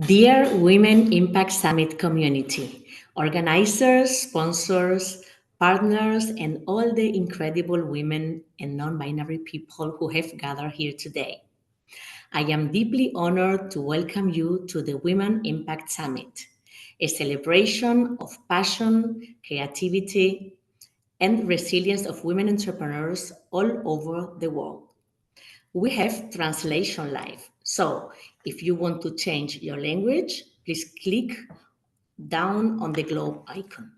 Dear Women Impact Summit community, organizers, sponsors, partners, and all the incredible women and non binary people who have gathered here today. I am deeply honored to welcome you to the Women Impact Summit, a celebration of passion, creativity, and resilience of women entrepreneurs all over the world. We have translation live. So if you want to change your language, please click down on the globe icon.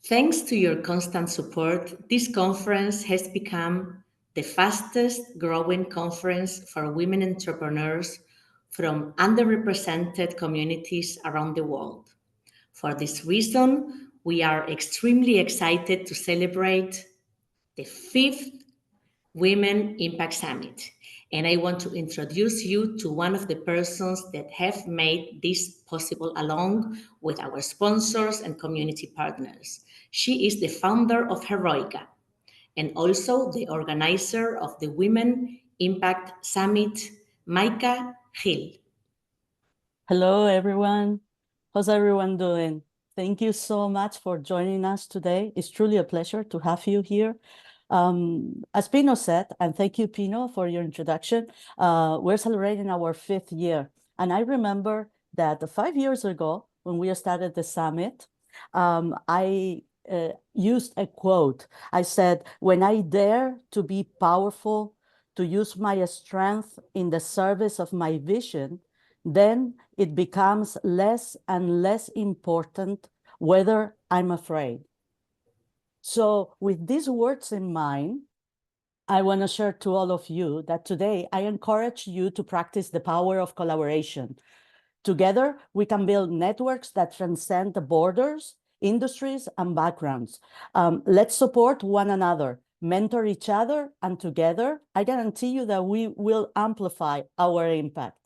Thanks to your constant support, this conference has become the fastest growing conference for women entrepreneurs from underrepresented communities around the world. For this reason, we are extremely excited to celebrate the fifth Women Impact Summit. And I want to introduce you to one of the persons that have made this possible along with our sponsors and community partners. She is the founder of Heroikka and also the organizer of the Women Impact Summit, Maika Gil. Hello, everyone. How's everyone doing? Thank you so much for joining us today. It's truly a pleasure to have you here. As Pino said, and thank you, Pino, for your introduction, we're celebrating our 5th year. And I remember that 5 years ago, when we started the summit, I used a quote. I said, when I dare to be powerful, to use my strength in the service of my vision, then it becomes less and less important whether I'm afraid. So with these words in mind, I want to share to all of you that today I encourage you to practice the power of collaboration. Together, we can build networks that transcend the borders, industries, and backgrounds. Let's support one another, mentor each other, and together, I guarantee you that we will amplify our impact.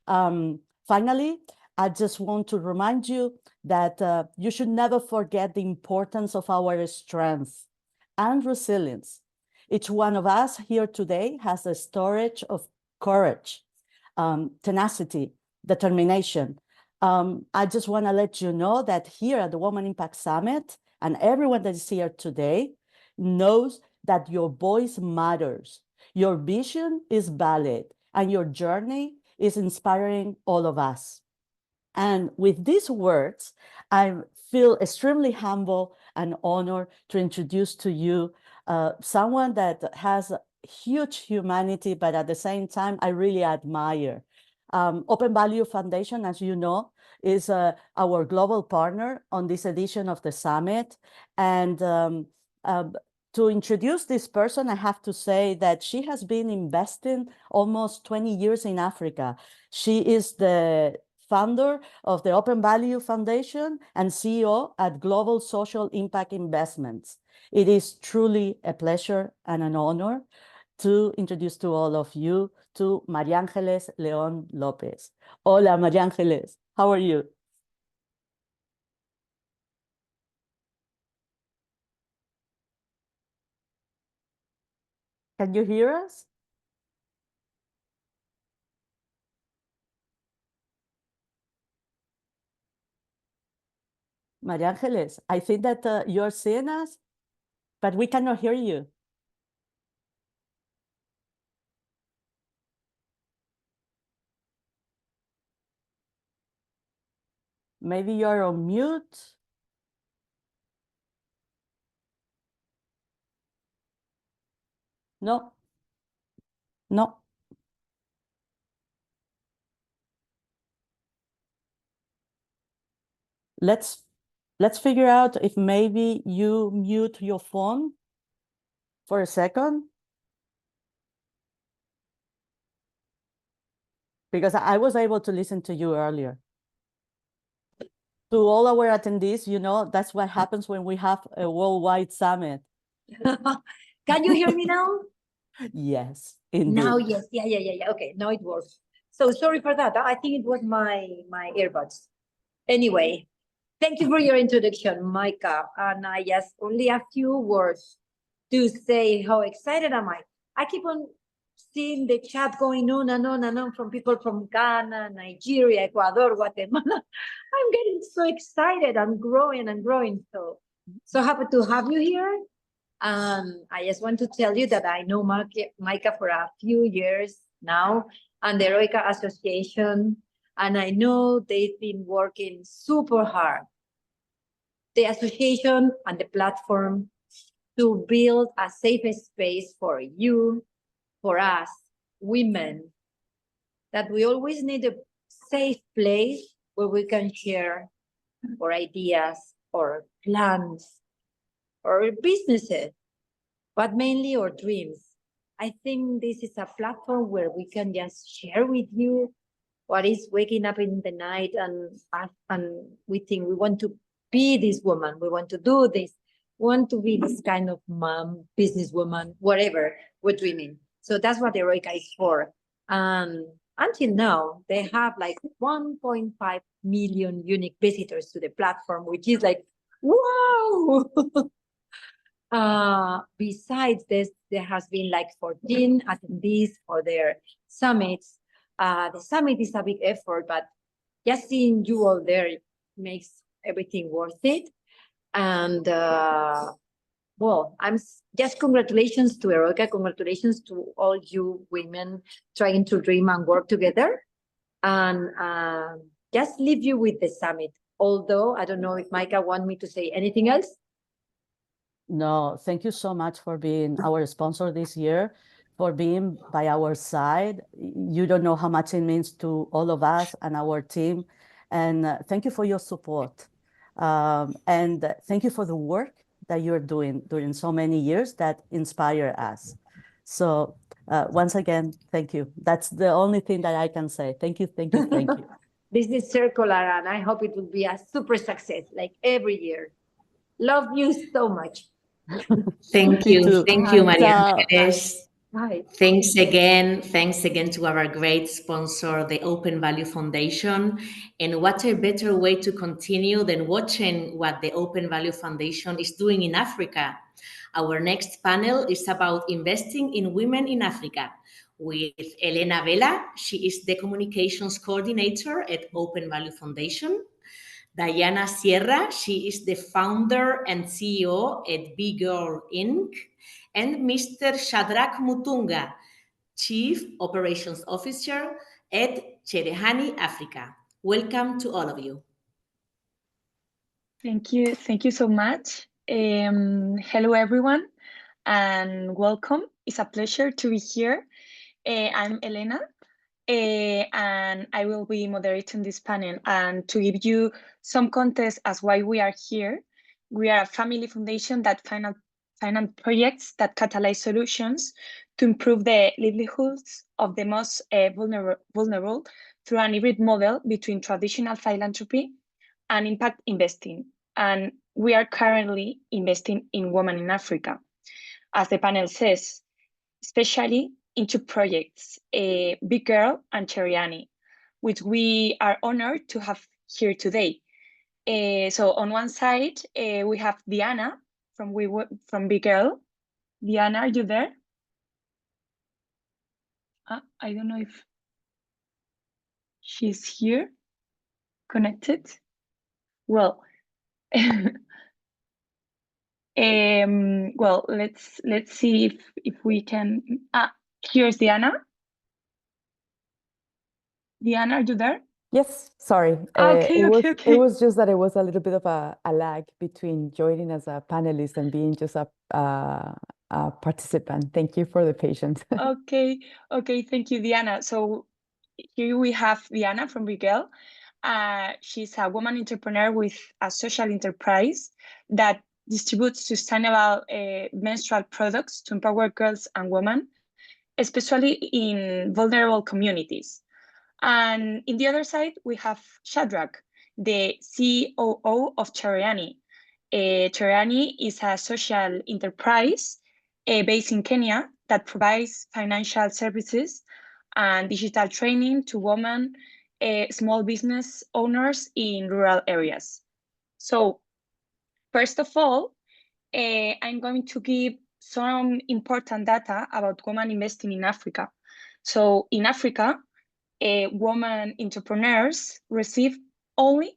Finally, I just want to remind you that you should never forget the importance of our strength and resilience. Each one of us here today has a storage of courage, tenacity, determination. I just want to let you know that here at the Women Impact Summit, and everyone that is here today knows that your voice matters, your vision is valid, and your journey is inspiring all of us. And with these words, I feel extremely humble and honored to introduce to you someone that has huge humanity, but at the same time, I really admire. Open Value Foundation, as you know, is our global partner on this edition of the summit. And to introduce this person, I have to say that she has been investing almost 20 years in Africa. She is the founder of the Open Value Foundation and CEO at Global Social Impact Investments. It is truly a pleasure and an honor to introduce to all of you to María Ángeles León López. Hola, María Ángeles. How are you? Can you hear us? María Ángeles, I think that you're seeing us, but we cannot hear you. Maybe you're on mute. No. No. Let's figure out if maybe you mute your phone for a second. Because I was able to listen to you earlier. To all our attendees, you know, that's what happens when we have a worldwide summit. Can you hear me now? Yes, indeed. Now, yes. Yeah. Okay, now it works. So sorry for that. I think it was my earbuds. Anyway, thank you for your introduction, Maika. And I just only a few words to say how excited am I. I keep on seeing the chat going on and on and on from people from Ghana, Nigeria, Ecuador, Guatemala. I'm getting so excited. I'm growing and growing. So happy to have you here. I just want to tell you that I know Micah for a few years now, and the Heroikka Association, and I know they've been working super hard. The association and the platform to build a safe space for you, for us, women, that we always need a safe place where we can share our ideas or plans or businesses, but mainly our dreams. I think this is a platform where we can just share with you what is waking up in the night and we think we want to be this woman, we want to do this, we want to be this kind of mom, businesswoman, whatever we're dreaming. So that's what Heroikka is for. Until now, they have like 1.5 million unique visitors to the platform, which is like, wow! Besides this, there has been like 14 attendees for their summits. The summit is a big effort, but just seeing you all there makes everything worth it. And well, just congratulations to Heroikka, congratulations to all you women trying to dream and work together. And just leave you with the summit. Although I don't know if Micah want me to say anything else. No, thank you so much for being our sponsor this year, for being by our side. You don't know how much it means to all of us and our team. And thank you for your support. And thank you for the work that you're doing during so many years that inspire us. So once again, thank you. That's the only thing that I can say. Thank you, thank you, thank you. This is circular, and I hope it will be a super success, like every year. Love you so much. Thank Me you. too. Thank you, Maria Ciao. Ángeles. Bye. Thanks again. Thanks again to our great sponsor, the Open Value Foundation. And what a better way to continue than watching what the Open Value Foundation is doing in Africa. Our next panel is about investing in women in Africa with Elena Vela. She is the communications coordinator at Open Value Foundation. Diana Sierra, she is the founder and CEO at Big Girl Inc. And Mr. Shadrach Mutunga, Chief Operations Officer at Cherehani Africa. Welcome to all of you. Thank you so much. Hello everyone and welcome. It's a pleasure to be here. I'm Elena and I will be moderating this panel. And to give you some context as why we are here, we are a family foundation that finance projects that catalyze solutions to improve the livelihoods of the most vulnerable through an hybrid model between traditional philanthropy and impact investing. And we are currently investing in women in Africa, as the panel says, especially into projects, Big Girl and Cherehani, which we are honored to have here today. So on one side, we have Diana from Big Girl. Diana, are you there? I don't know if she's here, connected. Well, well, let's see if we can. Here's Diana. Diana, are you there? Yes, sorry. Okay. It was just that it was a little bit of a lag between joining as a panelist and being just a participant. Thank you for the patience. Okay, thank you, Diana. So here we have Diana from Miguel. She's a woman entrepreneur with a social enterprise that distributes sustainable menstrual products to empower girls and women, especially in vulnerable communities. And in the other side, we have Shadrach, the COO of Cherehani. Cherehani is a social enterprise based in Kenya that provides financial services and digital training to women, small business owners in rural areas. So first of all, I'm going to give some important data about women investing in Africa. So in Africa, women entrepreneurs receive only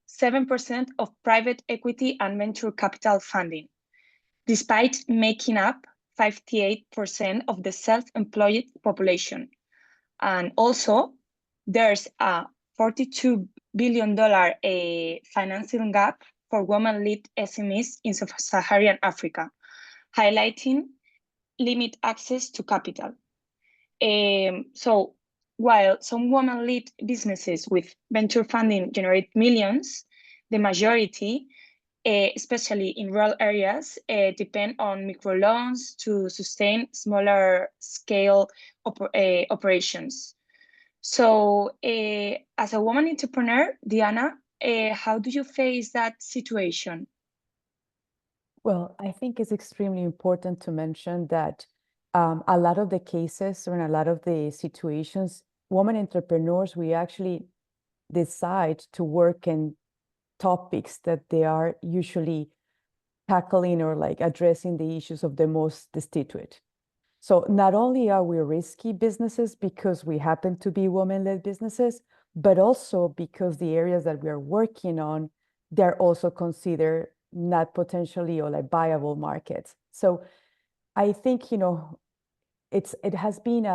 7% of private equity and venture capital funding, despite making up 58% of the self-employed population. And also, there's a $42 billion financing gap for women-led SMEs in sub-Saharan Africa, highlighting limited access to capital. So while some women-led businesses with venture funding generate millions, the majority, especially in rural areas, depend on microloans to sustain smaller scale operations. So as a woman entrepreneur, Diana, how do you face that situation? Well, I think it's extremely important to mention that a lot of the cases or in a lot of the situations, women entrepreneurs, we actually decide to work in topics that they are usually tackling or like addressing the issues of the most destitute. So not only are we risky businesses because we happen to be women-led businesses, but also because the areas that we are working on, they're also considered not potentially or like viable markets. So I think, you know, it has been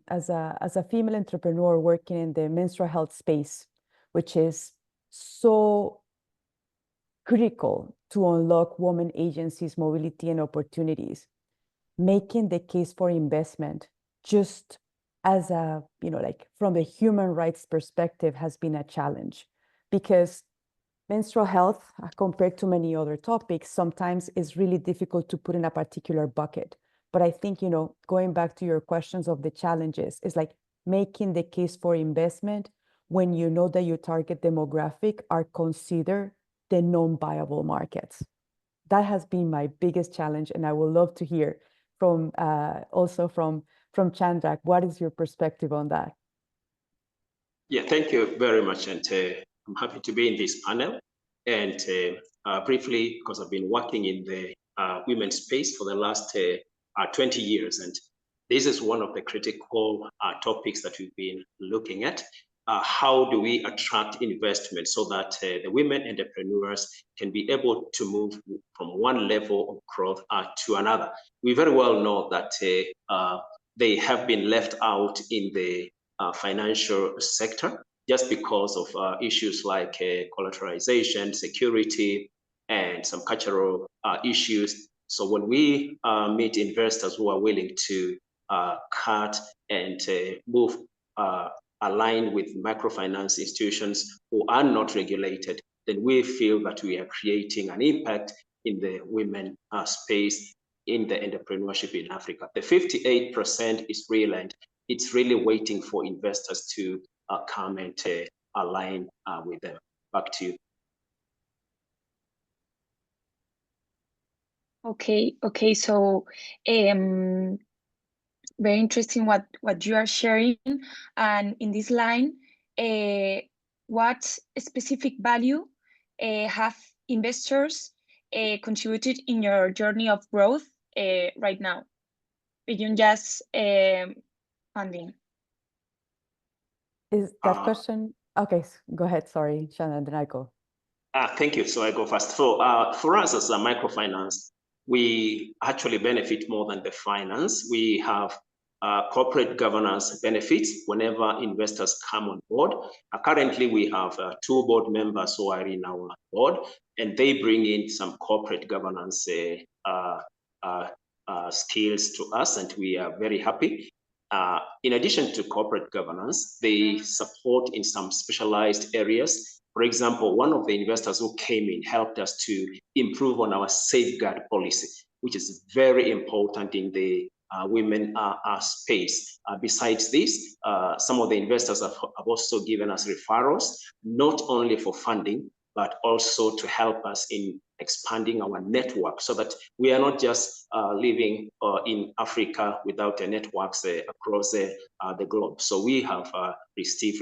as a female entrepreneur working in the menstrual health space, which is so critical to unlock women agencies, mobility, and opportunities. Making the case for investment just as a, you know, like from the human rights perspective has been a challenge, because menstrual health, compared to many other topics, sometimes is really difficult to put in a particular bucket. But I think, you know, going back to your questions of the challenges, is like making the case for investment when you know that your target demographic are considered the non-viable markets. That has been my biggest challenge, and I would love to hear from also from Chandrak. What is your perspective on that? Yeah, thank you very much, and I'm happy to be in this panel. And briefly, because I've been working in the women's space for the last 20 years, and this is one of the critical topics that we've been looking at. How do we attract investment so that the women entrepreneurs can be able to move from one level of growth to another? We very well know that they have been left out in the financial sector just because of issues like collateralization, security, and some cultural issues. So when we meet investors who are willing to cut and move aligned with microfinance institutions who are not regulated, then we feel that we are creating an impact in the women space in the entrepreneurship in Africa. The 58% is real, and it's really waiting for investors to come and align with them. Back to you. Okay. So very interesting what you are sharing. And in this line, what specific value have investors contributed in your journey of growth right now, beyond just funding? Is that question? Okay, go ahead. Sorry, Shannon, then I go. Thank you. So I go first. So for us as a microfinance, we actually benefit more than the finance. We have corporate governance benefits whenever investors come on board. Currently, we have 2 board members who are in our board, and they bring in some corporate governance skills to us, and we are very happy. In addition to corporate governance, they support in some specialized areas. For example, one of the investors who came in helped us to improve on our safeguard policy, which is very important in the women space. Besides this, some of the investors have also given us referrals, not only for funding, but also to help us in expanding our network so that we are not just living in Africa without a networks across the globe. So we have received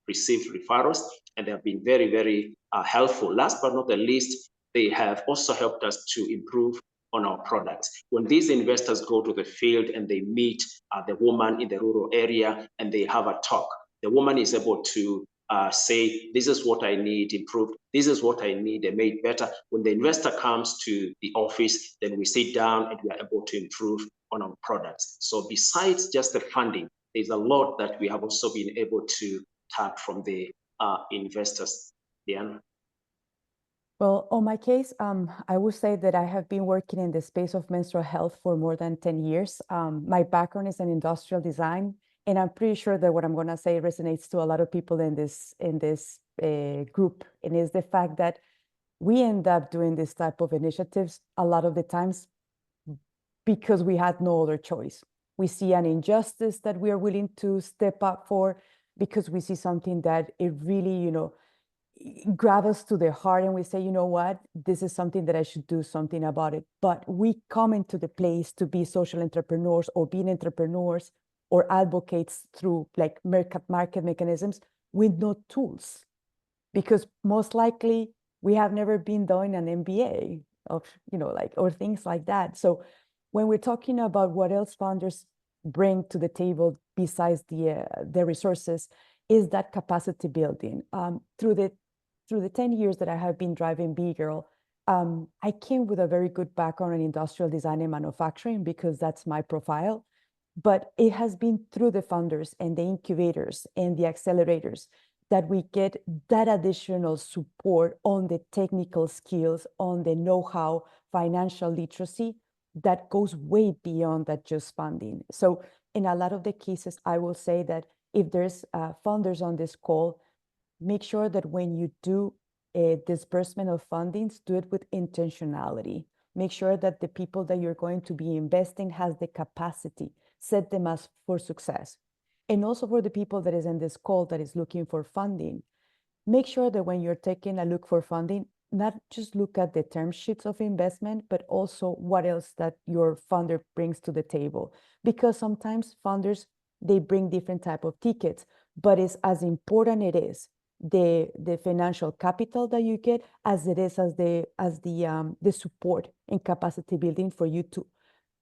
referrals, and they have been very, very helpful. Last but not the least, they have also helped us to improve on our products. When these investors go to the field and they meet the woman in the rural area and they have a talk, the woman is able to say, this is what I need improved, this is what I need made better. When the investor comes to the office, then we sit down and we are able to improve on our products. So besides just the funding, there's a lot that we have also been able to tap from the investors. Diana? Well, on my case, I would say that I have been working in the space of menstrual health for more than 10 years. My background is in industrial design, and I'm pretty sure that what I'm going to say resonates to a lot of people in this group, and is the fact that we end up doing this type of initiatives a lot of the times because we had no other choice. We see an injustice that we are willing to step up for because we see something that it really, grab us to the heart, and we say, you know what, this is something that I should do something about it. But we come into the place to be social entrepreneurs or being entrepreneurs or advocates through like market mechanisms with no tools, because most likely we have never been doing an MBA of, or things like that. So when we're talking about what else founders bring to the table besides the resources, is that capacity building. Through the 10 years that I have been driving B-Girl, I came with a very good background in industrial design and manufacturing because that's my profile. But it has been through the founders and the incubators and the accelerators that we get that additional support on the technical skills, on the know-how, financial literacy that goes way beyond that just funding. So in a lot of the cases, I will say that if there's funders on this call, make sure that when you do a disbursement of fundings, do it with intentionality. Make sure that the people that you're going to be investing has the capacity, set them as for success. And also for the people that is in this call that is looking for funding, make sure that when you're taking a look for funding, not just look at the term sheets of investment, but also what else that your funder brings to the table. Because sometimes funders, they bring different type of tickets, but it's as important it is the financial capital that you get as it is as the support and capacity building for you to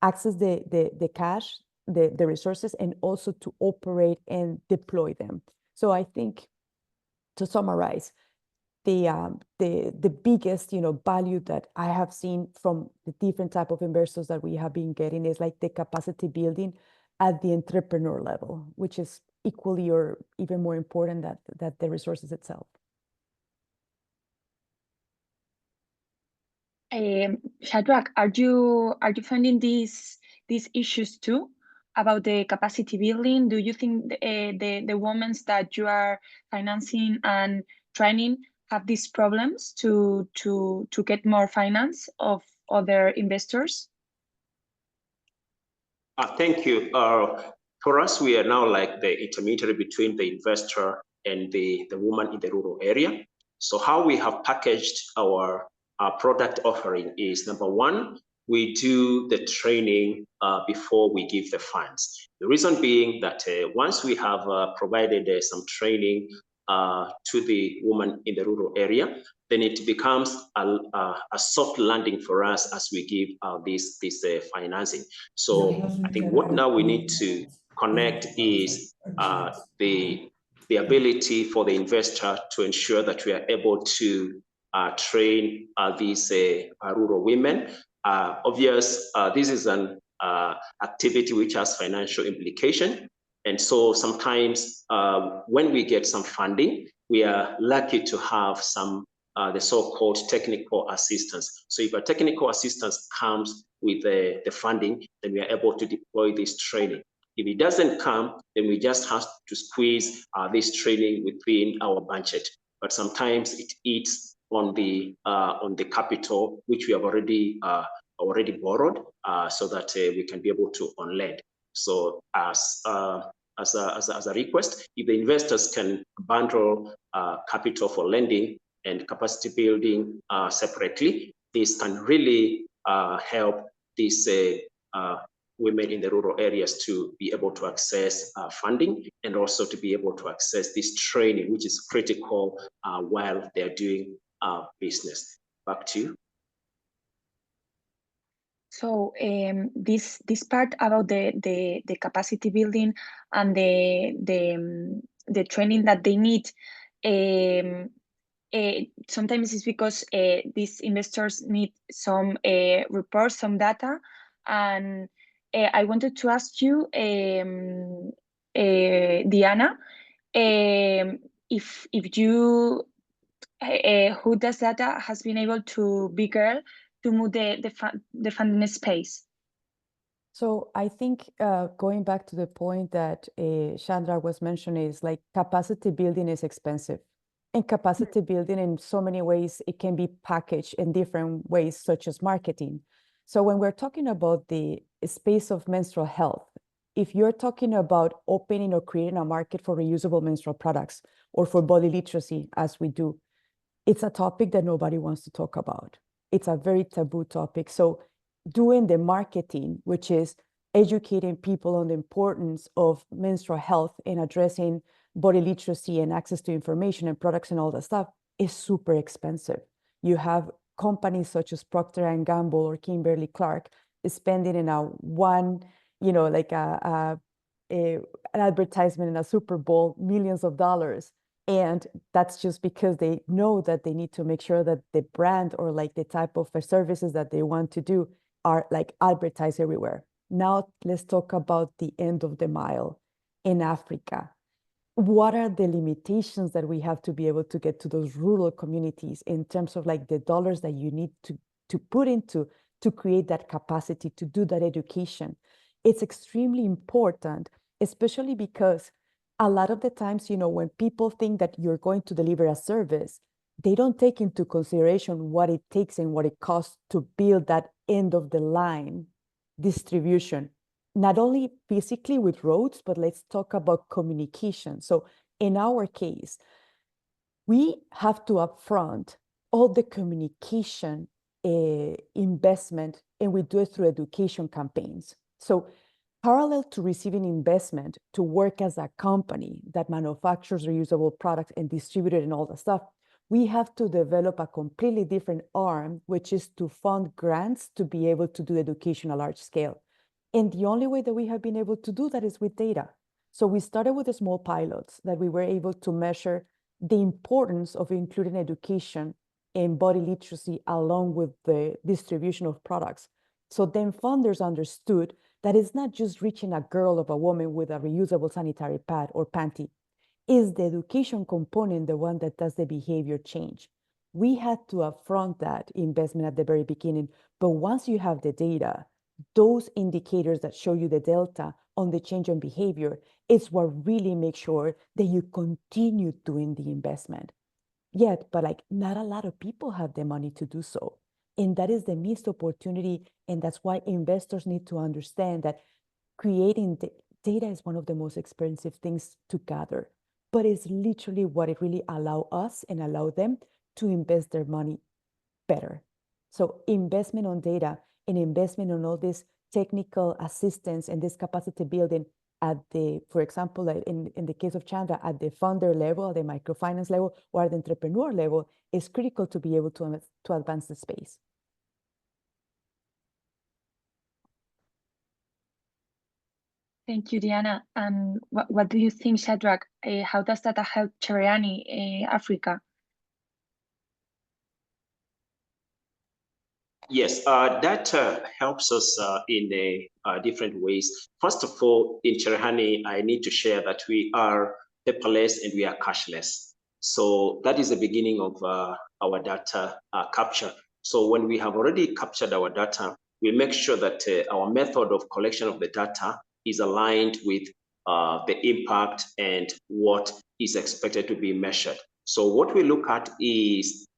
access the cash, the resources, and also to operate and deploy them. So I think, to summarize, the biggest value that I have seen from the different type of investors that we have been getting is like the capacity building at the entrepreneur level, which is equally or even more important that the resources itself. Shadrach, are you finding these issues too about the capacity building? Do you think the women that you are financing and training have these problems to get more finance of other investors? Thank you. For us, we are now like the intermediary between the investor and the woman in the rural area. So how we have packaged our product offering is, number one, we do the training before we give the funds. The reason being that once we have provided some training to the woman in the rural area, then it becomes a soft landing for us as we give this financing. So I think what now we need to connect is the ability for the investor to ensure that we are able to train these rural women. Obvious, this is an activity which has financial implication. And so sometimes when we get some funding, we are lucky to have some the so-called technical assistance. So if a technical assistance comes with the funding, then we are able to deploy this training. If it doesn't come, then we just have to squeeze this training within our budget. But sometimes it eats on the capital which we have already borrowed, so that we can be able to on lend. So as a request, if the investors can bundle capital for lending and capacity building separately, this can really help these women in the rural areas to be able to access funding and also to be able to access this training, which is critical while they're doing business. Back to you. So this part about the capacity building and the training that they need, sometimes it's because these investors need some reports, some data, and I wanted to ask you, Diana, if you who does data has been able to be girl to move the funding space. So I think going back to the point that Chandra was mentioning is like capacity building is expensive. And capacity building in so many ways, it can be packaged in different ways, such as marketing. So when we're talking about the space of menstrual health, if you're talking about opening or creating a market for reusable menstrual products or for body literacy, as we do, it's a topic that nobody wants to talk about. It's a very taboo topic. So doing the marketing, which is educating people on the importance of menstrual health and addressing body literacy and access to information and products and all that stuff, is super expensive. You have companies such as Procter & Gamble or Kimberly-Clark spending in a one, like an advertisement in a Super Bowl, millions of dollars. And that's just because they know that they need to make sure that the brand or like the type of services that they want to do are like advertised everywhere. Now let's talk about the end of the mile in Africa. What are the limitations that we have to be able to get to those rural communities in terms of like the dollars that you need to put into to create that capacity to do that education? It's extremely important, especially because a lot of the times, when people think that you're going to deliver a service, they don't take into consideration what it takes and what it costs to build that end of the line distribution, not only physically with roads, but let's talk about communication. So in our case, we have to upfront all the communication investment, and we do it through education campaigns. So parallel to receiving investment to work as a company that manufactures reusable products and distribute it and all that stuff, we have to develop a completely different arm, which is to fund grants to be able to do education at large scale. And the only way that we have been able to do that is with data. So we started with the small pilots that we were able to measure the importance of including education and body literacy along with the distribution of products. So then funders understood that it's not just reaching a girl or a woman with a reusable sanitary pad or panty. Is the education component the one that does the behavior change? We had to upfront that investment at the very beginning, but once you have the data, those indicators that show you the delta on the change in behavior is what really makes sure that you continue doing the investment. Yet, but like not a lot of people have the money to do so. And that is the missed opportunity. And that's why investors need to understand that creating data is one of the most expensive things to gather, but it's literally what it really allow us and allow them to invest their money better. So investment on data and investment on all this technical assistance and this capacity building at the, for example, in the case of Chandra, at the funder level, at the microfinance level, or at the entrepreneur level, is critical to be able to advance the space. Thank you, Diana. And what do you think, Shadrach? How does that help Cherryani, Africa? Yes, that helps us in different ways. First of all, in Cherahani, I need to share that we are paperless and we are cashless. So that is the beginning of our data capture. So when we have already captured our data, we make sure that our method of collection of the data is aligned with the impact and what is expected to be measured. So what we look at is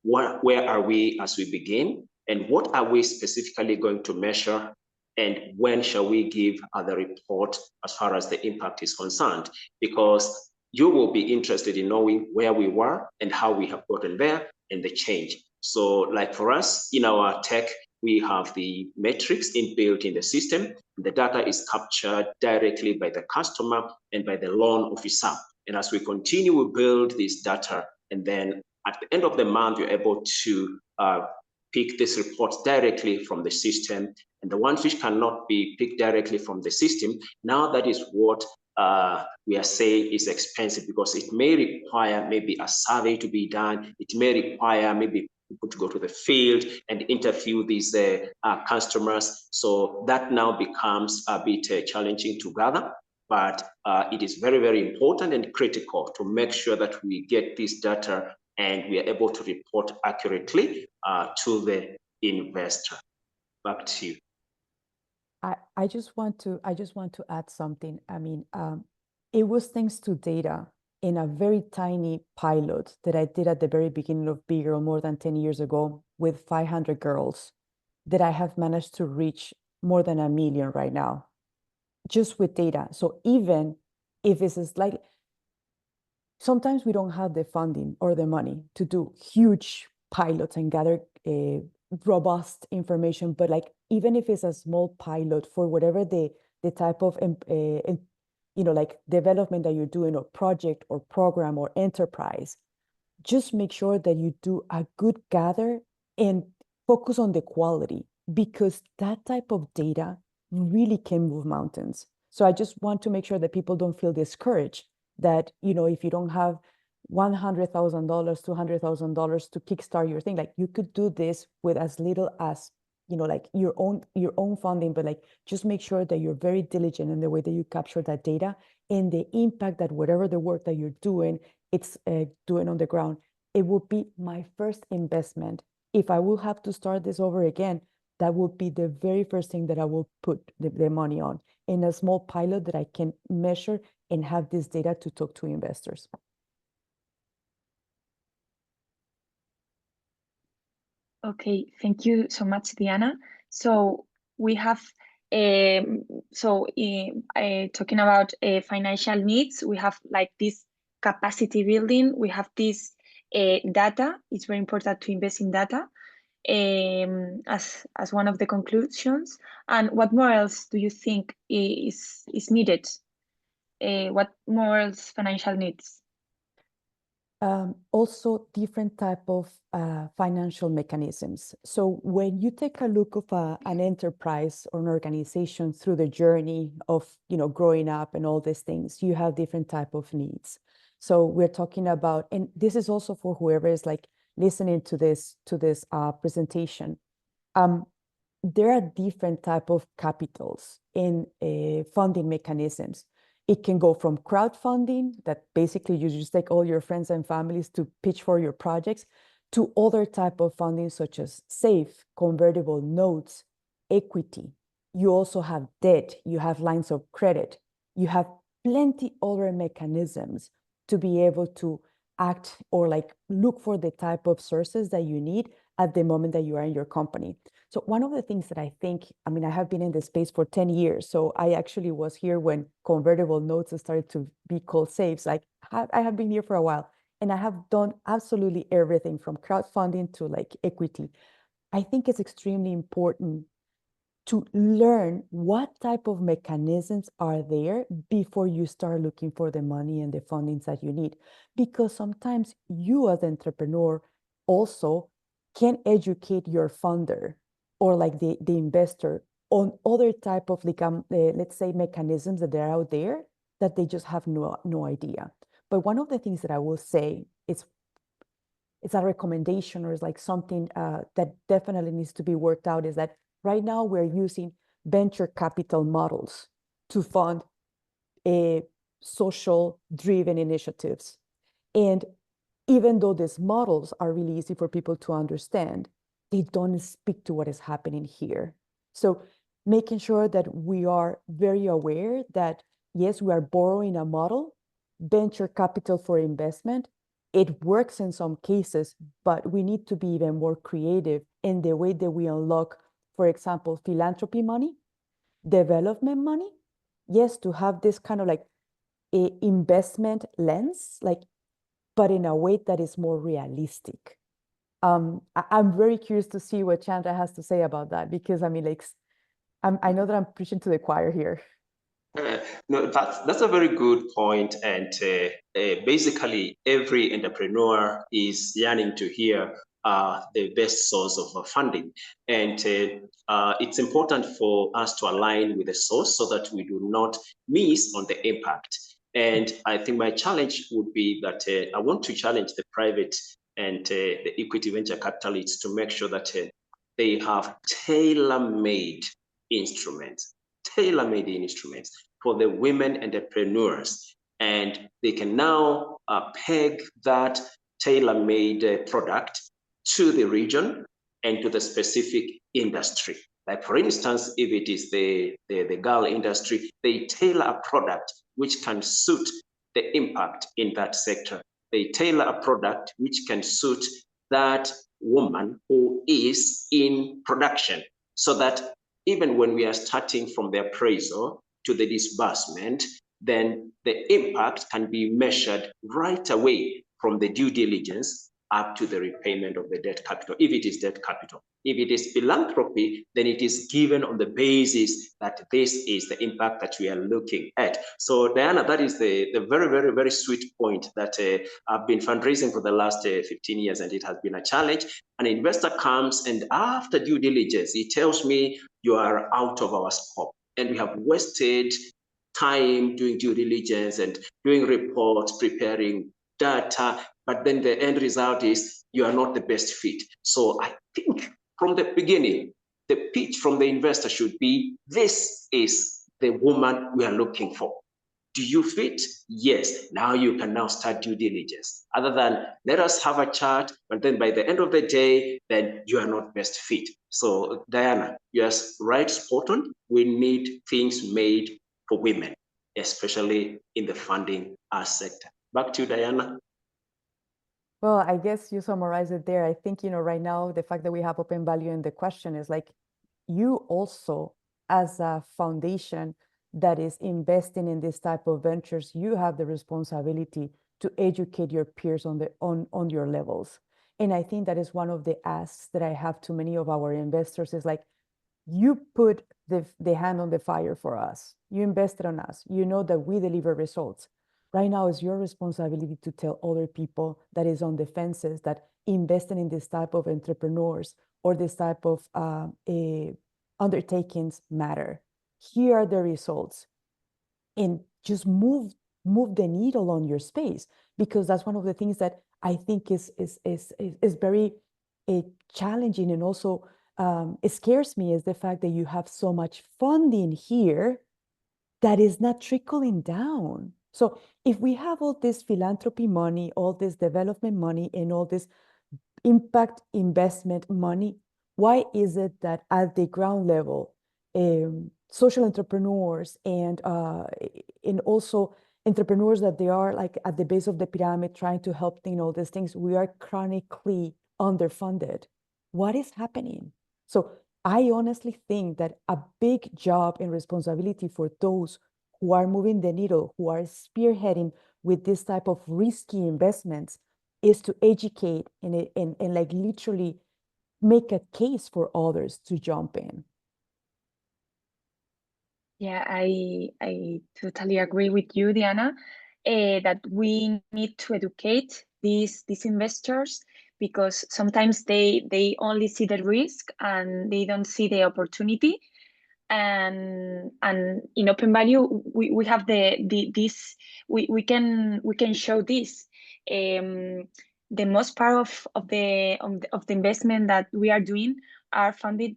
where are we as we begin, and what are we specifically going to measure, and when shall we give the report as far as the impact is concerned? Because you will be interested in knowing where we were and how we have gotten there and the change. So like for us in our tech, we have the metrics inbuilt in the system. The data is captured directly by the customer and by the loan officer. And as we continue to build this data, and then at the end of the month, you're able to pick these reports directly from the system. And the ones which cannot be picked directly from the system, now that is what we are saying is expensive, because it may require maybe a survey to be done. It may require maybe people to go to the field and interview these customers. So that now becomes a bit challenging to gather. But it is very, very important and critical to make sure that we get this data and we are able to report accurately to the investor. Back to you. I just want to add something. I mean, it was thanks to data in a very tiny pilot that I did at the very beginning of Big Girl more than 10 years ago with 500 girls that I have managed to reach more than 1 million right now, just with data. So even if it's like, sometimes we don't have the funding or the money to do huge pilots and gather robust information, but like even if it's a small pilot for whatever the type of like development that you're doing, or project or program or enterprise, just make sure that you do a good gather and focus on the quality, because that type of data really can move mountains. So I just want to make sure that people don't feel discouraged that, if you don't have $100,000, $200,000 to kickstart your thing, like you could do this with as little as, like your own funding, but like just make sure that you're very diligent in the way that you capture that data and the impact that whatever the work that you're doing, it's doing on the ground. It would be my first investment. If I will have to start this over again, that would be the very first thing that I will put the money on, in a small pilot that I can measure and have this data to talk to investors. Okay, thank you so much, Diana. So we have, talking about financial needs, we have like this capacity building, we have this data. It's very important to invest in data as one of the conclusions. And what more else do you think is needed? What more else financial needs? Also different type of financial mechanisms. So when you take a look of an enterprise or an organization through the journey of growing up and all these things, you have different type of needs. So we're talking about, and this is also for whoever is like listening to this presentation. There are different type of capitals in funding mechanisms. It can go from crowdfunding, that basically you just take all your friends and families to pitch for your projects, to other type of funding such as SAFE, convertible notes, equity. You also have debt, you have lines of credit, you have plenty other mechanisms to be able to act or like look for the type of sources that you need at the moment that you are in your company. So one of the things that I think, I mean, I have been in this space for 10 years. So I actually was here when convertible notes started to be called SAFEs. Like I have been here for a while, and I have done absolutely everything from crowdfunding to like equity. I think it's extremely important to learn what type of mechanisms are there before you start looking for the money and the fundings that you need. Because sometimes you as an entrepreneur also can educate your funder or like the investor on other type of like, let's say mechanisms that are out there that they just have no idea. But one of the things that I will say is it's a recommendation or is like something that definitely needs to be worked out, is that right now we're using venture capital models to fund social driven initiatives. And even though these models are really easy for people to understand, they don't speak to what is happening here. So making sure that we are very aware that, yes, we are borrowing a model, venture capital for investment. It works in some cases, but we need to be even more creative in the way that we unlock, for example, philanthropy money, development money. Yes, to have this kind of like a investment lens, like, but in a way that is more realistic. I'm very curious to see what Chandra has to say about that, because I mean, like, I know that I'm preaching to the choir here. No, that's a very good point, and basically every entrepreneur is yearning to hear the best source of funding. And it's important for us to align with the source so that we do not miss on the impact. And I think my challenge would be that I want to challenge the private and the equity venture capitalists to make sure that they have tailor-made instruments for the women entrepreneurs. And they can now peg that tailor-made product to the region and to the specific industry. Like for instance, if it is the girl industry, they tailor a product which can suit the impact in that sector. They tailor a product which can suit that woman who is in production, so that even when we are starting from the appraisal to the disbursement, then the impact can be measured right away from the due diligence up to the repayment of the debt capital, if it is debt capital. If it is philanthropy, then it is given on the basis that this is the impact that we are looking at. So Diana, that is the very, very, very sweet point that I've been fundraising for the last 15 years, and it has been a challenge. An investor comes, and after due diligence, he tells me, you are out of our scope. And we have wasted time doing due diligence and doing reports, preparing data, but then the end result is you are not the best fit. So I think from the beginning, the pitch from the investor should be, this is the woman we are looking for. Do you fit? Yes. Now you can now start due diligence. Other than let us have a chat, but then by the end of the day, then you are not best fit. So Diana, yes, right, spot on. We need things made for women, especially in the funding sector. Back to you, Diana. Well, I guess you summarized it there. I think, right now, the fact that we have open value in the question is like, you also, as a foundation that is investing in this type of ventures, you have the responsibility to educate your peers on your levels. And I think that is one of the asks that I have to many of our investors is like, you put the hand on the fire for us. You invested on us. You know that we deliver results. Right now, it's your responsibility to tell other people that is on the fences that investing in this type of entrepreneurs or this type of undertakings matter. Here are the results. And just move the needle on your space, because that's one of the things that I think is very challenging, and also it scares me, is the fact that you have so much funding here that is not trickling down. So if we have all this philanthropy money, all this development money, and all this impact investment money, why is it that at the ground level, social entrepreneurs and also entrepreneurs that they are like at the base of the pyramid trying to help all these things, we are chronically underfunded? What is happening? So I honestly think that a big job and responsibility for those who are moving the needle, who are spearheading with this type of risky investments, is to educate and like literally make a case for others to jump in. Yeah, I totally agree with you, Diana, that we need to educate these investors, because sometimes they only see the risk and they don't see the opportunity. And in open value, we have this we can show this. The most part of the investment that we are doing are funded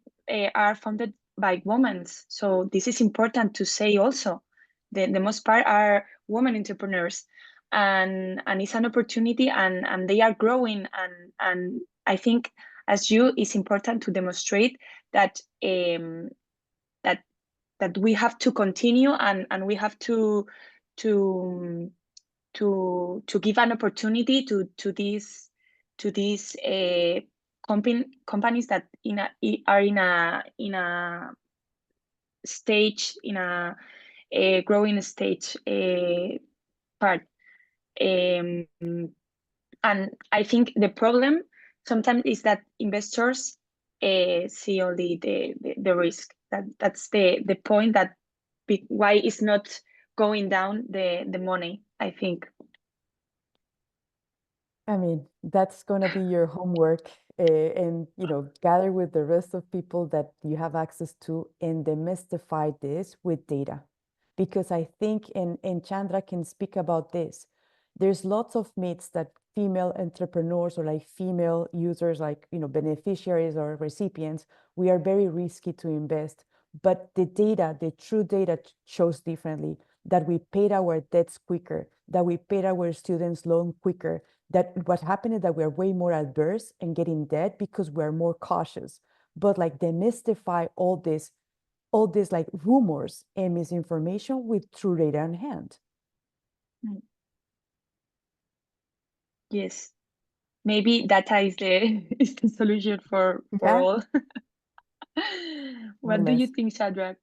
by women. So this is important to say also. The most part are women entrepreneurs, and it's an opportunity, and they are growing, and I think, as you, it's important to demonstrate that that we have to continue, and we have to give an opportunity to these companies that are in a stage, in a growing stage part. And I think the problem sometimes is that investors see only the risk. That's the point, that why it's not going down the money, I think. I mean, that's going to be your homework and gather with the rest of people that you have access to and demystify this with data. Because I think, and Chandra can speak about this, there's lots of myths that female entrepreneurs or like female users, like beneficiaries or recipients, we are very risky to invest. But the data, the true data shows differently, that we paid our debts quicker, that we paid our students' loan quicker, that what happened is that we're way more adverse and getting debt because we're more cautious. But like demystify all this like rumors and misinformation with true data on hand. Yes, maybe data is the is the solution for all. What do you think, Shadrach?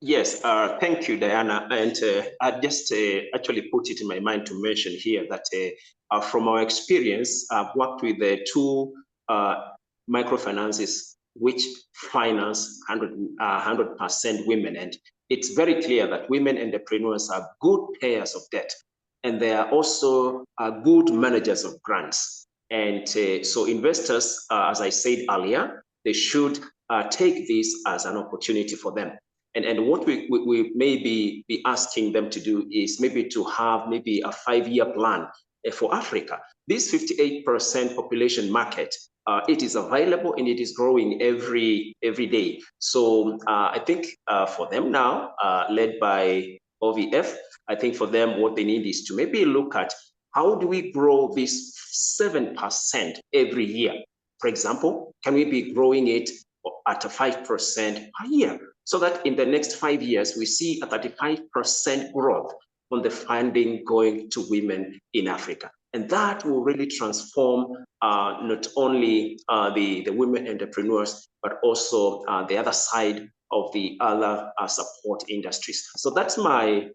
Yes, thank you, Diana. And I just actually put it in my mind to mention here that from our experience, I've worked with the two microfinances which finance 100% women. And it's very clear that women entrepreneurs are good payers of debt. And they are also good managers of grants. And so investors, as I said earlier, they should take this as an opportunity for them. And what we may be asking them to do is maybe to have maybe a 5-year plan for Africa. This 58% population market, it is available and it is growing every day. So I think for them now, led by OVF, I think for them what they need is to maybe look at how do we grow this 7% every year. For example, can we be growing it at a 5% per year? So that in the next 5 years, we see a 35% growth on the funding going to women in Africa. And that will really transform not only the women entrepreneurs, but also the other side of the other support industries. So that's my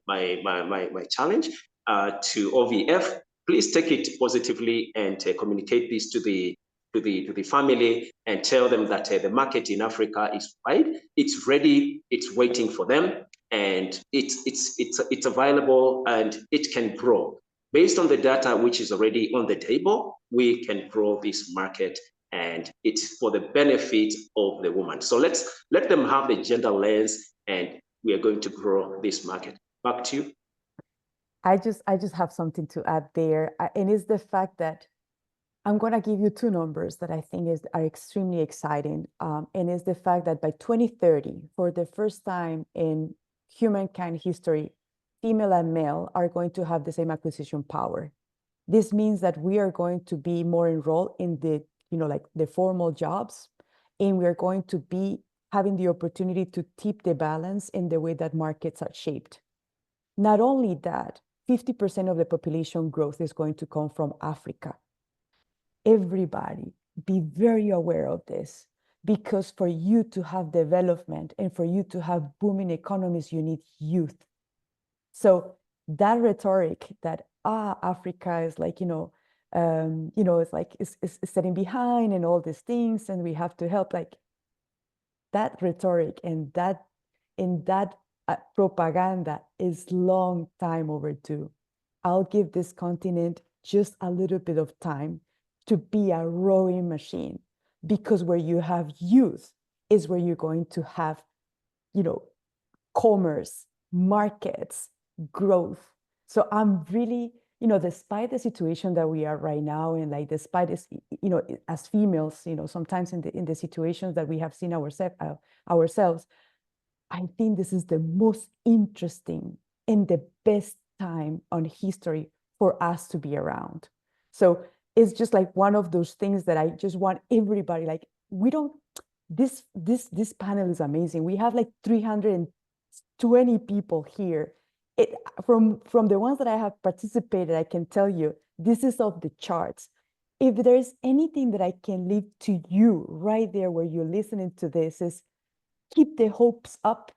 challenge to OVF. Please take it positively and communicate this to the family and tell them that the market in Africa is wide, it's ready, it's waiting for them, and it's available and it can grow. Based on the data which is already on the table, we can grow this market and it's for the benefit of the woman. So let's let them have the gender lens and we are going to grow this market. Back to you. I just have something to add there, and it's the fact that I'm going to give you two numbers that I think are extremely exciting. And it's the fact that by 2030, for the first time in humankind history, female and male are going to have the same acquisition power. This means that we are going to be more enrolled in the, like the formal jobs, and we are going to be having the opportunity to tip the balance in the way that markets are shaped. Not only that, 50% of the population growth is going to come from Africa. Everybody be very aware of this, because for you to have development and for you to have booming economies, you need youth. So that rhetoric that Africa is like it's like it's setting behind and all these things and we have to help, like that rhetoric and that propaganda is long time overdue. I'll give this continent just a little bit of time to be a rowing machine, because where you have youth is where you're going to have, commerce, markets, growth. So I'm really, despite the situation that we are right now, and like despite this, as females, sometimes in the situations that we have seen ourselves, I think this is the most interesting and the best time on history for us to be around. So it's just like one of those things that I just want everybody, like, this panel is amazing. We have like 320 people here. From the ones that I have participated, I can tell you, this is off the charts. If there's anything that I can leave to you right there where you're listening to this, is keep the hopes up,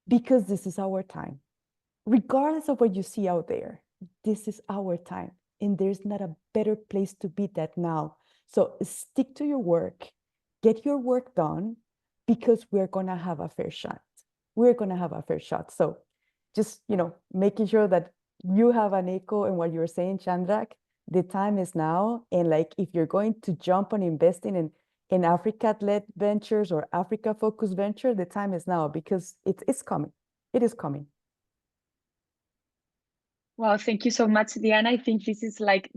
because this is our time. Regardless of what you see out there, this is our time. And there's not a better place to be than now. So stick to your work, get your work done, because we're going to have a fair shot. We're going to have a fair shot. So just, making sure that you have an echo in what you're saying, Chandrak, the time is now. And like, if you're going to jump on investing in Africa-led ventures or Africa-focused venture, the time is now, because it's coming. It is coming. Well, thank you so much, Diana. I think this is like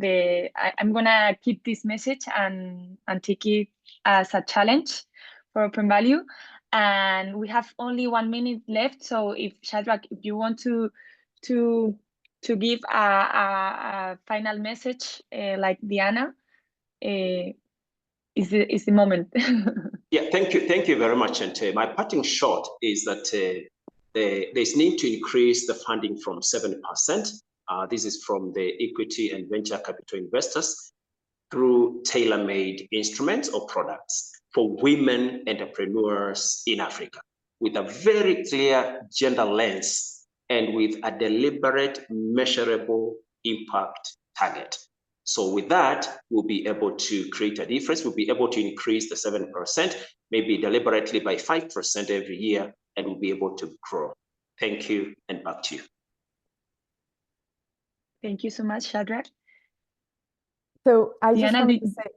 I'm gonna keep this message and take it as a challenge for Open Value. And we have only 1 minute left. So if Shadrach, if you want to give a final message like Diana, is the moment. Yeah, thank you very much. And my parting shot is that there's need to increase the funding from 7%. This is from the equity and venture capital investors through tailor-made instruments or products for women entrepreneurs in Africa, with a very clear gender lens and with a deliberate, measurable impact target. So with that, we'll be able to create a difference. We'll be able to increase the 7%, maybe deliberately by 5% every year, and we'll be able to grow. Thank you, and back to you. Thank you so much, Shadrach. So I just Diana, wanted to say,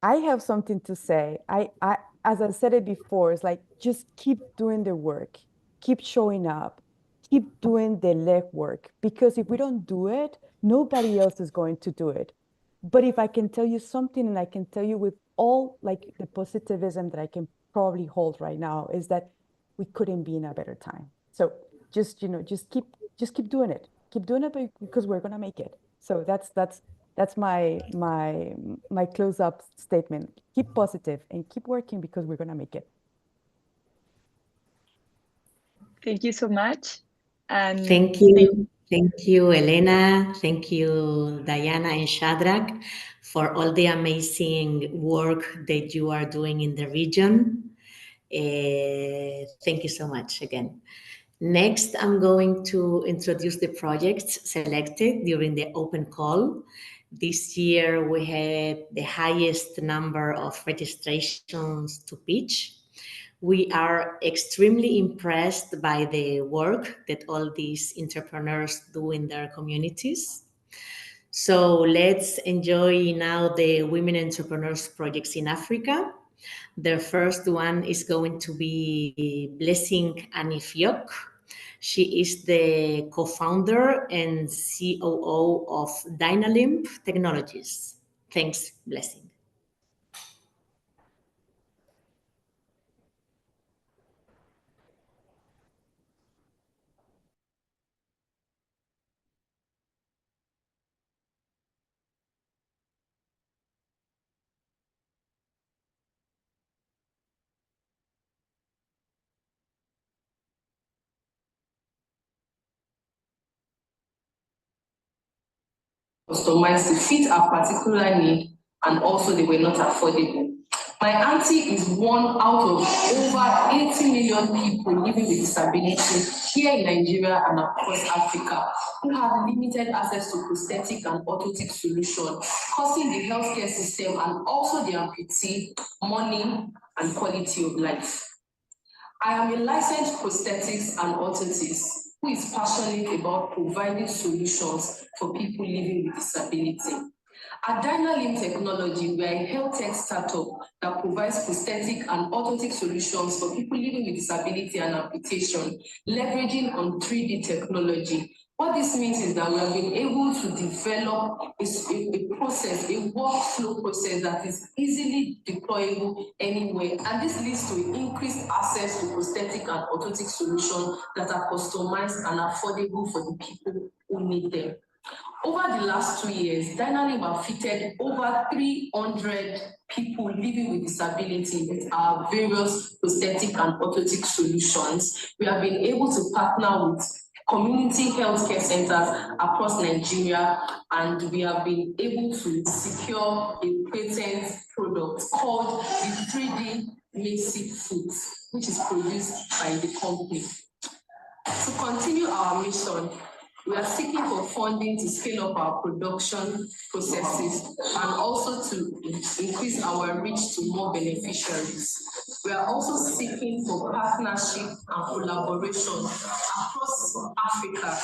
I have something to say. As I said it before, it's like, just keep doing the work, keep showing up, keep doing the legwork, because if we don't do it, nobody else is going to do it. But if I can tell you something, and I can tell you with all like the positivism that I can probably hold right now, is that we couldn't be in a better time. So just keep doing it. Keep doing it, because we're gonna make it. So that's my close-up statement. Keep positive and keep working, because we're gonna make it. thank you so much. And Thank you. Thank you, Elena. Thank you, Diana and Shadrach, for all the amazing work that you are doing in the region. Thank you so much again. Next, I'm going to introduce the projects selected during the open call. This year, we had the highest number of registrations to pitch. We are extremely impressed by the work that all these entrepreneurs do in their communities. So let's enjoy now the Women Entrepreneurs Projects in Africa. The first one is going to be Blessing Anifiok. She is the co-founder and COO of Dynalimp Technologies. Thanks, Blessing. Customized to fit our particular need, and also they were not affordable. My auntie is one out of over 80 million people living with disability here in Nigeria and across Africa who have limited access to prosthetic and orthotic solutions, costing the healthcare system and also the amputee money and quality of life. I am a licensed prosthetics and orthotist who is passionate about providing solutions for people living with disability. At Dynalimp Technology, we are a health tech startup that provides prosthetic and orthotic solutions for people living with disability and amputation, leveraging on 3D technology. What this means is that we have been able to develop a process, a workflow process that is easily deployable anywhere. And this leads to increased access to prosthetic and orthotic solutions that are customized and affordable for the people who need them. Over the last 2 years, Dynalimp have fitted over 300 people living with disability with our various prosthetic and orthotic solutions. We have been able to partner with community healthcare centers across Nigeria, and we have been able to secure a patent product called the 3D Macy Foot, which is produced by the company. To continue our mission, we are seeking for funding to scale up our production processes and also to increase our reach to more beneficiaries. We are also seeking for partnership and collaboration across Africa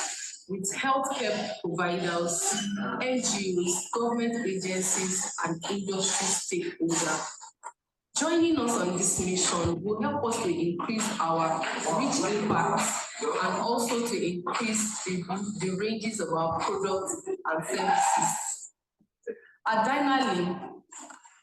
with healthcare providers, NGOs, government agencies, and industry stakeholders. Joining us on this mission will help us to increase our reach impact and also to increase the ranges of our products and services. At Dynalink,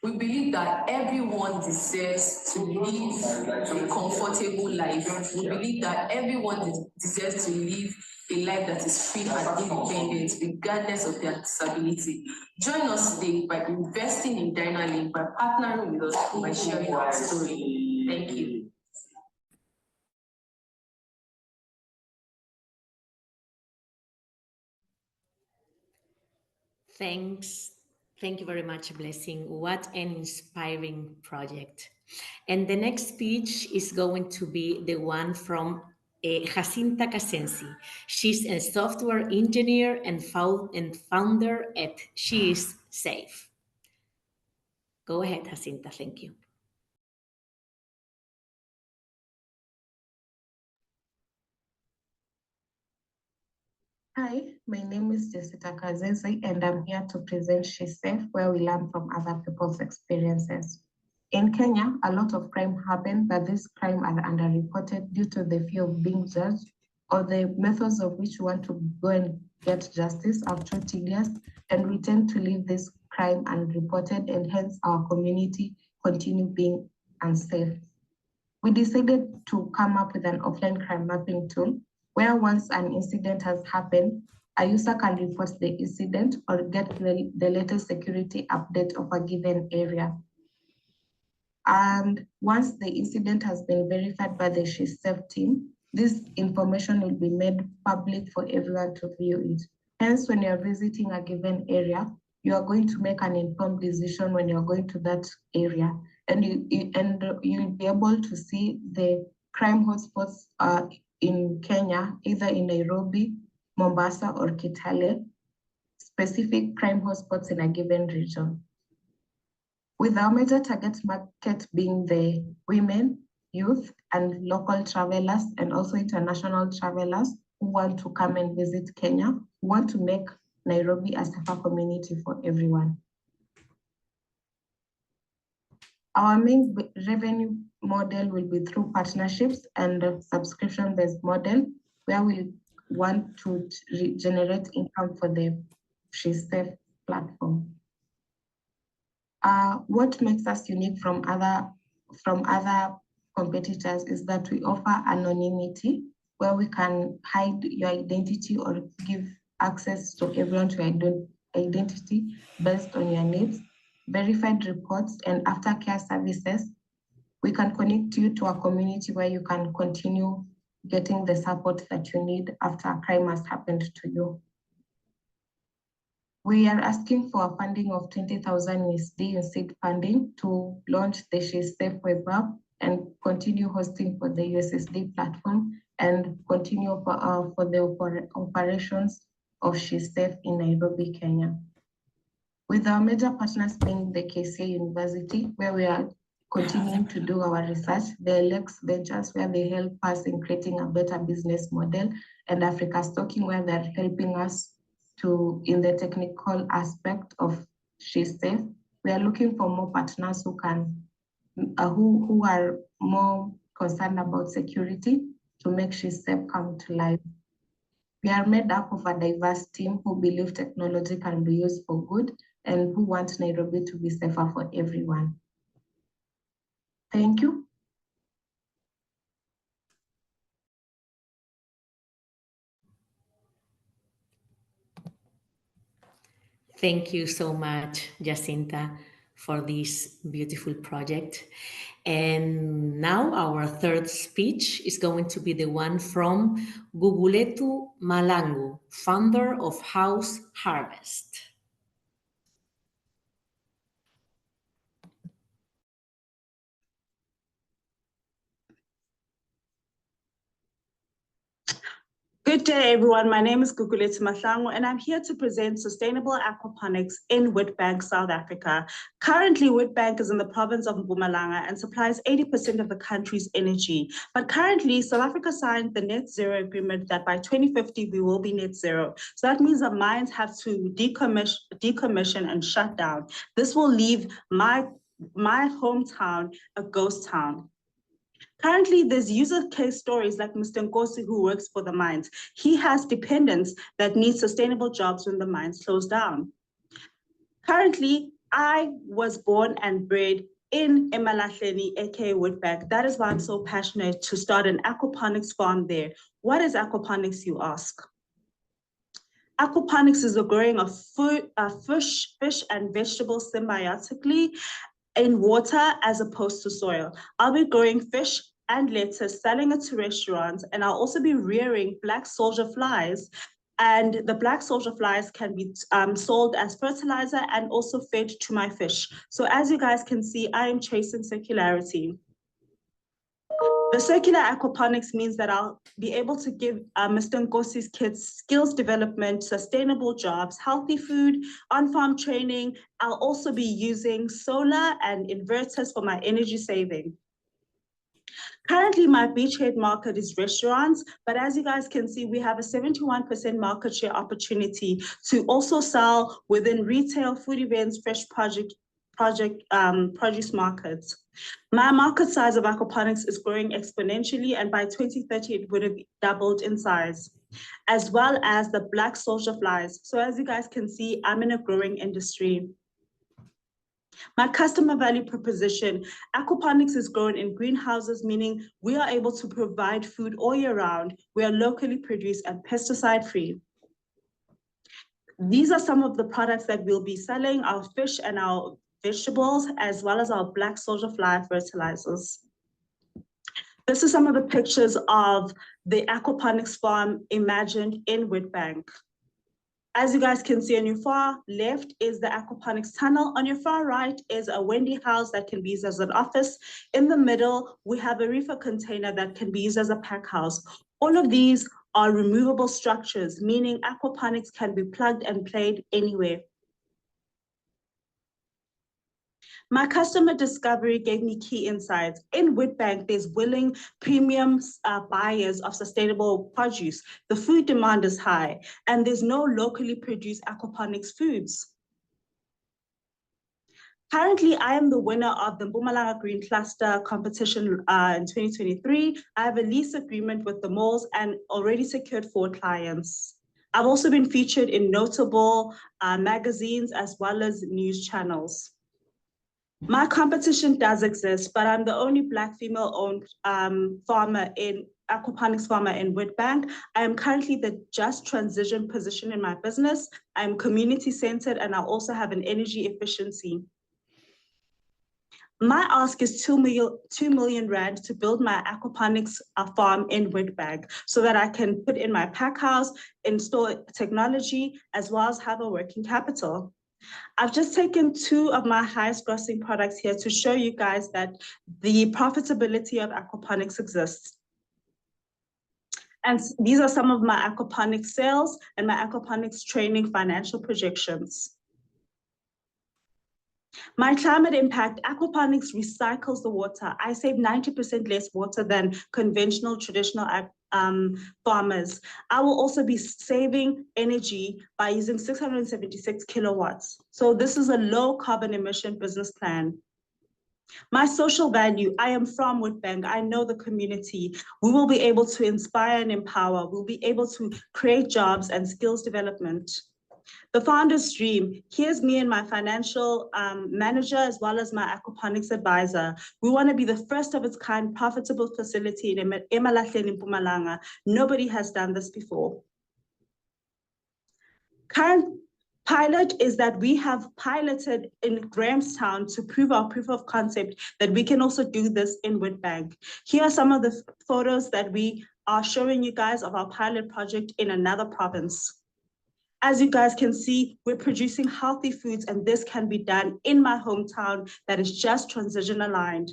we believe that everyone deserves to live a comfortable life. We believe that everyone deserves to live a life that is free and independent, regardless of their disability. Join us today by investing in Dynalink, by partnering with us, by sharing our story. Thank you. Thanks. Thank you very much, Blessing. What an inspiring project. And the next speech is going to be the one from Jacinta Casensi. She's a software engineer and founder at She Is Safe. Go ahead, Jacinta. Thank you. Hi, my name is Jessica Kazezi, and I'm here to present She's Safe, where we learn from other people's experiences. In Kenya, a lot of crime happen, but these crimes are underreported due to the fear of being judged or the methods of which we want to go and get justice are too tedious, and we tend to leave this crime unreported, and hence our community continue being unsafe. We decided to come up with an offline crime mapping tool where once an incident has happened, a user can report the incident or get the latest security update of a given area. And once the incident has been verified by the She's Safe team, this information will be made public for everyone to view it. Hence, when you're visiting a given area, you are going to make an informed decision when you're going to that area. And you'll be able to see the crime hotspots in Kenya, either in Nairobi, Mombasa, or Kitale, specific crime hotspots in a given region. With our major target market being the women, youth, and local travelers, and also international travelers who want to come and visit Kenya, we want to make Nairobi a safer community for everyone. Our main revenue model will be through partnerships and a subscription-based model, where we want to generate income for the She's Safe platform. What makes us unique from other competitors is that we offer anonymity, where we can hide your identity or give access to everyone to identity based on your needs, verified reports, and aftercare services. We can connect you to a community where you can continue getting the support that you need after a crime has happened to you. We are asking for a funding of 20,000 USD in seed funding to launch the She's Safe web app and continue hosting for the USSD platform and continue for the operations of She's Safe in Nairobi, Kenya. With our major partners being the KCA University, where we are continuing to do our research, the LX Ventures, where they help us in creating a better business model, and Africa Stocking, where they're helping us in the technical aspect of She's Safe. We are looking for more partners who are more concerned about security to make She's Safe come to life. We are made up of a diverse team who believe technology can be used for good and who want Nairobi to be safer for everyone. Thank you. Thank you so much, Jacinta, for this beautiful project. And now our third speech is going to be the one from Guguletu Malangu, founder of House Harvest. Good day, everyone. My name is Gugulethu Mahlangu, and I'm here to present sustainable aquaponics in Witbank, South Africa. Currently, Witbank is in the province of Mpumalanga and supplies 80% of the country's energy. But currently, South Africa signed the net zero agreement that by 2050, we will be net zero. So that means the mines have to decommission and shut down. This will leave my hometown a ghost town. Currently, there's user case stories like Mr. Nkosi, who works for the mines. He has dependents that need sustainable jobs when the mines close down. Currently, I was born and bred in Emalahleni, aka Witbank. That is why I'm so passionate to start an aquaponics farm there. What is aquaponics, you ask? Aquaponics is the growing of fish and vegetables symbiotically in water as opposed to soil. I'll be growing fish and lettuce, selling it to restaurants, and I'll also be rearing black soldier flies. And the black soldier flies can be sold as fertilizer and also fed to my fish. So as you guys can see, I am chasing circularity. The circular aquaponics means that I'll be able to give Mr. Nkosi's kids skills development, sustainable jobs, healthy food, on-farm training. I'll also be using solar and inverters for my energy saving. Currently, my beachhead market is restaurants, but as you guys can see, we have a 71% market share opportunity to also sell within retail, food events, fresh produce markets. My market size of aquaponics is growing exponentially, and by 2030, it would have doubled in size, as well as the black soldier flies. So as you guys can see, I'm in a growing industry. My customer value proposition, aquaponics is grown in greenhouses, meaning we are able to provide food all year round. We are locally produced and pesticide-free. These are some of the products that we'll be selling, our fish and our vegetables, as well as our black soldier fly fertilizers. This is some of the pictures of the aquaponics farm imagined in Witbank. As you guys can see, on your far left is the aquaponics tunnel. On your far right is a Wendy house that can be used as an office. In the middle, we have a reefer container that can be used as a pack house. All of these are removable structures, meaning aquaponics can be plugged and played anywhere. My customer discovery gave me key insights. In Witbank, there's willing premium buyers of sustainable produce. The food demand is high, and there's no locally produced aquaponics foods. Currently, I am the winner of the Mpumalanga Green Cluster competition in 2023. I have a lease agreement with the malls and already secured 4 clients. I've also been featured in notable magazines as well as news channels. My competition does exist, but I'm the only Black female-owned aquaponics farmer in Witbank. I am currently the just transition position in my business. I'm community-centered, and I also have an energy efficiency. My ask is 2 million rand to build my aquaponics farm in Witbank so that I can put in my pack house, install technology, as well as have a working capital. I've just taken 2 of my highest grossing products here to show you guys that the profitability of aquaponics exists. And these are some of my aquaponics sales and my aquaponics training financial projections. My climate impact, aquaponics recycles the water. I save 90% less water than conventional traditional farmers. I will also be saving energy by using 676 kilowatts. So this is a low carbon emission business plan. My social value, I am from Witbank. I know the community. We will be able to inspire and empower. We'll be able to create jobs and skills development. The founder's dream, here's me and my financial manager, as well as my aquaponics advisor. We want to be the first of its kind profitable facility in Emalahleni, Mpumalanga. Nobody has done this before. Current pilot is that we have piloted in Grahamstown to prove our proof of concept that we can also do this in Witbank. Here are some of the photos that we are showing you guys of our pilot project in another province. As you guys can see, we're producing healthy foods, and this can be done in my hometown that is just transition aligned.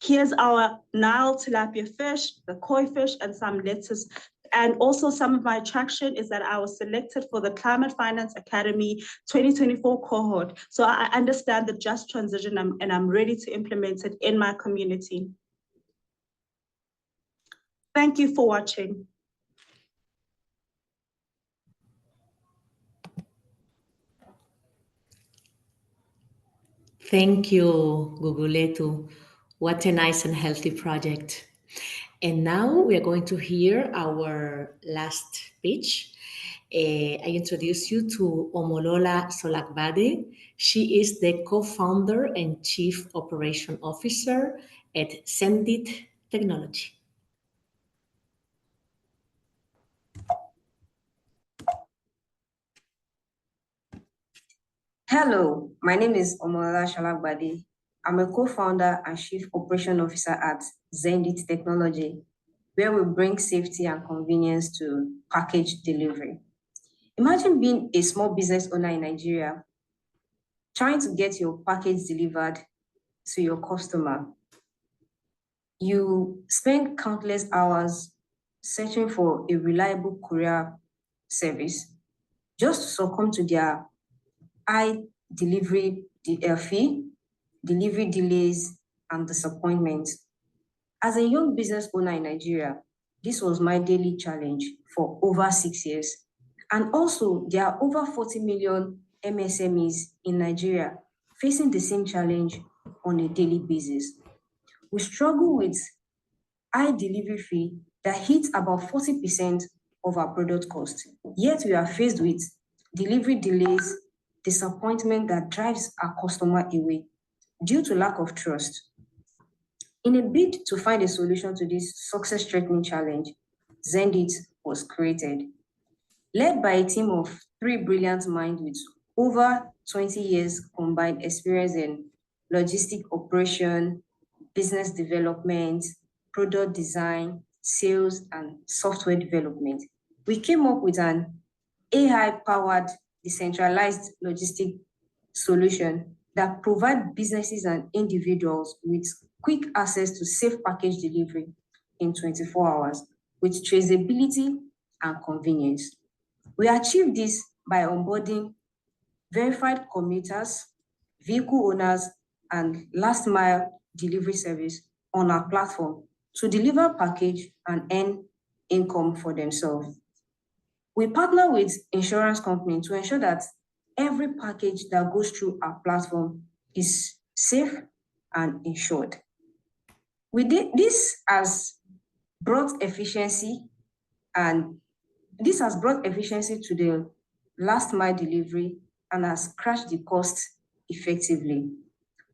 Here's our Nile tilapia fish, the koi fish, and some lettuce. And also some of my attraction is that I was selected for the Climate Finance Academy 2024 cohort. So I understand the just transition and I'm ready to implement it in my community. Thank you for watching. Thank you, Guguletu. What a nice and healthy project. And now we are going to hear our last speech. I introduce you to Omolola Solakbade. She is the co-founder and chief operation officer at Sendit Technology. Hello, my name is Omolola Solakbade. I'm a co-founder and chief operation officer at Sendit Technology, where we bring safety and convenience to package delivery. Imagine being a small business owner in Nigeria, trying to get your package delivered to your customer. You spend countless hours searching for a reliable courier service just to succumb to their high delivery fee, delivery delays, and disappointments. As a young business owner in Nigeria, this was my daily challenge for over 6 years. And also, there are over 40 million MSMEs in Nigeria facing the same challenge on a daily basis. We struggle with high delivery fee that hits about 40% of our product cost. Yet we are faced with delivery delays, disappointment that drives our customer away due to lack of trust. In a bid to find a solution to this success-threatening challenge, Sendit was created. Led by a team of 3 brilliant minds with over 20 years combined experience in logistic operation, business development, product design, sales, and software development, we came up with an AI-powered decentralized logistic solution that provide businesses and individuals with quick access to safe package delivery in 24 hours with traceability and convenience. We achieved this by onboarding verified commuters, vehicle owners, and last mile delivery service on our platform to deliver package and earn income for themselves. We partner with insurance companies to ensure that every package that goes through our platform is safe and insured. This has brought efficiency to the last mile delivery and has crashed the cost effectively.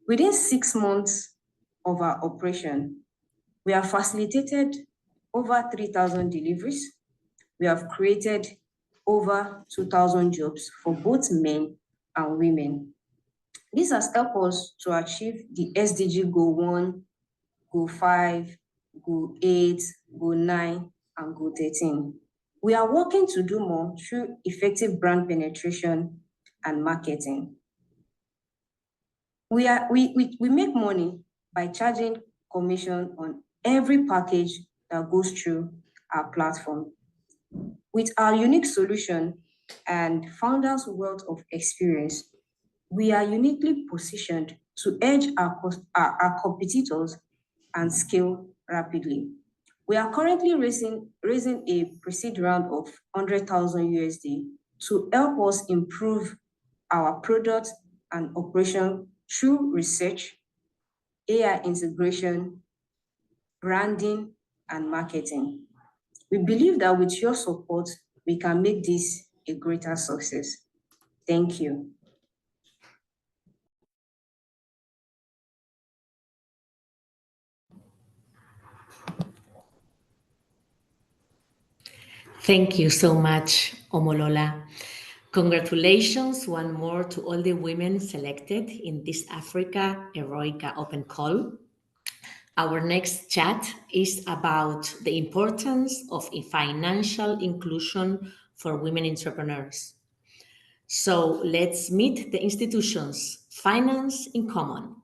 Within 6 months of our operation, we have facilitated over 3,000 deliveries. We have created over 2,000 jobs for both men and women. This has helped us to achieve the SDG Goal 1, Goal 5, Goal 8, Goal 9, and Goal 13. We are working to do more through effective brand penetration and marketing. We make money by charging commission on every package that goes through our platform. With our unique solution and founders' wealth of experience, we are uniquely positioned to edge our competitors and scale rapidly. We are currently raising a pre-seed round of 100,000 USD to help us improve our product and operation through research, AI integration, branding, and marketing. We believe that with your support, we can make this a greater success. Thank you. Thank you so much, Omolola. Congratulations one more to all the women selected in this Africa Heroikka Open Call. Our next chat is about the importance of financial inclusion for women entrepreneurs. So let's meet the institutions, Finance in Common.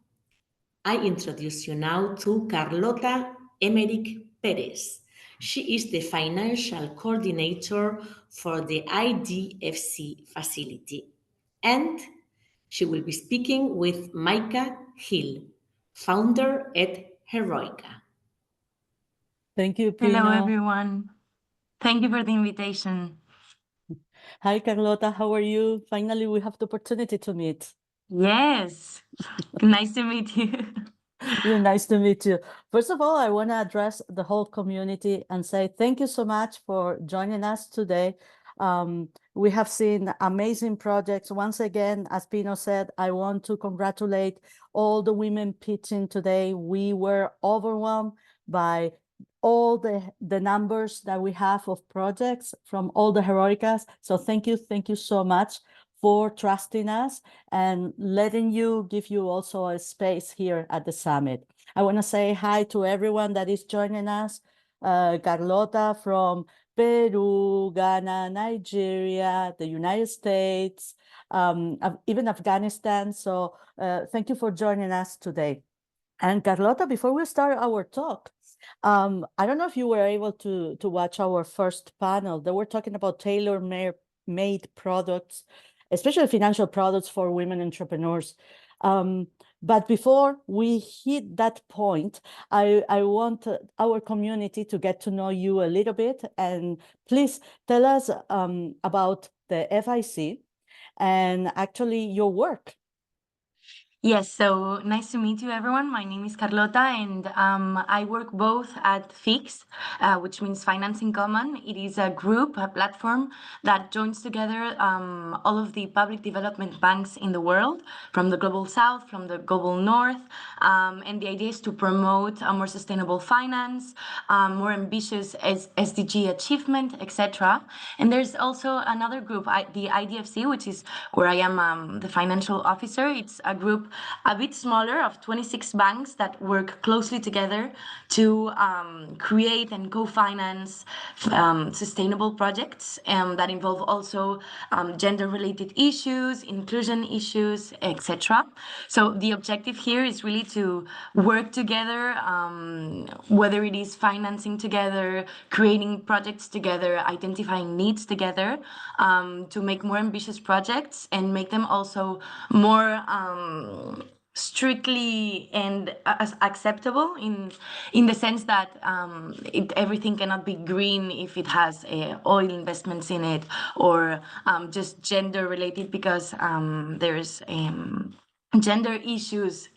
I introduce you now to Carlota Emerick Perez. She is the financial coordinator for the IDFC facility. And she will be speaking with Micah Hill, founder at Heroikka. Thank you, Hello, Pino. everyone. Thank you for the invitation. Hi, Carlota. How are you? Finally, we have the opportunity to meet. Yes, nice to meet you. Nice to meet you. First of all, I want to address the whole community and say thank you so much for joining us today. We have seen amazing projects. Once again, as Pino said, I want to congratulate all the women pitching today. We were overwhelmed by all the numbers that we have of projects from all the Heroicas. So thank you so much for trusting us and letting you give you also a space here at the summit. I want to say hi to everyone that is joining us. Carlota from Peru, Ghana, Nigeria, the United States, even Afghanistan. So thank you for joining us today. And Carlota, before we start our talk, I don't know if you were able to watch our first panel. They were talking about tailor-made products, especially financial products for women entrepreneurs. But before we hit that point, I want our community to get to know you a little bit. And please tell us about the FIC and actually your work. Yes, so nice to meet you, everyone. My name is Carlota, and I work both at FIX, which means Finance in Common. It is a group, a platform that joins together all of the public development banks in the world, from the Global South, from the Global North. And the idea is to promote a more sustainable finance, more ambitious SDG achievement, etc. And there's also another group, the IDFC, which is where I am the financial officer. It's a group a bit smaller of 26 banks that work closely together to create and co-finance sustainable projects that involve also gender-related issues, inclusion issues, etc. So the objective here is really to work together, whether it is financing together, creating projects together, identifying needs together, to make more ambitious projects and make them also more strictly and as acceptable in the sense that everything cannot be green if it has oil investments in it, or just gender related, because there's gender issues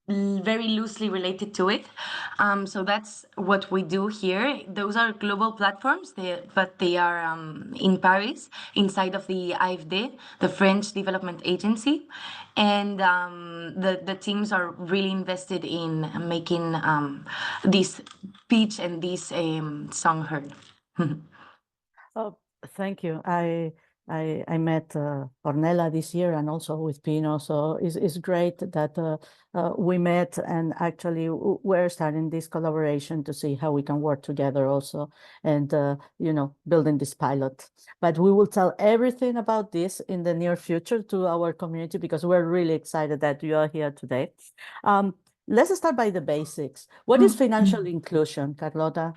very loosely related to it. So that's what we do here. Those are global platforms, but they are in Paris, inside of the AFD, the French Development Agency. And the teams are really invested in making this pitch and this song heard. Oh, thank you. I met Ornella this year and also with Pino, so it's great that we met and actually we're starting this collaboration to see how we can work together also and building this pilot. But we will tell everything about this in the near future to our community because we're really excited that you are here today. Let's start by the basics. What is financial inclusion, Carlota?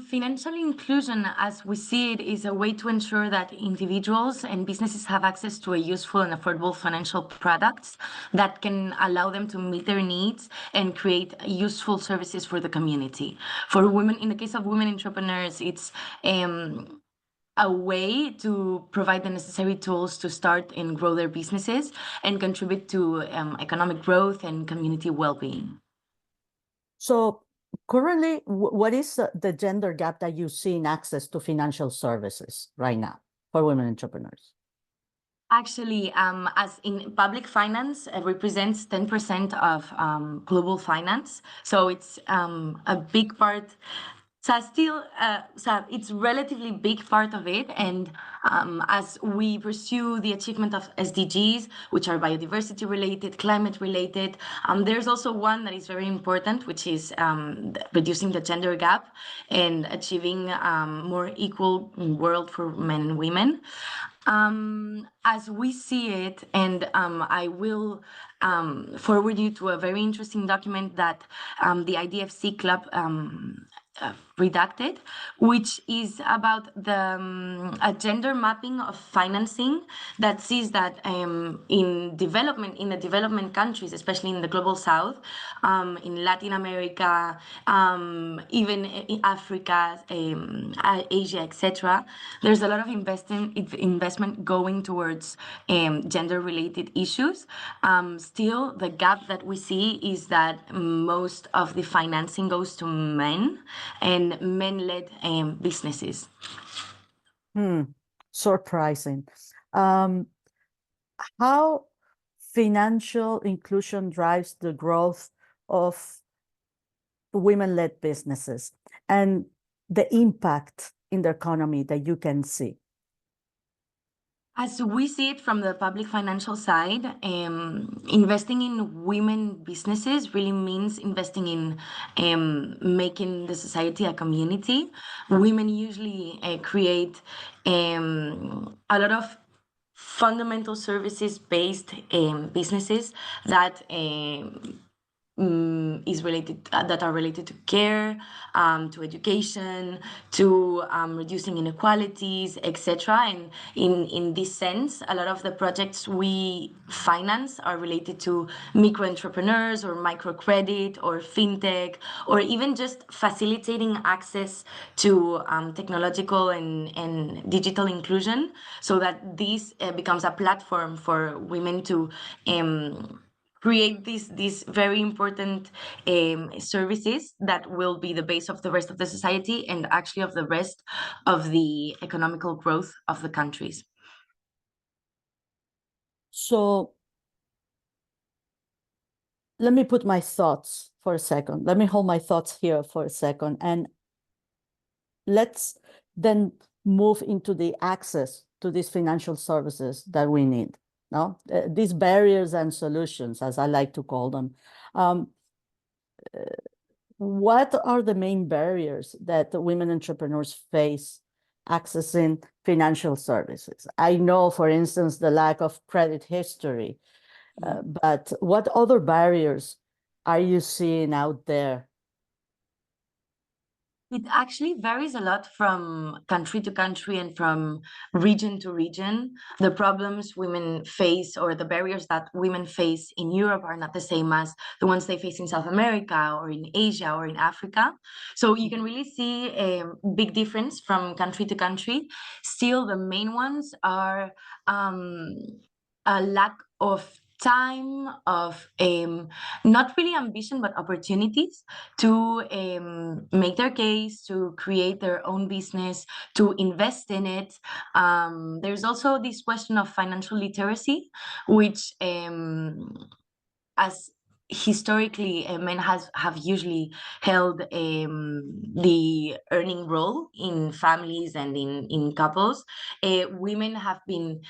Financial inclusion, as we see it, is a way to ensure that individuals and businesses have access to a useful and affordable financial products that can allow them to meet their needs and create useful services for the community. For women, in the case of women entrepreneurs, it's a way to provide the necessary tools to start and grow their businesses and contribute to economic growth and community well-being. So currently, what is the gender gap that you see in access to financial services right now for women entrepreneurs? Actually, as in public finance, represents 10% of global finance. So it's a big part. So still, it's relatively big part of it. And as we pursue the achievement of SDGs, which are biodiversity related, climate related, there's also one that is very important, which is reducing the gender gap and achieving more equal world for men and women. As we see it, and I will forward you to a very interesting document that the IDFC Club redacted, which is about the a gender mapping of financing that sees that in the development countries, especially in the global south, in Latin America, even in Africa, Asia, etc., there's a lot of investment going towards gender-related issues. Still, the gap that we see is that most of the financing goes to men and men-led businesses. Surprising. How financial inclusion drives the growth of women-led businesses and the impact in the economy that you can see? As we see it from the public financial side, investing in women businesses really means investing in making the society a community. Women usually create a lot of fundamental services based businesses that is related that are related to care, to education, to reducing inequalities, etc. And in this sense, a lot of the projects we finance are related to micro entrepreneurs or microcredit or fintech, or even just facilitating access to technological and digital inclusion, so that this becomes a platform for women to create these very important services that will be the base of the rest of the society and actually of the rest of the economical growth of the countries. So let me put my thoughts for a second. Let me hold my thoughts here for a second. And let's then move into the access to these financial services that we need. No, these barriers and solutions, as I like to call them. What are the main barriers that the women entrepreneurs face accessing financial services? I know, for instance, the lack of credit history, but what other barriers are you seeing out there? It actually varies a lot from country to country and from region to region. The problems women face or the barriers that women face in Europe are not the same as the ones they face in South America or in Asia or in Africa. So you can really see a big difference from country to country. Still, the main ones are a lack of time, of not really ambition, but opportunities to make their case, to create their own business, to invest in it. There's also this question of financial literacy, which as historically men have usually held the earning role in families and in couples. Women have been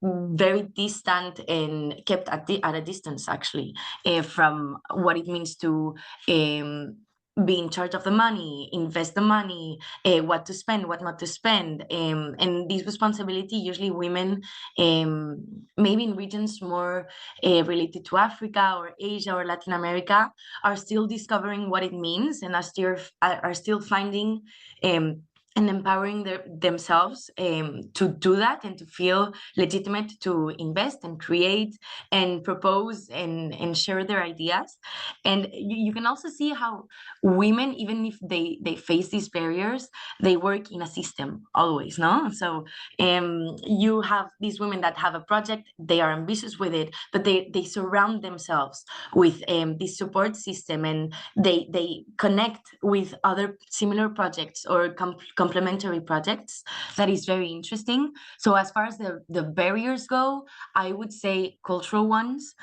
very distant and kept at a distance, actually, from what it means to be in charge of the money, invest the money, what to spend, what not to spend. And this responsibility, usually women, maybe in regions more related to Africa or Asia or Latin America, are still discovering what it means and are still finding and empowering themselves to do that and to feel legitimate to invest and create and propose and share their ideas. And you can also see how women, even if they face these barriers, they work in a system always, no? So you have these women that have a project, they are ambitious with it, but they surround themselves with this support system, and they connect with other similar projects or complementary projects. That is very interesting. So as far as the barriers go, I would say cultural ones,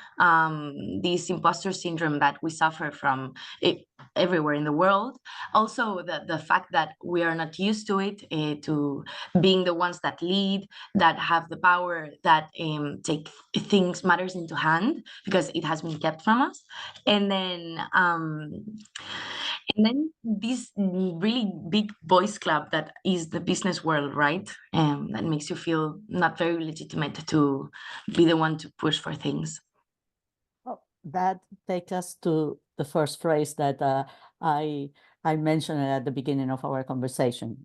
this imposter syndrome that we suffer from everywhere in the world. Also the fact that we are not used to it, to being the ones that lead, that have the power, that take matters into hand, because it has been kept from us. And then And then this really big boys club that is the business world, right? That makes you feel not very legitimate to be the one to push for things. Oh, that takes us to the first phrase that I mentioned at the beginning of our conversation,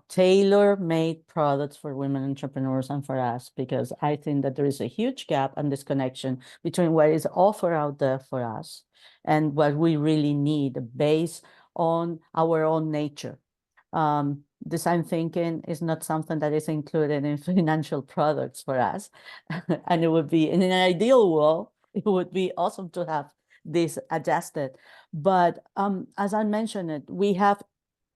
tailor-made products for women entrepreneurs and for us, because I think that there is a huge gap and disconnection between what is offered out there for us and what we really need based on our own nature. Design thinking is not something that is included in financial products for us. And it would be, in an ideal world, it would be awesome to have this adjusted. But as I mentioned it, we have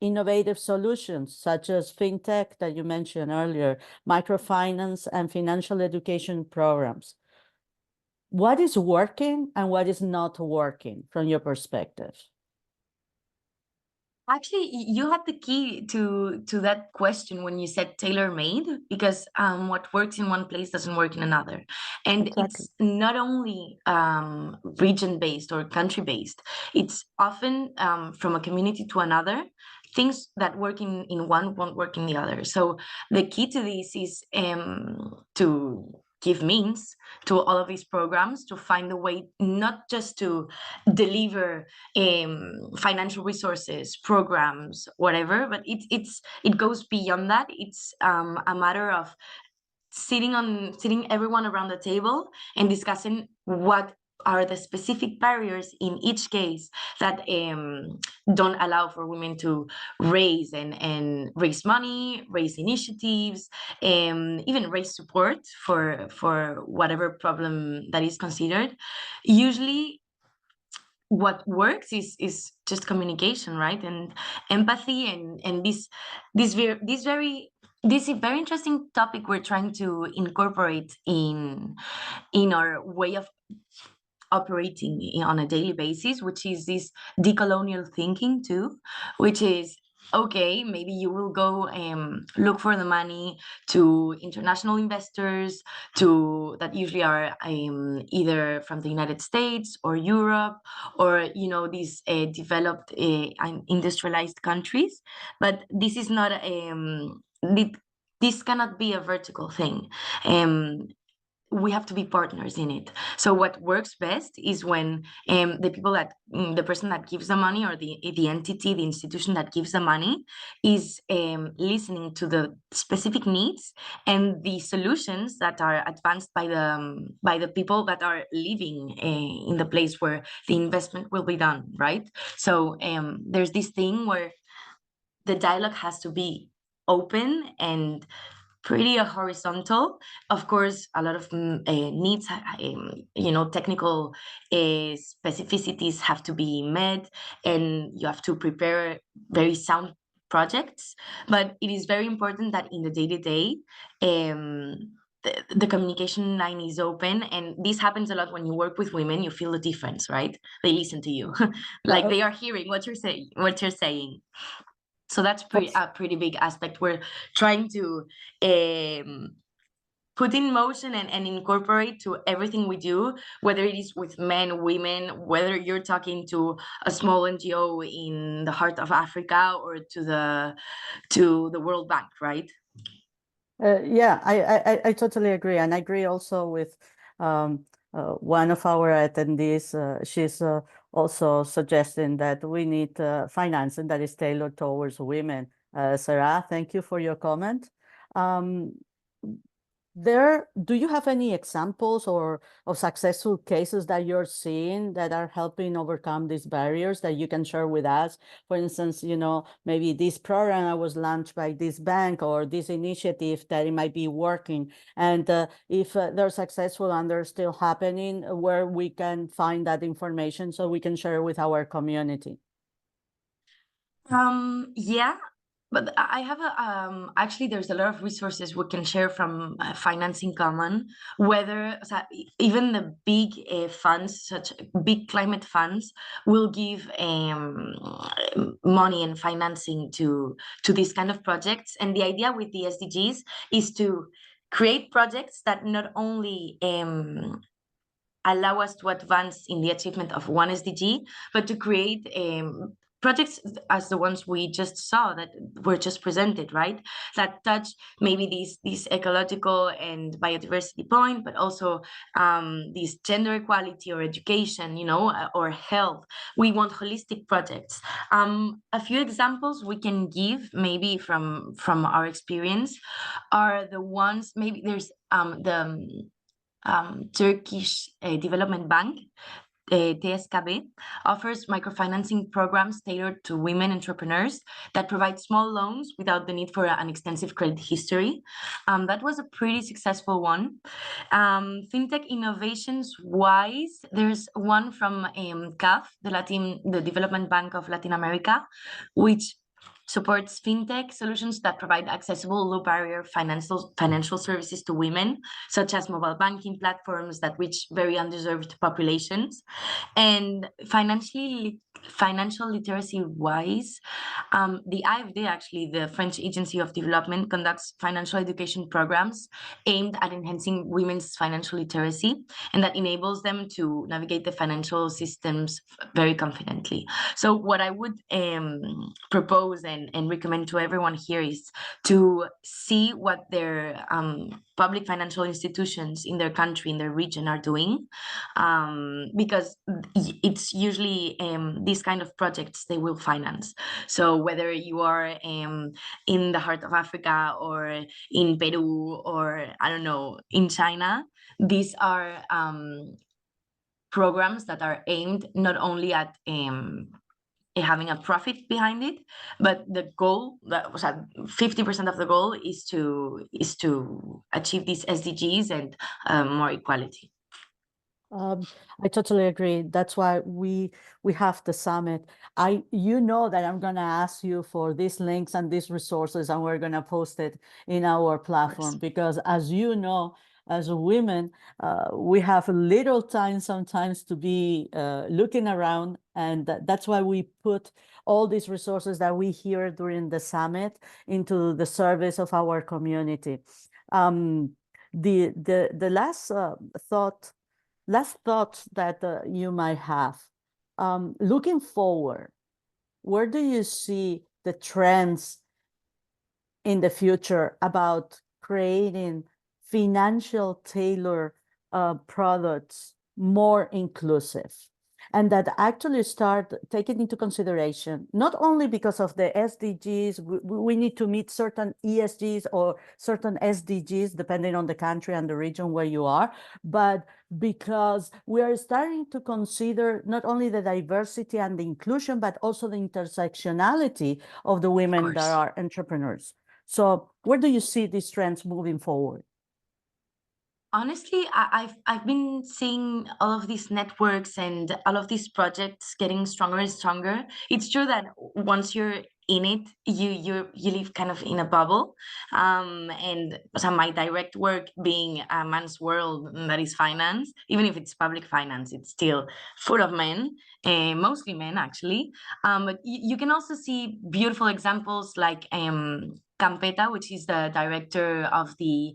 innovative solutions such as fintech that you mentioned earlier, microfinance and financial education programs. What is working and what is not working from your perspective? Actually, you had the key to that question when you said tailor-made, because what works in one place doesn't work in another. And Exactly. it's not only region-based or country-based. It's often from a community to another. Things that work in one won't work in the other. So the key to this is to give means to all of these programs to find a way not just to deliver financial resources, programs, whatever, but it goes beyond that. It's a matter of sitting everyone around the table and discussing what are the specific barriers in each case that don't allow for women to raise and raise money, raise initiatives, even raise support for whatever problem that is considered. Usually what works is just communication, right? And empathy and this very interesting topic we're trying to incorporate in our way of operating on a daily basis, which is this decolonial thinking too, which is okay, maybe you will go look for the money to international investors to that usually are either from the United States or Europe or these developed and industrialized countries, but this is not this cannot be a vertical thing. We have to be partners in it. So what works best is when the person that gives the money or the entity, the institution that gives the money is listening to the specific needs and the solutions that are advanced by the people that are living in the place where the investment will be done, right? So there's this thing where the dialogue has to be open and pretty horizontal. Of course, a lot of needs, technical specificities have to be met, and you have to prepare very sound projects. But it is very important that in the day-to-day, the communication line is open, and this happens a lot when you work with women. You feel the difference, right? They listen to you, like they are hearing what you're saying. So that's a pretty big aspect. We're trying to put in motion and incorporate to everything we do, whether it is with men, women, whether you're talking to a small NGO in the heart of Africa or to the World Bank, right? Yeah, I totally agree. And I agree also with one of our attendees. She's also suggesting that we need financing that is tailored towards women. Sarah, thank you for your comment. Do you have any examples or of successful cases that you're seeing that are helping overcome these barriers that you can share with us? For instance, maybe this program was launched by this bank or this initiative that it might be working. And if they're successful and they're still happening, where we can find that information so we can share with our community. Yeah, but I have actually there's a lot of resources we can share from Finance in Common, whether even the big funds, such big climate funds, will give money and financing to these kind of projects. And the idea with the SDGs is to create projects that not only allow us to advance in the achievement of one SDG, but to create projects as the ones we just saw that were just presented, right? That touch maybe these ecological and biodiversity point, but also this gender equality or education, or health. We want holistic projects. A few examples we can give maybe from our experience are the ones, maybe there's the Turkish Development Bank, TSKB, offers microfinancing programs tailored to women entrepreneurs that provide small loans without the need for an extensive credit history. That was a pretty successful one. Fintech innovations wise, there's one from CAF, the Development Bank of Latin America, which supports fintech solutions that provide accessible, low-barrier financial services to women, such as mobile banking platforms that reach very underserved populations. And financial literacy-wise, the AFD, actually, the French Agency of Development, conducts financial education programs aimed at enhancing women's financial literacy, and that enables them to navigate the financial systems very confidently. So what I would propose and recommend to everyone here is to see what their public financial institutions in their country, in their region are doing, because it's usually these kind of projects they will finance. So whether you are in the heart of Africa or in Peru or, I don't know, in China, these are programs that are aimed not only at having a profit behind it, but the goal, that was 50% of the goal is to achieve these SDGs and more equality. I totally agree. That's why we have the summit. You know that I'm gonna ask you for these links and these resources, and we're gonna post it in our platform, because as you know, as women, we have little time sometimes to be looking around, and that's why we put all these resources that we hear during the summit into the service of our community. The last thoughts that you might have, looking forward, where do you see the trends in the future about creating financial tailored products more inclusive, and that actually start taking into consideration, not only because of the SDGs, we need to meet certain ESGs or certain SDGs, depending on the country and the region where you are, but because we are starting to consider not only the diversity and the inclusion, but also the intersectionality of the women that are entrepreneurs. So where do you see these trends moving forward? Honestly, I've been seeing all of these networks and all of these projects getting stronger and stronger. It's true that once you're in it, you live kind of in a bubble. And so my direct work being a man's world, that is finance, even if it's public finance, it's still full of men, mostly men actually. But you can also see beautiful examples like Campeta, which is the director of the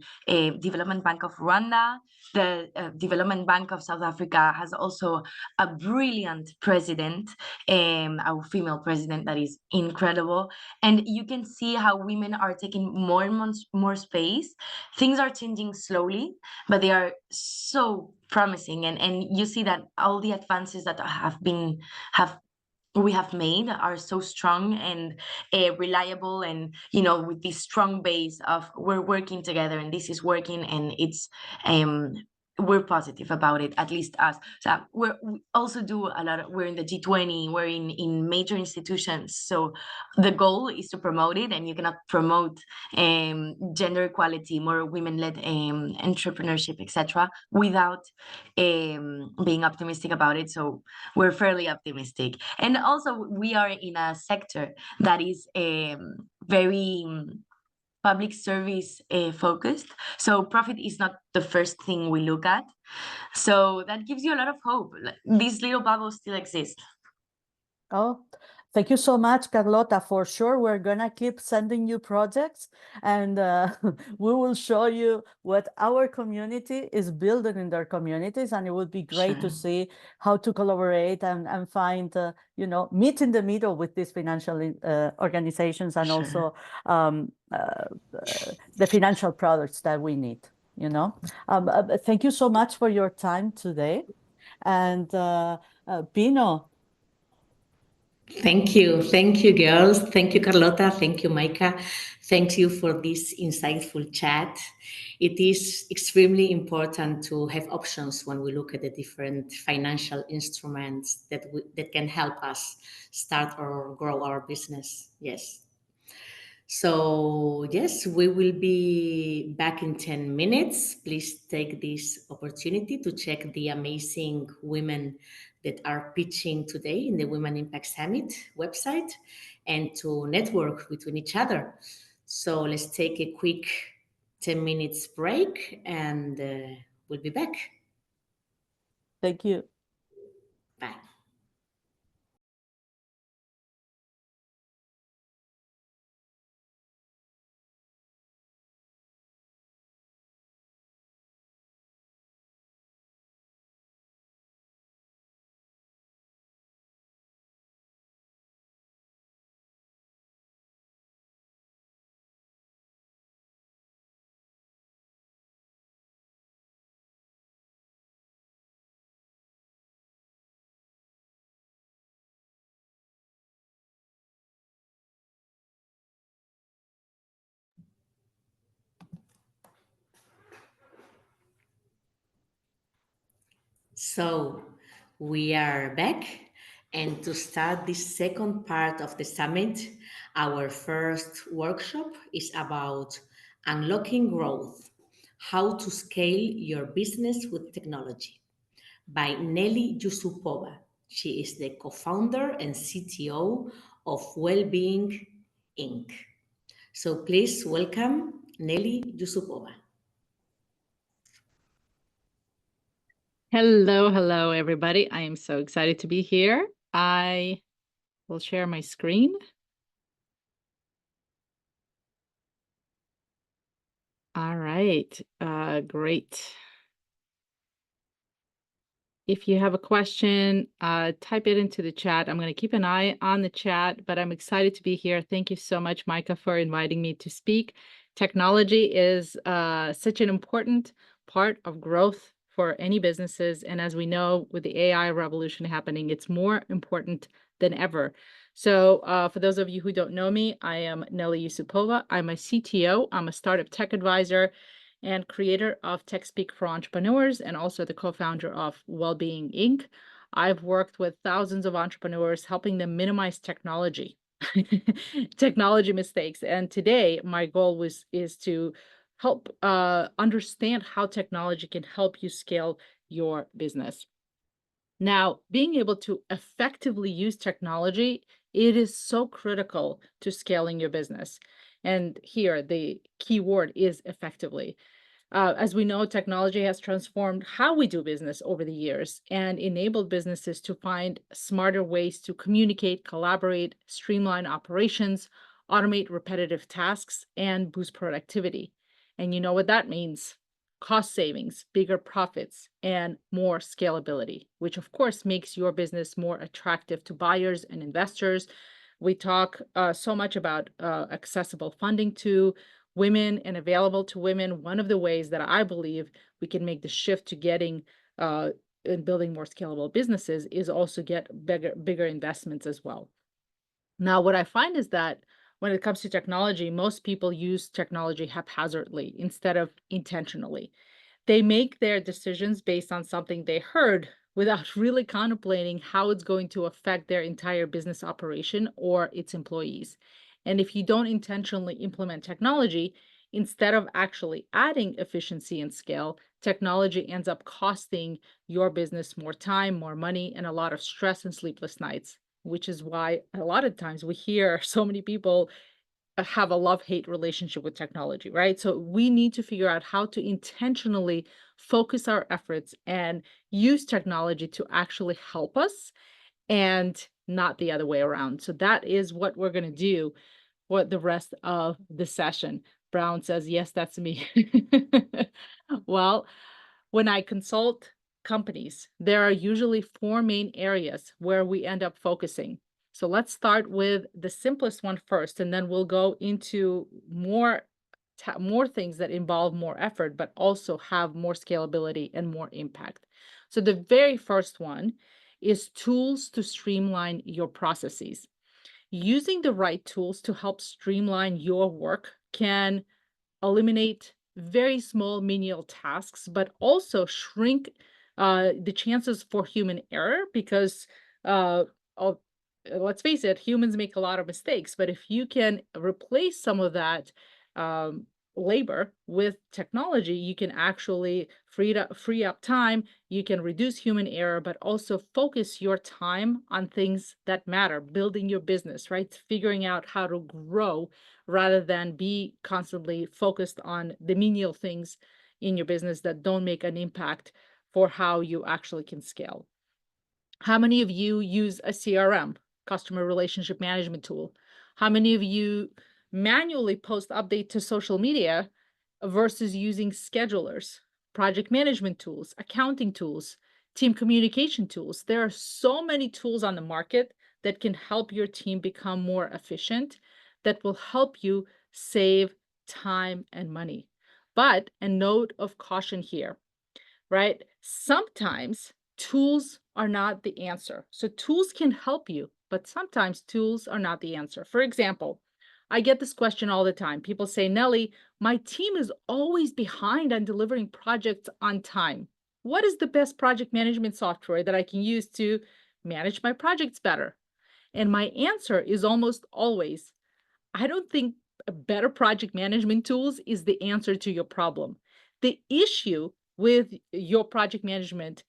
Development Bank of Rwanda. The Development Bank of South Africa has also a brilliant president, our female president, that is incredible. And you can see how women are taking more and more space. Things are changing slowly, but they are so promising. And you see that all the advances that we have made are so strong and reliable, and with this strong base of we're working together and this is working, and it's we're positive about it, at least us. So we also do a lot we're in the G20, we're in major institutions, so the goal is to promote it, and you cannot promote gender equality, more women-led entrepreneurship, etc., without being optimistic about it. So we're fairly optimistic. And also we are in a sector that is very public service focused. So profit is not the first thing we look at. So that gives you a lot of hope. These little bubbles still exist. Oh, Thank you so much, Carlota. For sure, we're gonna keep sending you projects, and we will show you what our community is building in their communities, and it would be great to see how to collaborate and find, meet in the middle with these financial organizations and also the financial products that we need, Thank you so much for your time today. And Pino. Thank you. Thank you, girls. Thank you, Carlota. Thank you, Maika. Thank you for this insightful chat. It is extremely important to have options when we look at the different financial instruments that can help us start or grow our business. Yes. So, yes, we will be back in 10 minutes. Please take this opportunity to check the amazing women that are pitching today in the Women Impact Summit website and to network between each other. So, let's take a quick 10 minutes break and we'll be back. Thank you. Bye. So we are back. And to start this second part of the summit, our first workshop is about unlocking growth, how to scale your business with technology by Nelly Yusupova. She is the co-founder and CTO of Wellbeing Inc. So please welcome Nelly Yusupova. Hello, everybody. I am so excited to be here. I will share my screen. All right, great. If you have a question, type it into the chat. I'm going to keep an eye on the chat, but I'm excited to be here. Thank you so much, Micah, for inviting me to speak. Technology is such an important part of growth for any businesses. And as we know, with the AI revolution happening, it's more important than ever. So for those of you who don't know me, I am Nelly Yusupova. I'm a CTO. I'm a startup tech advisor and creator of Tech Speak for Entrepreneurs, and also the co-founder of Wellbeing Inc. I've worked with thousands of entrepreneurs, helping them minimize technology mistakes. And today, my goal is to help understand how technology can help you scale your business. Now, being able to effectively use technology, it is so critical to scaling your business. And here, the key word is effectively. As we know, technology has transformed how we do business over the years and enabled businesses to find smarter ways to communicate, collaborate, streamline operations, automate repetitive tasks, and boost productivity. And you know what that means? Cost savings, bigger profits, and more scalability, which of course makes your business more attractive to buyers and investors. We talk so much about accessible funding to women and available to women. One of the ways that I believe we can make the shift to getting and building more scalable businesses is also get bigger investments as well. Now, what I find is that when it comes to technology, most people use technology haphazardly instead of intentionally. They make their decisions based on something they heard without really contemplating how it's going to affect their entire business operation or its employees. And if you don't intentionally implement technology, instead of actually adding efficiency and scale, technology ends up costing your business more time, more money, and a lot of stress and sleepless nights, which is why a lot of times we hear so many people have a love-hate relationship with technology, right? So we need to figure out how to intentionally focus our efforts and use technology to actually help us and not the other way around. So that is what we're going to do for the rest of the session. Brown says, yes, that's me. Well, when I consult companies, there are usually four main areas where we end up focusing. So let's start with the simplest one first, and then we'll go into more things that involve more effort, but also have more scalability and more impact. So the very first one is tools to streamline your processes. Using the right tools to help streamline your work can eliminate very small menial tasks, but also shrink the chances for human error because of, let's face it, humans make a lot of mistakes. But if you can replace some of that um, labor with technology, you can actually free up time. You can reduce human error, but also focus your time on things that matter, building your business, right? Figuring out how to grow rather than be constantly focused on the menial things in your business that don't make an impact for how you actually can scale. How many of you use a CRM, customer relationship management tool? How many of you manually post update to social media versus using schedulers, project management tools, accounting tools, team communication tools? There are so many tools on the market that can help your team become more efficient, that will help you save time and money. But a note of caution here, right? Sometimes tools are not the answer. So tools can help you, but sometimes tools are not the answer. For example, I get this question all the time. People say, Nelly, my team is always behind on delivering projects on time. What is the best project management software that I can use to manage my projects better? And my answer is almost always, I don't think better project management tools is the answer to your problem. The issue with your project management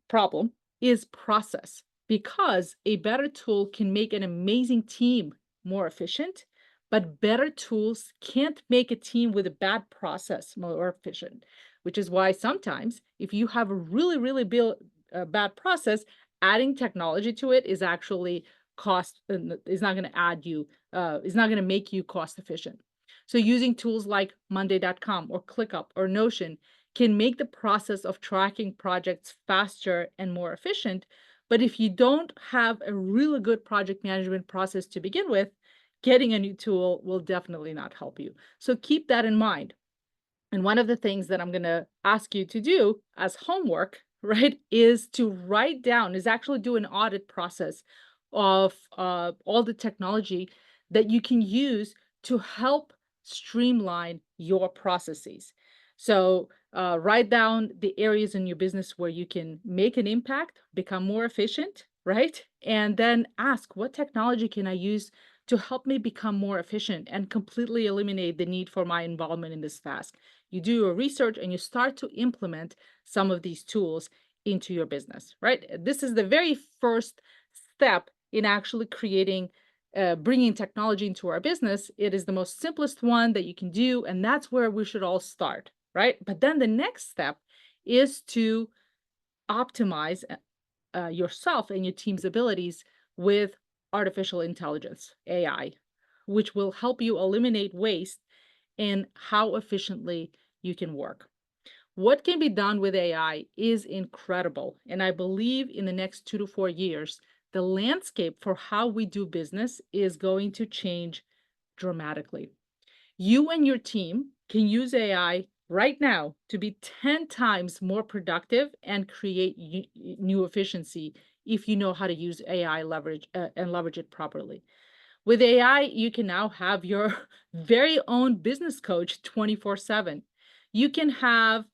problem is process, because a better tool can make an amazing team more efficient, but better tools can't make a team with a bad process more efficient, which is why sometimes if you have a really bad process, adding technology to it is actually is not going to add you, is not going to make you cost efficient. So using tools like monday.com or ClickUp or Notion can make the process of tracking projects faster and more efficient. But if you don't have a really good project management process to begin with, getting a new tool will definitely not help you. So keep that in mind. And one of the things that I'm going to ask you to do as homework, right, is to write down, is actually do an audit process of all the technology that you can use to help streamline your processes. So write down the areas in your business where you can make an impact, become more efficient, right? And then ask, what technology can I use to help me become more efficient and completely eliminate the need for my involvement in this task? You do your research and you start to implement some of these tools into your business, right? This is the very first step in actually creating, bringing technology into our business. It is the most simplest one that you can do, and that's where we should all start, right? But then the next step is to optimize yourself and your team's abilities with artificial intelligence, AI, which will help you eliminate waste in how efficiently you can work. What can be done with AI is incredible. And I believe in the next 2 to 4 years, the landscape for how we do business is going to change dramatically. You and your team can use AI right now to be 10 times more productive and create new efficiency if you know how to use AI and leverage it properly. With AI, you can now have your very own business coach 24/7. You can have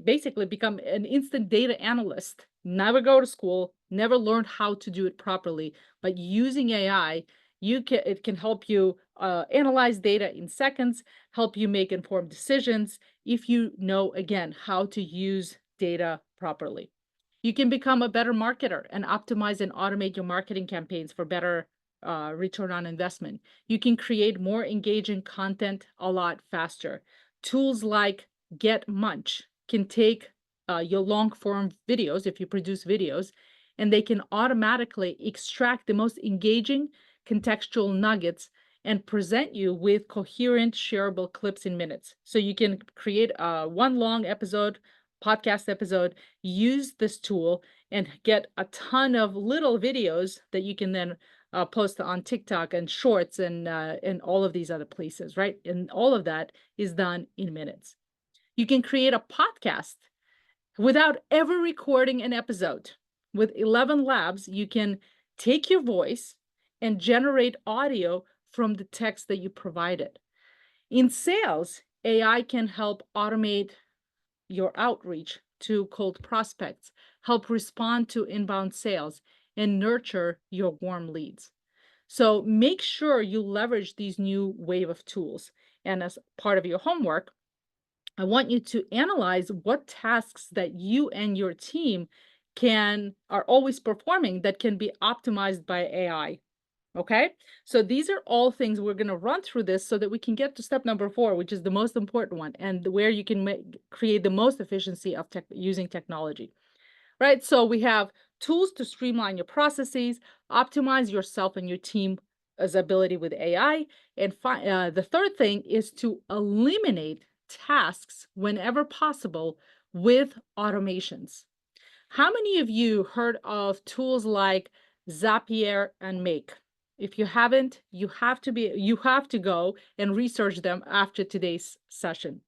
basically become an instant data analyst. Never go to school, never learned how to do it properly, but using AI, it can help you analyze data in seconds, help you make informed decisions if you know, again, how to use data properly. You can become a better marketer and optimize and automate your marketing campaigns for better return on investment. You can create more engaging content a lot faster. Tools like Get Munch can take your long form videos, if you produce videos, and they can automatically extract the most engaging contextual nuggets and present you with coherent, shareable clips in minutes. So you can create one long episode, podcast episode, use this tool, and get a ton of little videos that you can then post on TikTok and Shorts and all of these other places, right? And all of that is done in minutes. You can create a podcast without ever recording an episode. With 11 Labs, you can take your voice and generate audio from the text that you provided. In sales, AI can help automate your outreach to cold prospects, help respond to inbound sales, and nurture your warm leads. So make sure you leverage these new wave of tools. And as part of your homework, I want you to analyze what tasks that you and your team are always performing that can be optimized by AI. Okay, so these are all things we're going to run through this so that we can get to step number 4, which is the most important one, and where you can create the most efficiency of using technology. Right, so we have tools to streamline your processes, optimize yourself and your team's ability with AI, and the third thing is to eliminate tasks whenever possible with automations. How many of you heard of tools like Zapier and Make? If you haven't, you have to go and research them after today's session.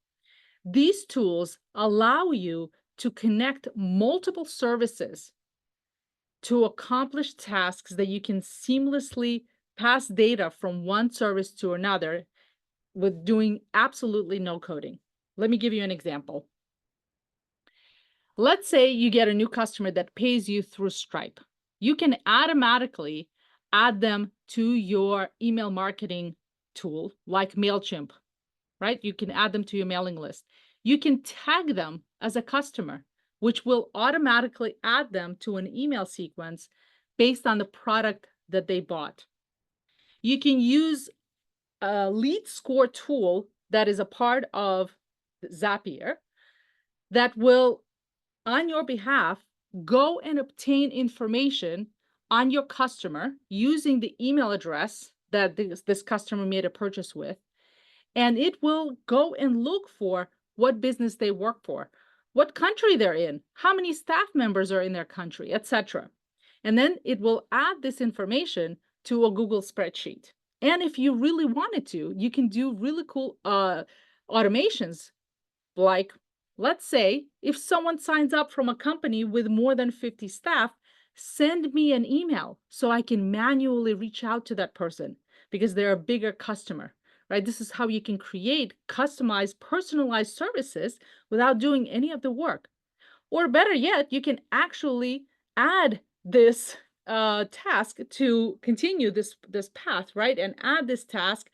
These tools allow you to connect multiple services to accomplish tasks that you can seamlessly pass data from one service to another with doing absolutely no coding. Let me give you an example. Let's say you get a new customer that pays you through Stripe. You can automatically add them to your email marketing tool like MailChimp, right? You can add them to your mailing list. You can tag them as a customer, which will automatically add them to an email sequence based on the product that they bought. You can use a lead score tool that is a part of Zapier that will, on your behalf, go and obtain information on your customer using the email address that this customer made a purchase with. And it will go and look for what business they work for, what country they're in, how many staff members are in their country, etc. And then it will add this information to a Google spreadsheet. And if you really wanted to, you can do really cool automations. Like, let's say if someone signs up from a company with more than 50 staff, send me an email so I can manually reach out to that person because they're a bigger customer, right? This is how you can create customized, personalized services without doing any of the work. Or better yet, you can actually add this task to continue this path, right? And add this task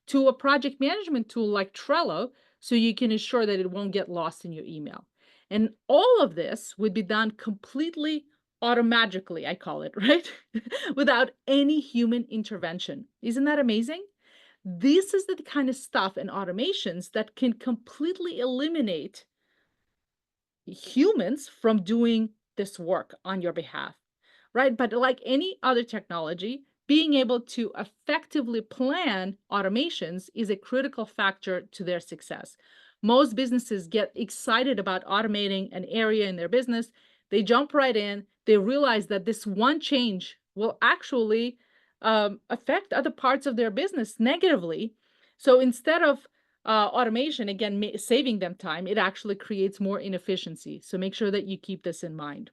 to a project management tool like Trello so you can ensure that it won't get lost in your email. And all of this would be done completely automagically, I call it, right? Without any human intervention. Isn't that amazing? This is the kind of stuff and automations that can completely eliminate humans from doing this work on your behalf, right? But like any other technology, being able to effectively plan automations is a critical factor to their success. Most businesses get excited about automating an area in their business. They jump right in. They realize that this one change will actually affect other parts of their business negatively. So instead of automation, again, saving them time, it actually creates more inefficiency. So make sure that you keep this in mind.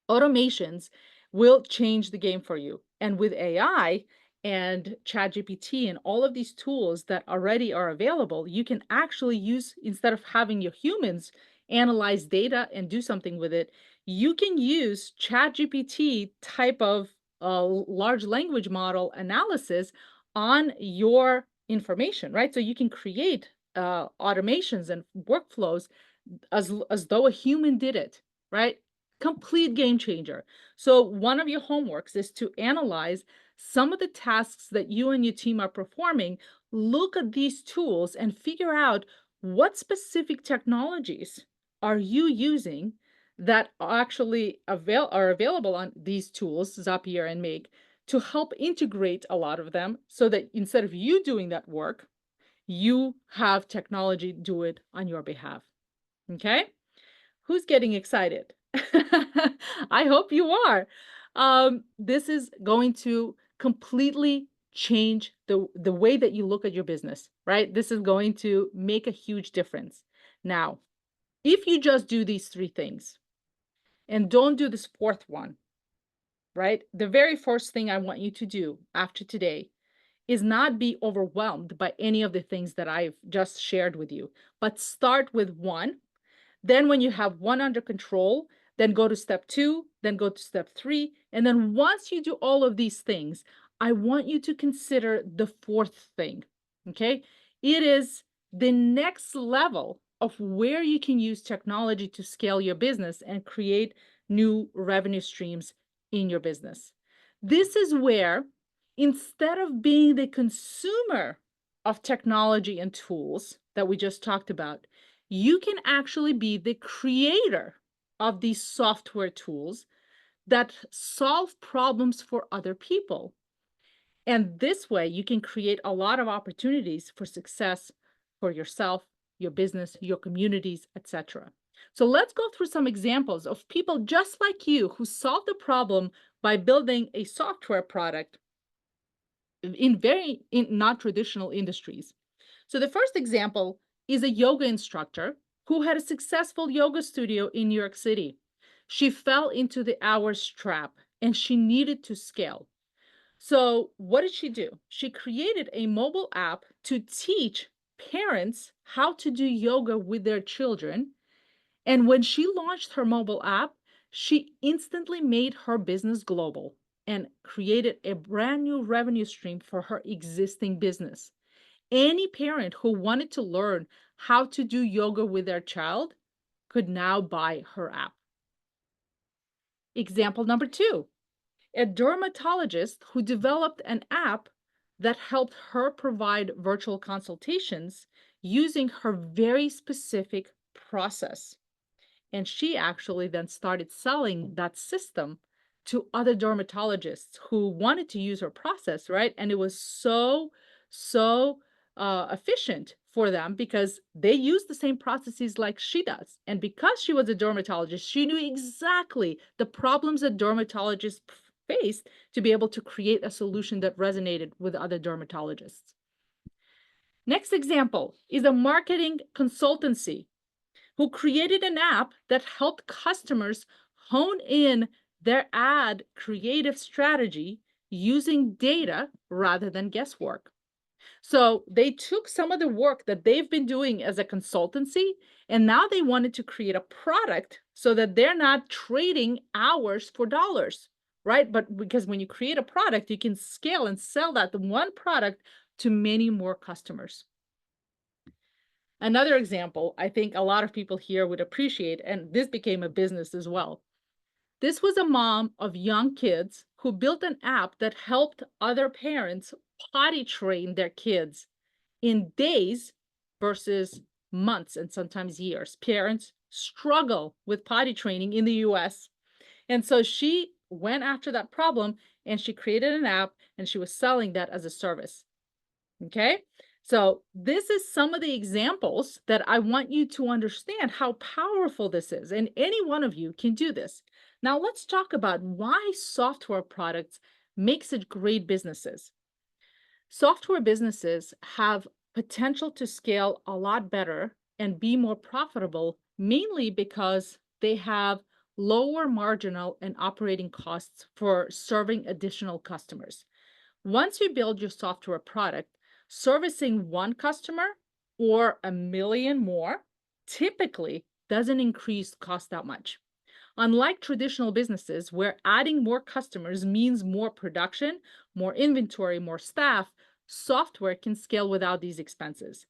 Automations will change the game for you. And with AI and ChatGPT and all of these tools that already are available, you can actually use, instead of having your humans analyze data and do something with it, you can use ChatGPT type of large language model analysis on your information, right? So you can create automations and workflows as though a human did it, right? Complete game changer. So one of your homeworks is to analyze some of the tasks that you and your team are performing. Look at these tools and figure out what specific technologies are you using that actually are available on these tools, Zapier and Make, to help integrate a lot of them so that instead of you doing that work, you have technology do it on your behalf. Okay? Who's getting excited? I hope you are. This is going to completely change the way that you look at your business, right? This is going to make a huge difference. Now, if you just do these three things and don't do this fourth one, right? The very first thing I want you to do after today is not be overwhelmed by any of the things that I've just shared with you, but start with one. Then when you have one under control, then go to step 2, then go to step 3. And then once you do all of these things, I want you to consider the fourth thing, okay? It is the next level of where you can use technology to scale your business and create new revenue streams in your business. This is where, instead of being the consumer of technology and tools that we just talked about, you can actually be the creator of these software tools that solve problems for other people. And this way, you can create a lot of opportunities for success for yourself, your business, your communities, etc. So let's go through some examples of people just like you who solved the problem by building a software product in not traditional industries. So the first example is a yoga instructor who had a successful yoga studio in New York City. She fell into the hours trap and she needed to scale. So what did she do? She created a mobile app to teach parents how to do yoga with their children. And when she launched her mobile app, she instantly made her business global and created a brand new revenue stream for her existing business. Any parent who wanted to learn how to do yoga with their child could now buy her app. Example number 2, a dermatologist who developed an app that helped her provide virtual consultations using her very specific process. And she actually then started selling that system to other dermatologists who wanted to use her process, right? And it was so efficient for them because they use the same processes like she does. And because she was a dermatologist, she knew exactly the problems that dermatologists faced to be able to create a solution that resonated with other dermatologists. Next example is a marketing consultancy who created an app that helped customers hone in their ad creative strategy using data rather than guesswork. So they took some of the work that they've been doing as a consultancy, and now they wanted to create a product so that they're not trading hours for dollars, right? But because when you create a product, you can scale and sell that one product to many more customers. Another example I think a lot of people here would appreciate, and this became a business as well. This was a mom of young kids who built an app that helped other parents potty train their kids in days versus months and sometimes years. Parents struggle with potty training in the US. And so she went after that problem and she created an app and she was selling that as a service. Okay? So this is some of the examples that I want you to understand how powerful this is. And any one of you can do this. Now let's talk about why software products make such great businesses. Software businesses have potential to scale a lot better and be more profitable, mainly because they have lower marginal and operating costs for serving additional customers. Once you build your software product, servicing one customer or a million more typically doesn't increase cost that much. Unlike traditional businesses where adding more customers means more production, more inventory, more staff, software can scale without these expenses.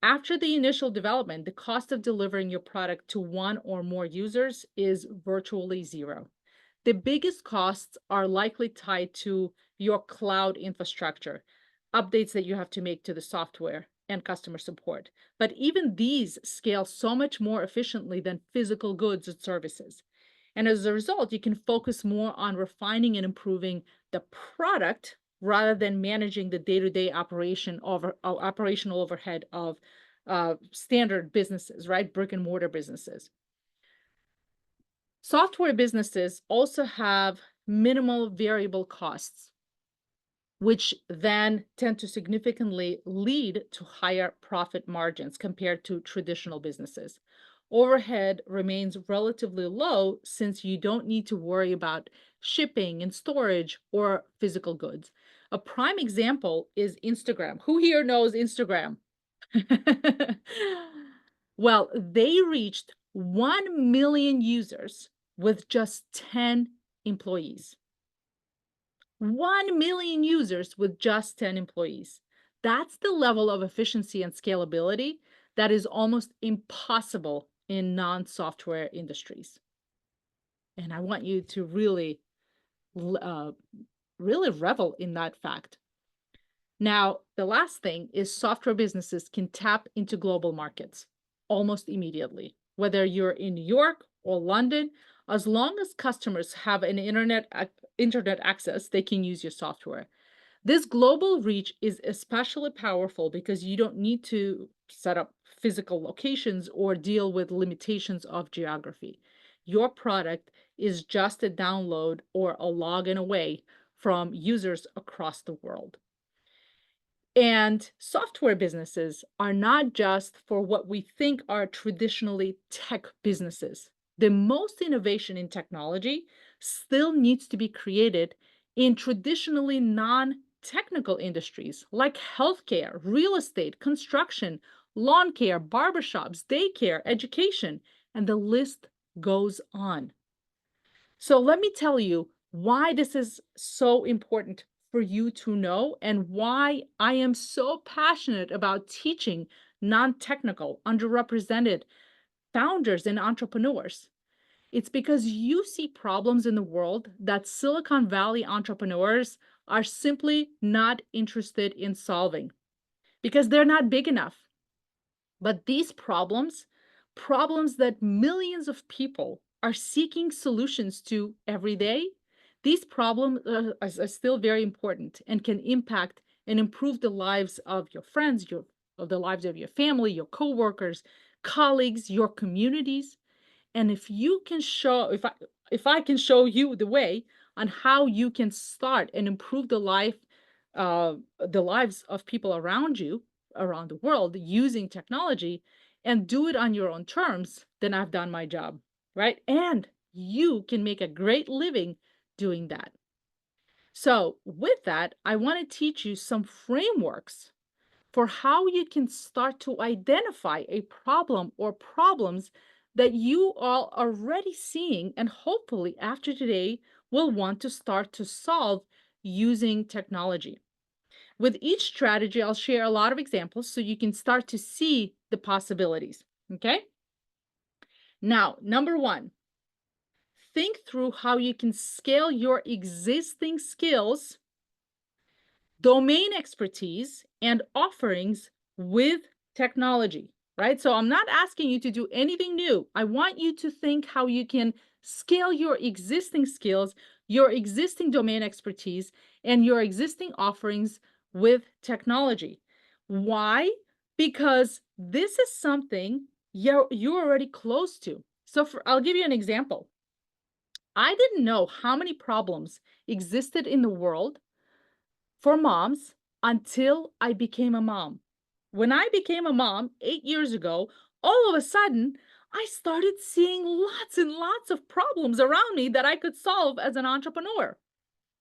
After the initial development, the cost of delivering your product to one or more users is virtually zero. The biggest costs are likely tied to your cloud infrastructure, updates that you have to make to the software, and customer support. But even these scale so much more efficiently than physical goods and services. And as a result, you can focus more on refining and improving the product rather than managing the day-to-day operational overhead of standard businesses, right? Brick and mortar businesses. Software businesses also have minimal variable costs, which then tend to significantly lead to higher profit margins compared to traditional businesses. Overhead remains relatively low since you don't need to worry about shipping and storage or physical goods. A prime example is Instagram. Who here knows Instagram? Well, they reached 1 million users with just 10 employees. 1 million users with just 10 employees. That's the level of efficiency and scalability that is almost impossible in non-software industries. And I want you to really revel in that fact. Now, the last thing is software businesses can tap into global markets almost immediately. Whether you're in New York or London, as long as customers have an internet access, they can use your software. This global reach is especially powerful because you don't need to set up physical locations or deal with limitations of geography. Your product is just a download or a login away from users across the world. And software businesses are not just for what we think are traditionally tech businesses. The most innovation in technology still needs to be created in traditionally non-technical industries like healthcare, real estate, construction, lawn care, barbershops, daycare, education, and the list goes on. So let me tell you why this is so important for you to know and why I am so passionate about teaching non-technical, underrepresented founders and entrepreneurs. It's because you see problems in the world that Silicon Valley entrepreneurs are simply not interested in solving because they're not big enough. But these problems that millions of people are seeking solutions to every day, these problems are still very important and can impact and improve the lives of your friends, the lives of your family, your coworkers, colleagues, your communities. And if you can show, if I can show you the way on how you can start and improve the lives of people around you, around the world, using technology, and do it on your own terms, then I've done my job, right? And you can make a great living doing that. So with that, I want to teach you some frameworks for how you can start to identify a problem or problems that you are already seeing and hopefully after today will want to start to solve using technology. With each strategy, I'll share a lot of examples so you can start to see the possibilities, okay? Now, number one, think through how you can scale your existing skills, domain expertise, and offerings with technology, right? So I'm not asking you to do anything new. I want you to think how you can scale your existing skills, your existing domain expertise, and your existing offerings with technology. Why? Because this is something you're already close to. So I'll give you an example. I didn't know how many problems existed in the world for moms until I became a mom. When I became a mom 8 years ago, all of a sudden, I started seeing lots and lots of problems around me that I could solve as an entrepreneur,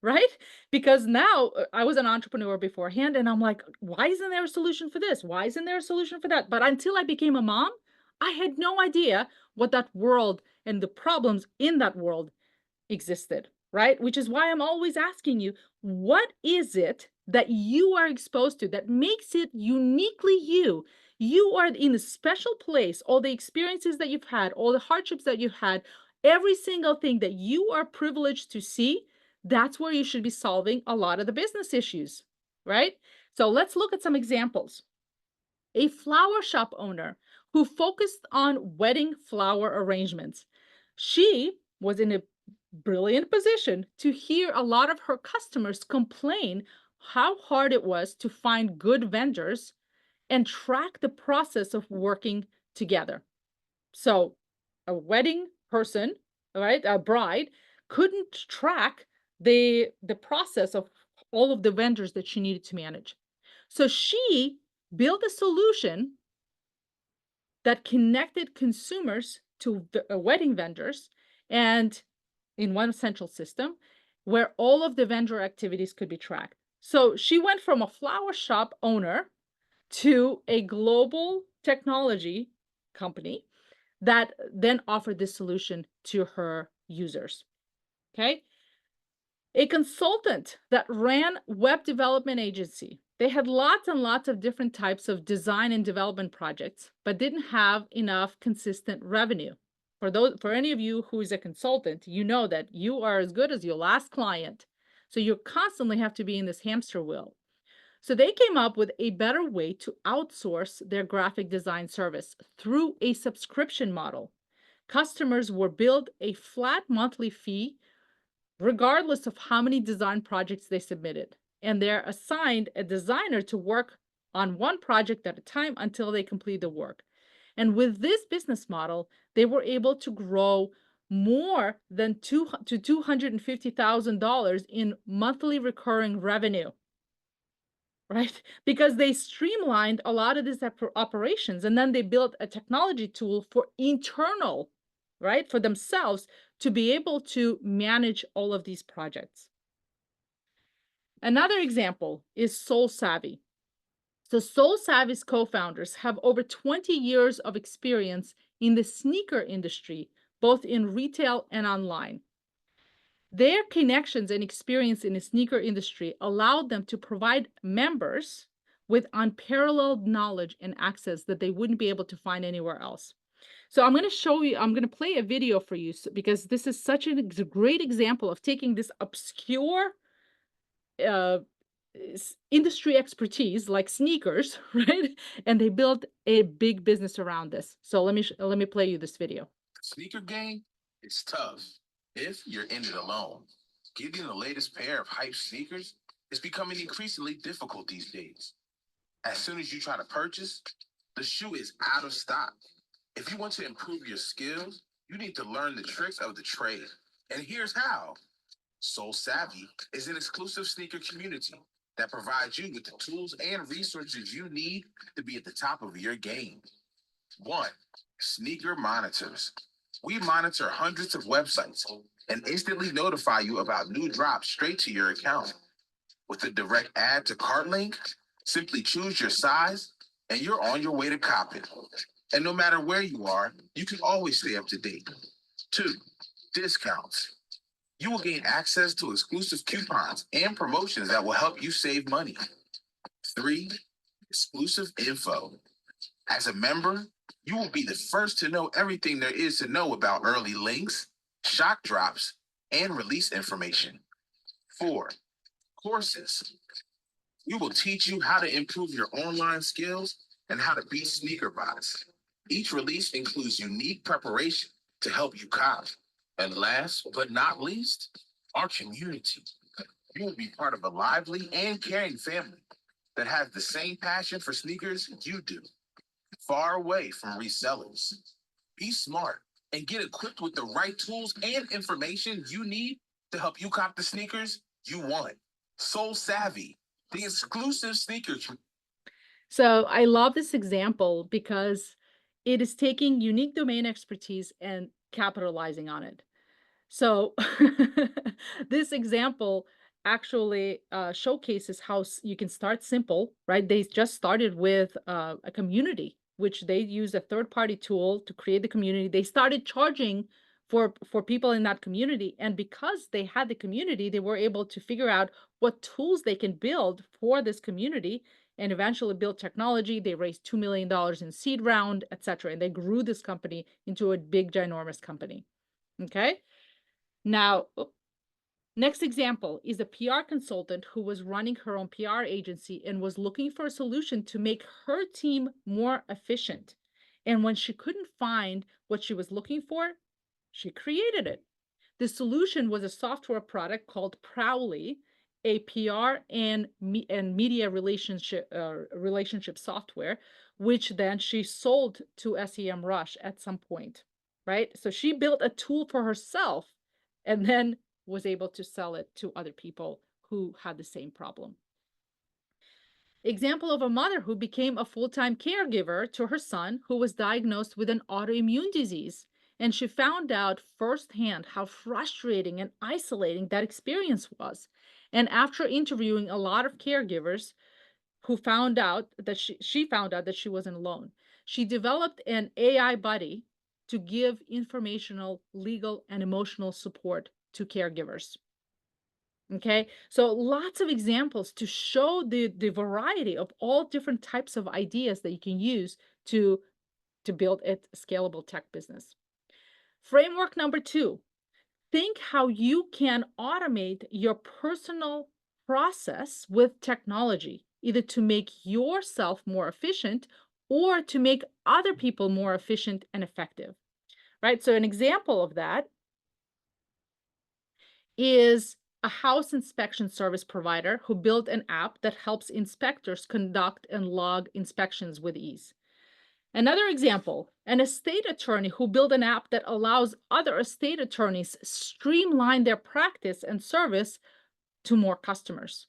right? Because now I was an entrepreneur beforehand and I'm like, why isn't there a solution for this? Why isn't there a solution for that? But until I became a mom, I had no idea what that world and the problems in that world existed, right? Which is why I'm always asking you, what is it that you are exposed to that makes it uniquely you? You are in a special place, all the experiences that you've had, all the hardships that you've had, every single thing that you are privileged to see, that's where you should be solving a lot of the business issues, right? So let's look at some examples. A flower shop owner who focused on wedding flower arrangements. She was in a brilliant position to hear a lot of her customers complain how hard it was to find good vendors and track the process of working together. So a wedding person, right, a bride, couldn't track the process of all of the vendors that she needed to manage. So she built a solution that connected consumers to wedding vendors and in one central system where all of the vendor activities could be tracked. So she went from a flower shop owner to a global technology company that then offered this solution to her users. Okay. A consultant that ran web development agency. They had lots and lots of different types of design and development projects, but didn't have enough consistent revenue. For any of you who is a consultant, you know that you are as good as your last client. So you constantly have to be in this hamster wheel. So they came up with a better way to outsource their graphic design service through a subscription model. Customers were billed a flat monthly fee regardless of how many design projects they submitted. And they're assigned a designer to work on one project at a time until they complete the work. And with this business model, they were able to grow more than $250,000 in monthly recurring revenue, right? Because they streamlined a lot of these operations, and then they built a technology tool for internal, right, for themselves to be able to manage all of these projects. Another example is Soul Savvy. So Soul Savvy's co-founders have over 20 years of experience in the sneaker industry, both in retail and online. Their connections and experience in the sneaker industry allowed them to provide members with unparalleled knowledge and access that they wouldn't be able to find anywhere else. So I'm going to show you, I'm going to play a video for you because this is such a great example of taking this obscure industry expertise like sneakers, right? And they built a big business around this. So let me play you this video. The sneaker game is tough if you're in it alone. Getting the latest pair of hype sneakers is becoming increasingly difficult these days. As soon as you try to purchase, the shoe is out of stock. If you want to improve your skills, you need to learn the tricks of the trade. And here's how. Soul Savvy is an exclusive sneaker community that provides you with the tools and resources you need to be at the top of your game. 1. Sneaker monitors. We monitor hundreds of websites and instantly notify you about new drops straight to your account. With a direct add to cart link, simply choose your size and you're on your way to cop it. And no matter where you are, you can always stay up to date. 2. Discounts. You will gain access to exclusive coupons and promotions that will help you save money. 3. Exclusive info. As a member, you will be the first to know everything there is to know about early links, shock drops, and release information. 4. Courses. We will teach you how to improve your online skills and how to beat sneaker bots. Each release includes unique preparation to help you cop. And last but not least, our community. You will be part of a lively and caring family that has the same passion for sneakers you do. Far away from resellers. Be smart and get equipped with the right tools and information you need to help you cop the sneakers you want. Soul Savvy, the exclusive sneaker. So I love this example because it is taking unique domain expertise and capitalizing on it. So this example actually showcases how you can start simple, right? They just started with a community, which they used a third-party tool to create the community. They started charging for people in that community. And because they had the community, they were able to figure out what tools they can build for this community and eventually build technology. They raised $2 million in seed round, et cetera. And they grew this company into a big, ginormous company. Okay. Now, next example is a PR consultant who was running her own PR agency and was looking for a solution to make her team more efficient. And when she couldn't find what she was looking for, she created it. The solution was a software product called Prowly, a PR and media relationship software, which then she sold to SEMrush at some point, right? So she built a tool for herself and then was able to sell it to other people who had the same problem. Example of a mother who became a full-time caregiver to her son who was diagnosed with an autoimmune disease. And she found out firsthand how frustrating and isolating that experience was. And after interviewing a lot of caregivers who found out that she found out that she wasn't alone, she developed an AI buddy to give informational, legal, and emotional support to caregivers. Okay, so lots of examples to show the variety of all different types of ideas that you can use to build a scalable tech business. Framework number 2, think how you can automate your personal process with technology, either to make yourself more efficient or to make other people more efficient and effective, right? So an example of that is a house inspection service provider who built an app that helps inspectors conduct and log inspections with ease. Another example, an estate attorney who built an app that allows other estate attorneys streamline their practice and service to more customers.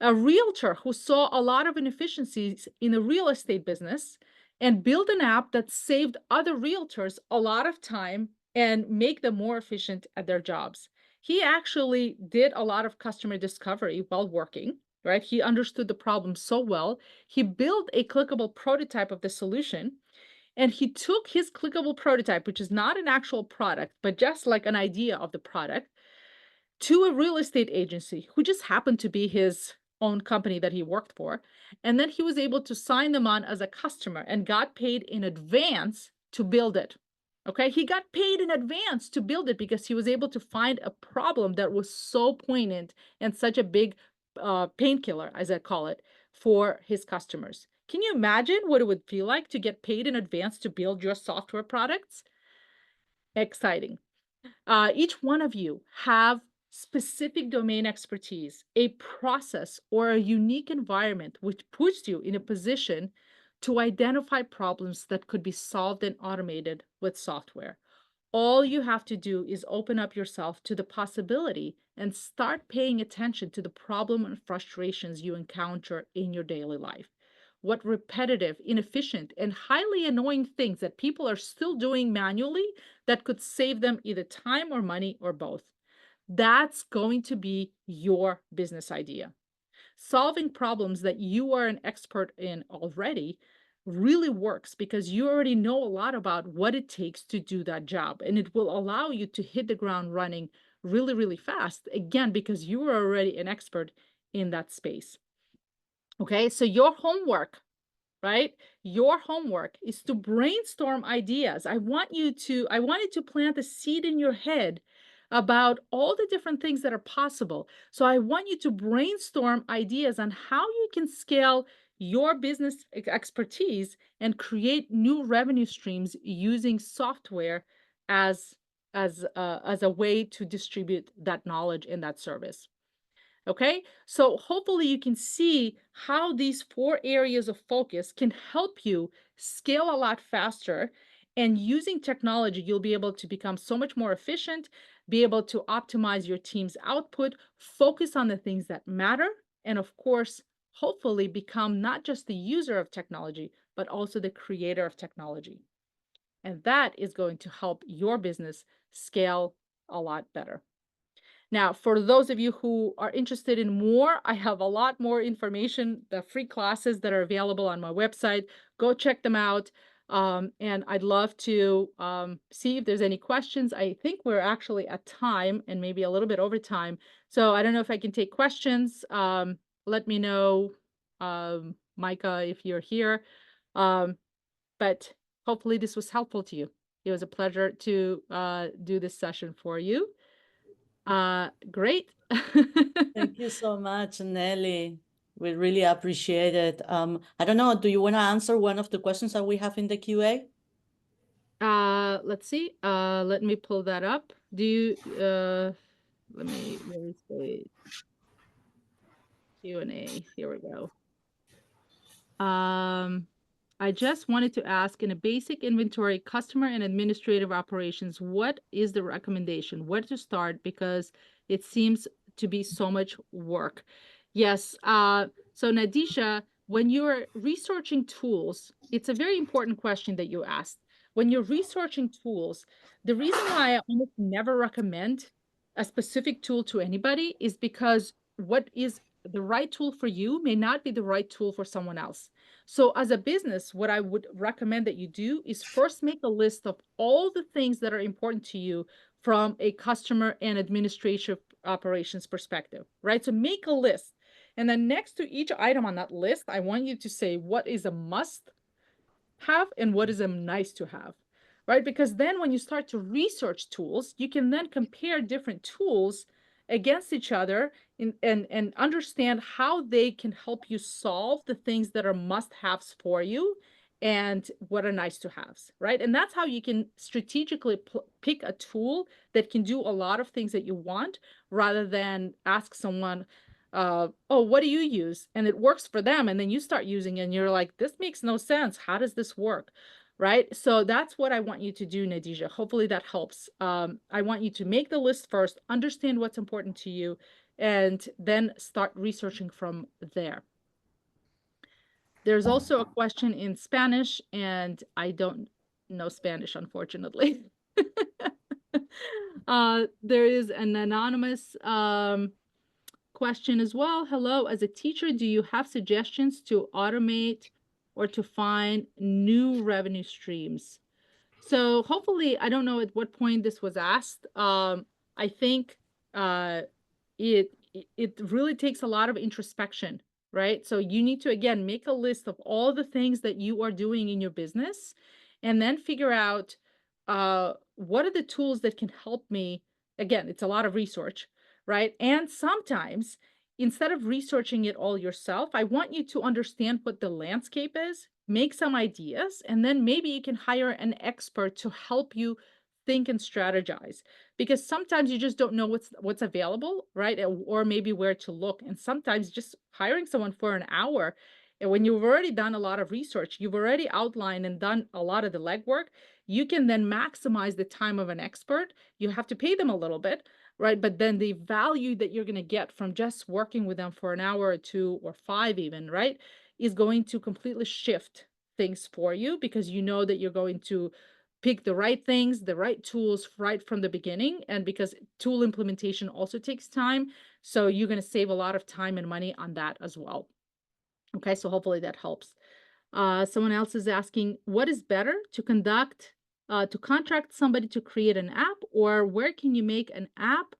A realtor who saw a lot of inefficiencies in the real estate business and built an app that saved other realtors a lot of time and make them more efficient at their jobs. He actually did a lot of customer discovery while working, right? He understood the problem so well. He built a clickable prototype of the solution, and he took his clickable prototype, which is not an actual product, but just like an idea of the product, to a real estate agency who just happened to be his own company that he worked for. And then he was able to sign them on as a customer and got paid in advance to build it. Okay, he got paid in advance to build it because he was able to find a problem that was so poignant and such a big painkiller, as I call it, for his customers. Can you imagine what it would feel like to get paid in advance to build your software products? Exciting. Each one of you have specific domain expertise, a process, or a unique environment which puts you in a position to identify problems that could be solved and automated with software. All you have to do is open up yourself to the possibility and start paying attention to the problem and frustrations you encounter in your daily life. What repetitive, inefficient, and highly annoying things that people are still doing manually that could save them either time or money or both. That's going to be your business idea. Solving problems that you are an expert in already really works because you already know a lot about what it takes to do that job. And it will allow you to hit the ground running really, really fast. Again, because you are already an expert in that space. Okay, so your homework, right? Your homework is to brainstorm ideas. I wanted to plant a seed in your head about all the different things that are possible. So I want you to brainstorm ideas on how you can scale your business expertise and create new revenue streams using software as a way to distribute that knowledge and that service. Okay, so hopefully you can see how these 4 areas of focus can help you scale a lot faster. And using technology, you'll be able to become so much more efficient, be able to optimize your team's output, focus on the things that matter, and of course, hopefully become not just the user of technology, but also the creator of technology. And that is going to help your business scale a lot better. Now, for those of you who are interested in more, I have a lot more information, the free classes that are available on my website. Go check them out. And I'd love to see if there's any questions. I think we're actually at time and maybe a little bit over time. So I don't know if I can take questions. Let me know, Micah, if you're here. But hopefully this was helpful to you. It was a pleasure to do this session for you. Great. Thank you so much, Nelly. We really appreciate it. I don't know, do you want to answer one of the questions that we have in the QA? let's see. Let me pull that up. Do you, let me, where is the Q&A? Here we go. I just wanted to ask, in a basic inventory, customer and administrative operations, what is the recommendation? Where to start? Because it seems to be so much work. Yes. So Nadisha, when you're researching tools, it's a very important question that you asked. When you're researching tools, the reason why I almost never recommend a specific tool to anybody is because what is the right tool for you may not be the right tool for someone else. So as a business, what I would recommend that you do is first make a list of all the things that are important to you from a customer and administrative operations perspective, right? So make a list. And then next to each item on that list, I want you to say what is a must have and what is a nice to have, right? Because then when you start to research tools, you can then compare different tools against each other and understand how they can help you solve the things that are must-haves for you and what are nice to haves, right? And that's how you can strategically pick a tool that can do a lot of things that you want rather than ask someone, oh, what do you use? And it works for them. And then you start using it and you're like, this makes no sense. How does this work? Right? So that's what I want you to do, Nadija. Hopefully that helps. I want you to make the list first, understand what's important to you, and then start researching from there. There's also a question in Spanish, and I don't know Spanish, unfortunately. There is an anonymous question as well. Hello, as a teacher, do you have suggestions to automate or to find new revenue streams? So hopefully, I don't know at what point this was asked. I think it really takes a lot of introspection, right? So you need to, again, make a list of all the things that you are doing in your business and then figure out what are the tools that can help me. Again, it's a lot of research, right? And sometimes instead of researching it all yourself, I want you to understand what the landscape is, make some ideas, and then maybe you can hire an expert to help you think and strategize, because sometimes you just don't know what's available, right? Or maybe where to look. And sometimes just hiring someone for an hour, and when you've already done a lot of research, you've already outlined and done a lot of the legwork, you can then maximize the time of an expert. You have to pay them a little bit, right? But then the value that you're going to get from just working with them for an hour or two or five even, right, is going to completely shift things for you, because you know that you're going to pick the right things, the right tools right from the beginning. And because tool implementation also takes time, so you're going to save a lot of time and money on that as well. Okay, so hopefully that helps. Someone else is asking, what is better to contract somebody to create an app, or where can you make an app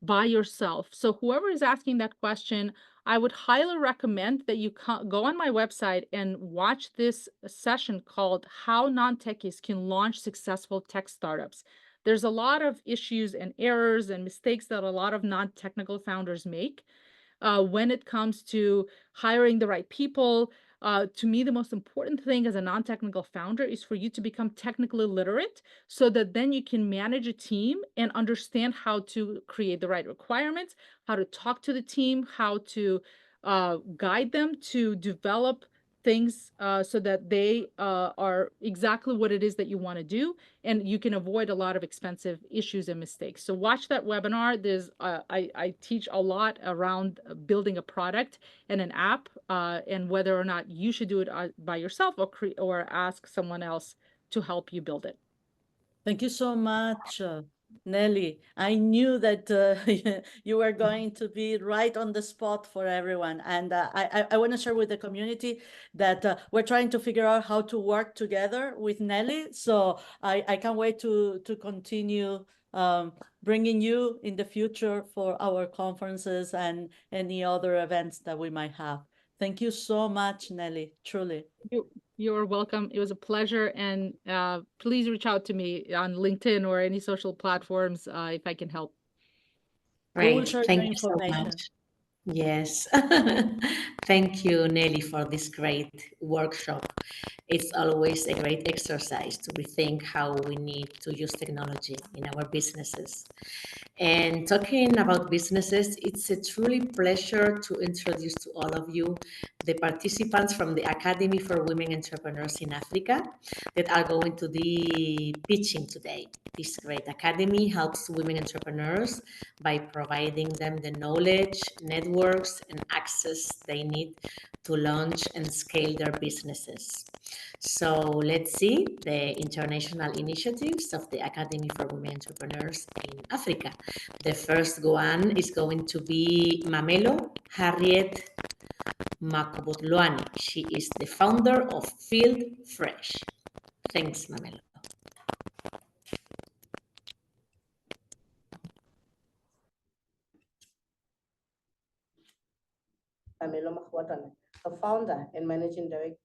by yourself? So whoever is asking that question, I would highly recommend that you go on my website and watch this session called How Non-Techies Can Launch Successful Tech Startups. There's a lot of issues and errors and mistakes that a lot of non-technical founders make when it comes to hiring the right people. To me, the most important thing as a non-technical founder is for you to become technically literate, so that then you can manage a team and understand how to create the right requirements, how to talk to the team, how to guide them to develop things so that they are exactly what it is that you want to do, and you can avoid a lot of expensive issues and mistakes. So watch that webinar. There's I teach a lot around building a product and an app, and whether or not you should do it by yourself or ask someone else to help you build it. Thank you so much, Nelly. I knew that you were going to be right on the spot for everyone. And I want to share with the community that we're trying to figure out how to work together with Nelly. So I can't wait to continue bringing you in the future for our conferences and any other events that we might have. Thank you so much, Nelly, truly. You're welcome. It was a pleasure. And please reach out to me on LinkedIn or any social platforms if I can help. We will Great. share Thank your you so information. much. Yes. Thank you, Nelly, for this great workshop. It's always a great exercise to rethink how we need to use technology in our businesses. And talking about businesses, it's a truly pleasure to introduce to all of you the participants from the Academy for Women Entrepreneurs in Africa that are going to be pitching today. This great academy helps women entrepreneurs by providing them the knowledge, networks, and access they need to launch and scale their businesses. So let's see the international initiatives of the Academy for Women Entrepreneurs in Africa. The first one is going to be Mamelo Harriet Makobotloani. She is the founder of Field Fresh. Thanks, Mamelo. Mamelo Makobotloani, the founder and managing director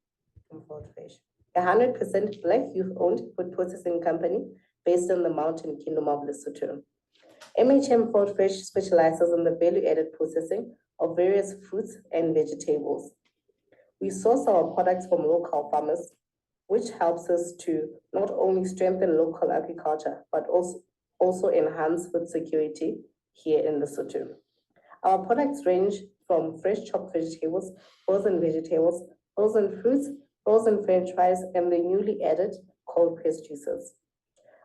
from Field Fresh, a 100% Black youth-owned food processing company based in the Mountain Kingdom of Lesotho. MHM Field Fresh specializes in the value-added processing of various fruits and vegetables. We source our products from local farmers, which helps us to not only strengthen local agriculture, but also enhance food security here in Lesotho. Our products range from fresh chopped vegetables, frozen fruits, frozen French fries, and the newly added cold pressed juices.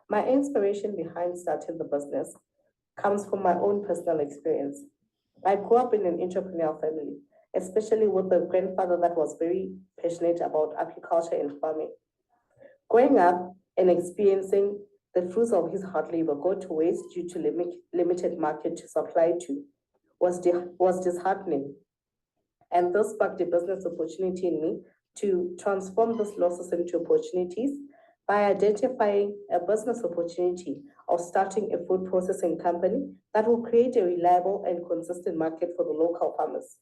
My inspiration behind starting the business comes from my own personal experience. I grew up in an entrepreneurial family, especially with a grandfather that was very passionate about agriculture and farming. Growing up and experiencing the fruits of his hard labor go to waste due to limited market to supply to was disheartening. And this sparked a business opportunity in me to transform those losses into opportunities by identifying a business opportunity of starting a food processing company that will create a reliable and consistent market for the local farmers.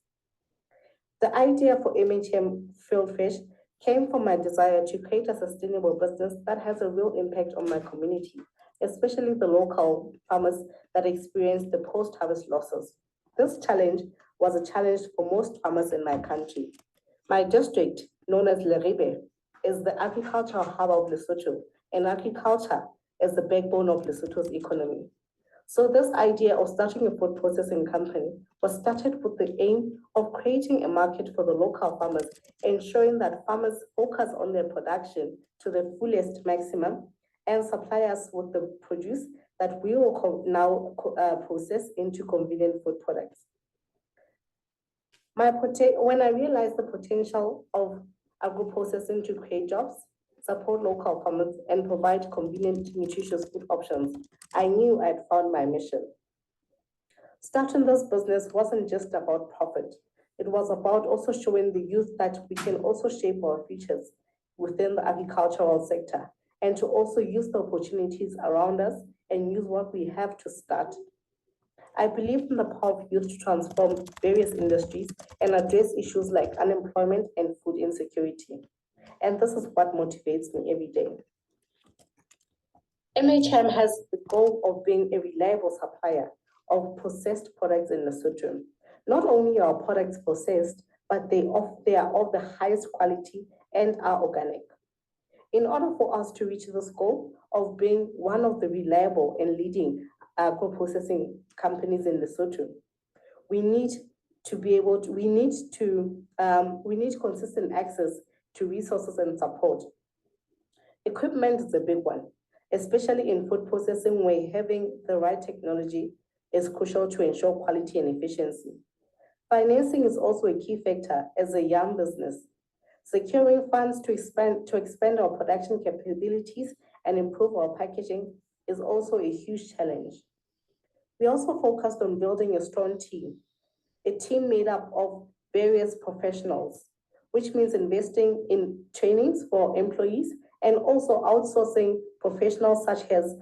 The idea for MHM Field Fresh came from my desire to create a sustainable business that has a real impact on my community, especially the local farmers that experience the post-harvest losses. This challenge was a challenge for most farmers in my country. My district, known as Leribe, is the agricultural hub of Lesotho, and agriculture is the backbone of Lesotho's economy. So this idea of starting a food processing company was started with the aim of creating a market for the local farmers, ensuring that farmers focus on their production to the fullest maximum and supply us with the produce that we will now process into convenient food products. When I realized the potential of agro-processing to create jobs, support local farmers, and provide convenient, nutritious food options, I knew I'd found my mission. Starting this business wasn't just about profit. It was about also showing the youth that we can also shape our futures within the agricultural sector and to also use the opportunities around us and use what we have to start. I believe in the power of youth to transform various industries and address issues like unemployment and food insecurity. And this is what motivates me every day. MHM has the goal of being a reliable supplier of processed products in Lesotho. Not only are products processed, but they are of the highest quality and are organic. In order for us to reach this goal of being one of the reliable and leading agro-processing companies in Lesotho, we need consistent access to resources and support. Equipment is a big one, especially in food processing where having the right technology is crucial to ensure quality and efficiency. Financing is also a key factor as a young business. Securing funds to expand our production capabilities and improve our packaging is also a huge challenge. We also focused on building a strong team, a team made up of various professionals, which means investing in trainings for employees and also outsourcing professionals such as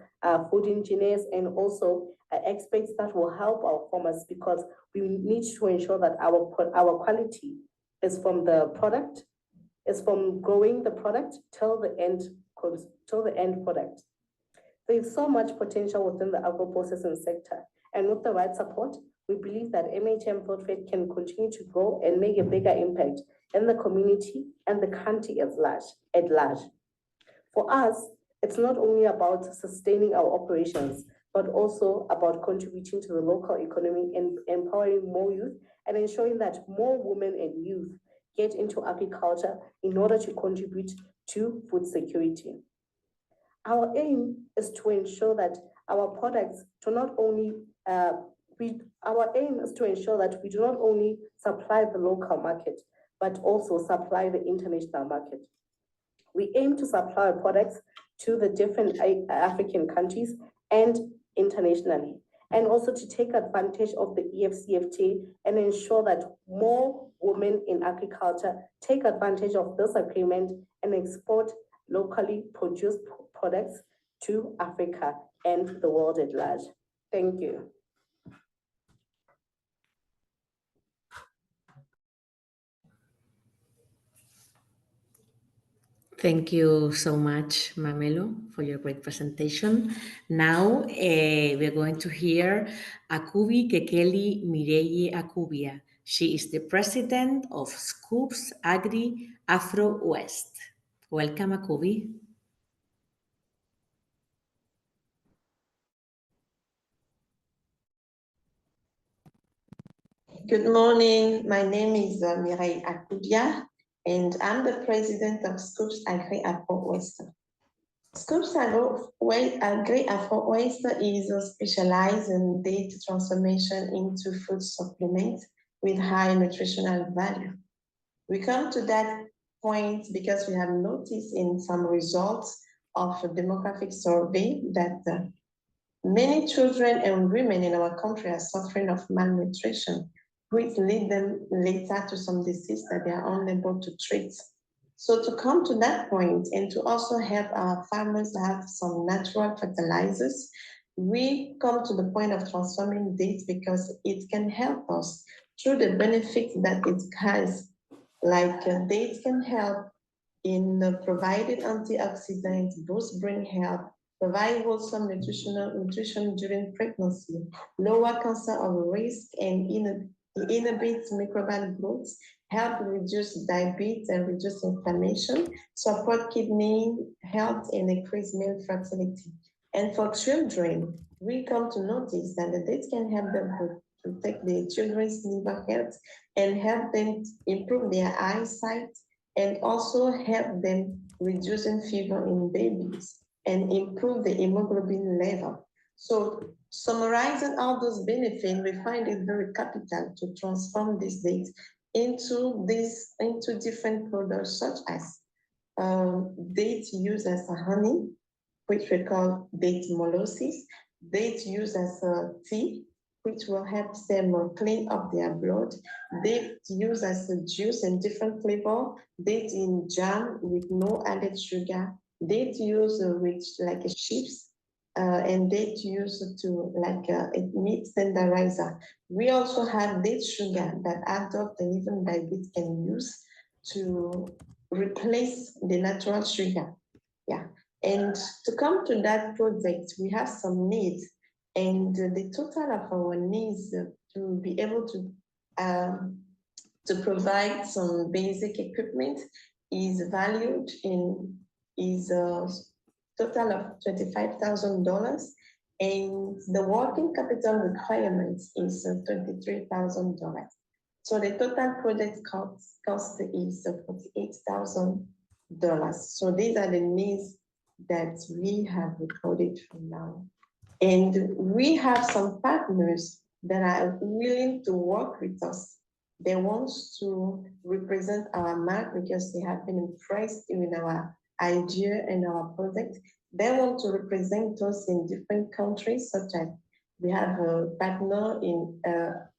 food engineers and also experts that will help our farmers because we need to ensure that our quality is from the product, is from growing the product till the end product. There is so much potential within the agro-processing sector, and with the right support, We believe that MHM Food Trade can continue to grow and make a bigger impact in the community and the country at large. For us, it's not only about sustaining our operations, but also about contributing to the local economy and empowering more youth and ensuring that more women and youth get into agriculture in order to contribute to food security. Our aim is to ensure that our products do not only we do not only supply the local market, but also supply the international market. We aim to supply our products to the different African countries and internationally, and also to take advantage of the EFCFTA and ensure that more women in agriculture take advantage of this agreement and export locally produced products to Africa and the world at large. Thank you. Thank you so much, Mamelo, for your great presentation. Now we're going to hear Akubi Kekeli Mireye Akubia. She is the president of Scoops Agri Afro West. Welcome, Akubi. Good morning. My name is Mireille Akubia, and I'm the president of Scoops Agri Afro West. Scoops Agri Afro West is specialized in data transformation into food supplements with high nutritional value. We come to that point because we have noticed in some results of a demographic survey that many children and women in our country are suffering of malnutrition, which lead them later to some disease that they are unable to treat. So to come to that point and to also help our farmers have some natural fertilizers, we come to the point of transforming dates because it can help us through the benefits that it has. Like dates can help in providing antioxidants, boost brain health, provide wholesome nutrition during pregnancy, lower cancer of risk, and inhibit microbial growth, help reduce diabetes and reduce inflammation, support kidney health, and increase male fertility. And for children, we come to notice that the dates can help them protect their children's liver health and help them improve their eyesight and also help them reducing fever in babies and improve the hemoglobin level. So summarizing all those benefits, we find it very capital to transform these dates into different products such as dates used as a honey, which we call date molasses, dates used as a tea, which will help them clean up their blood. Dates used as a juice in different flavor, dates in jam with no added sugar, dates used with like a chips, and date used to like a meat tenderizer. We also have date sugar that adult and even diabetes can use to replace the natural sugar. Yeah. And to come to that project, we have some needs, and the total of our needs to be able to provide some basic equipment is valued in a total of $25,000, and the working capital requirement is $23,000. So the total project cost is $48,000. So these are the needs that we have recorded for now. And we have some partners that are willing to work with us. They want to represent our mark because they have been impressed with our idea and our project. They want to represent us in different countries, such as we have a partner in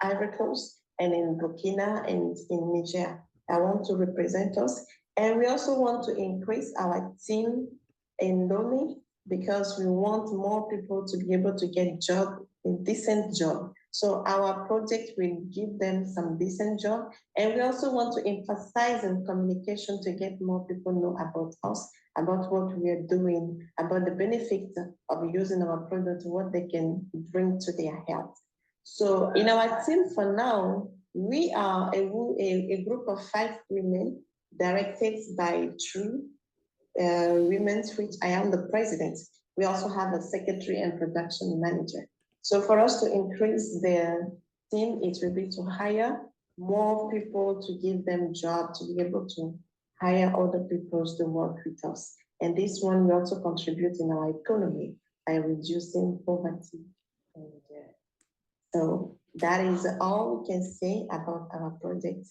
Ivory Coast and in Burkina and in Niger. I want to represent us. And we also want to increase our team in Lomé because we want more people to be able to get a decent job. So our project will give them some decent job. And we also want to emphasize in communication to get more people know about us, about what we are doing, about the benefits of using our product, what they can bring to their health. So in our team for now, we are a group of 5 women directed by 2 women, which I am the president. We also have a secretary and production manager. So for us to increase the team, it will be to hire more people, to give them jobs, to be able to hire other people to work with us. And this one will also contribute in our economy by reducing poverty. And so that is all we can say about our project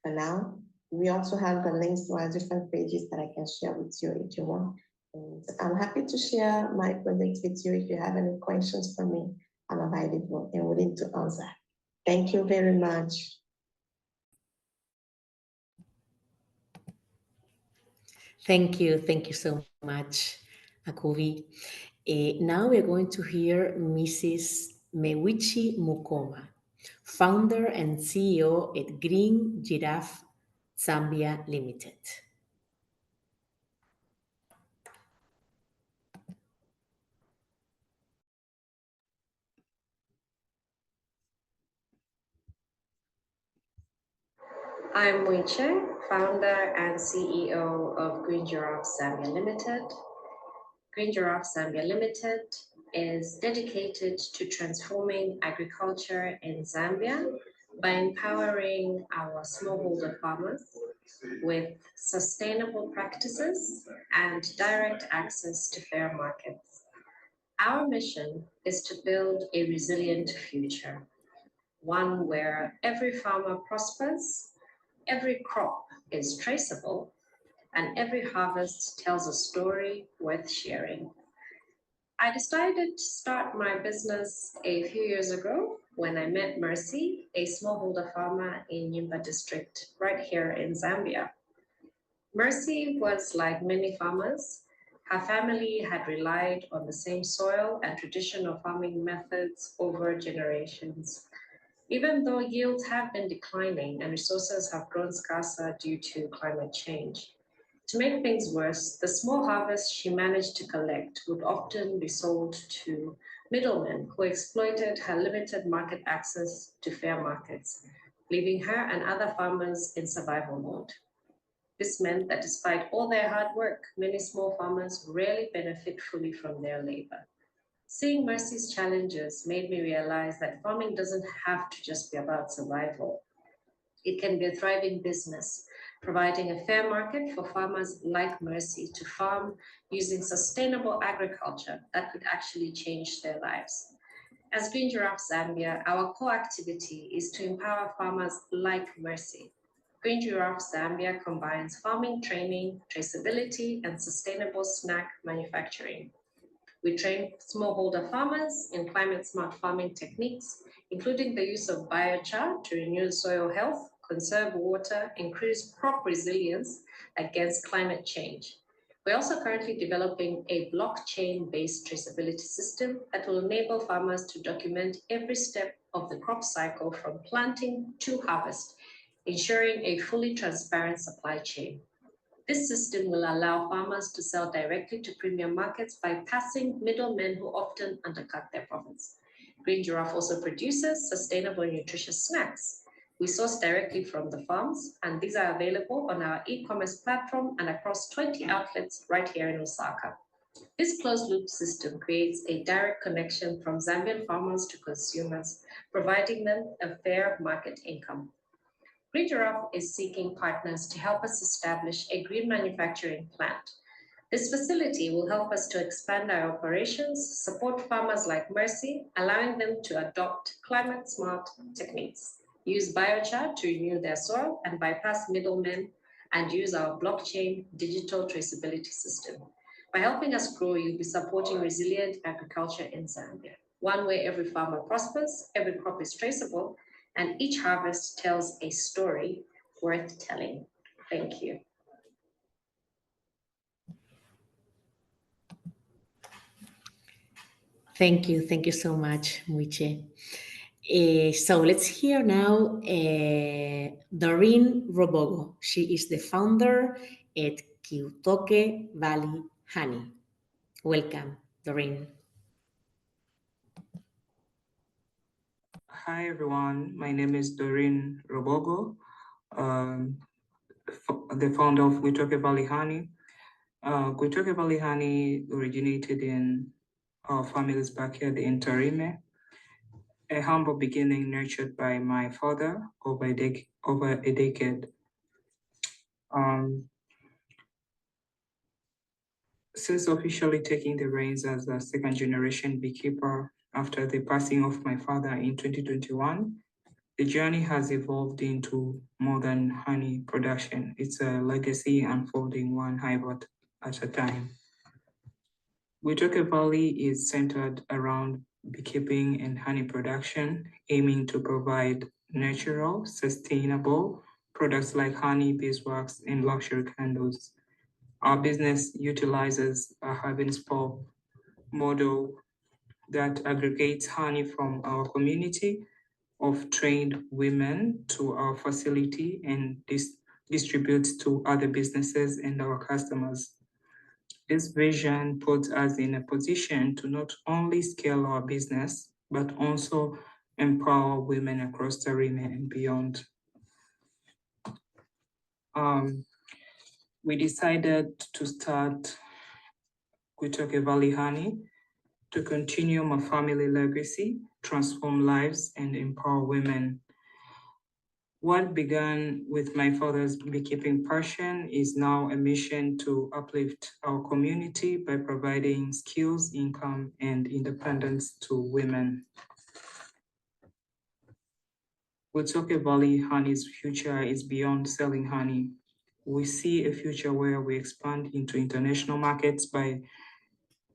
for now. We also have the links to our different pages that I can share with you if you want. And I'm happy to share my project with you. If you have any questions for me, I'm available and willing to answer. Thank you very much. Thank you so much, Akuvi. Now we're going to hear Mrs. Mewichi Mukoma, founder and CEO at Green Giraffe Zambia Limited. I'm Mwiche, founder and CEO of Green Giraffe Zambia Limited. Green Giraffe Zambia Limited is dedicated to transforming agriculture in Zambia by empowering our smallholder farmers with sustainable practices and direct access to fair markets. Our mission is to build a resilient future, one where every farmer prospers, every crop is traceable, and every harvest tells a story worth sharing. I decided to start my business a few years ago when I met Mercy, a smallholder farmer in Nyimba district, right here in Zambia. Mercy was like many farmers. Her family had relied on the same soil and traditional farming methods over generations. Even though yields have been declining and resources have grown scarcer due to climate change. To make things worse, the small harvest she managed to collect would often be sold to middlemen who exploited her limited market access to fair markets, leaving her and other farmers in survival mode. This meant that despite all their hard work, many small farmers rarely benefit fully from their labor. Seeing Mercy's challenges made me realize that farming doesn't have to just be about survival. It can be a thriving business, providing a fair market for farmers like Mercy to farm using sustainable agriculture that could actually change their lives. As Green Giraffe Zambia, our core activity is to empower farmers like Mercy. Green Giraffe Zambia combines farming training, traceability, and sustainable snack manufacturing. We train smallholder farmers in climate-smart farming techniques, including the use of biochar to renew soil health, conserve water, increase crop resilience against climate change. We're also currently developing a blockchain-based traceability system that will enable farmers to document every step of the crop cycle from planting to harvest, ensuring a fully transparent supply chain. This system will allow farmers to sell directly to premium markets by passing middlemen who often undercut their profits. Green Giraffe also produces sustainable and nutritious snacks. We source directly from the farms, and these are available on our e-commerce platform and across 20 outlets right here in Osaka. This closed-loop system creates a direct connection from Zambian farmers to consumers, providing them a fair market income. Green Giraffe is seeking partners to help us establish a green manufacturing plant. This facility will help us to expand our operations, support farmers like Mercy, allowing them to adopt climate-smart techniques, use biochar to renew their soil and bypass middlemen, and use our blockchain digital traceability system. By helping us grow, you'll be supporting resilient agriculture in Zambia, one where every farmer prospers, every crop is traceable, and each harvest tells a story worth telling. Thank you. Thank you so much, Muiche. So let's hear now Doreen Robogo. She is the founder at Kiutoke Valley Honey. Welcome, Doreen. Hi everyone, my name is Doreen Robogo, the founder of Gwitoke Valley Honey. Gwitoke Valley Honey originated in our family's backyard in Tarime, a humble beginning nurtured by my father over a decade. Since officially taking the reins as a second generation beekeeper after the passing of my father in 2021, the journey has evolved into more than honey production. It's a legacy unfolding one hive at a time. Gwitoke Valley is centered around beekeeping and honey production, aiming to provide natural, sustainable products like honey, beeswax, and luxury candles. Our business utilizes a hub and spoke model that aggregates honey from our community of trained women to our facility and distributes to other businesses and our customers. This vision puts us in a position to not only scale our business, but also empower women across Tarime and beyond. We decided to start Gwitoke Valley Honey to continue my family legacy, transform lives, and empower women. What began with my father's beekeeping passion is now a mission to uplift our community by providing skills, income, and independence to women. Gwitoke Valley Honey's future is beyond selling honey. We see a future where we expand into international markets by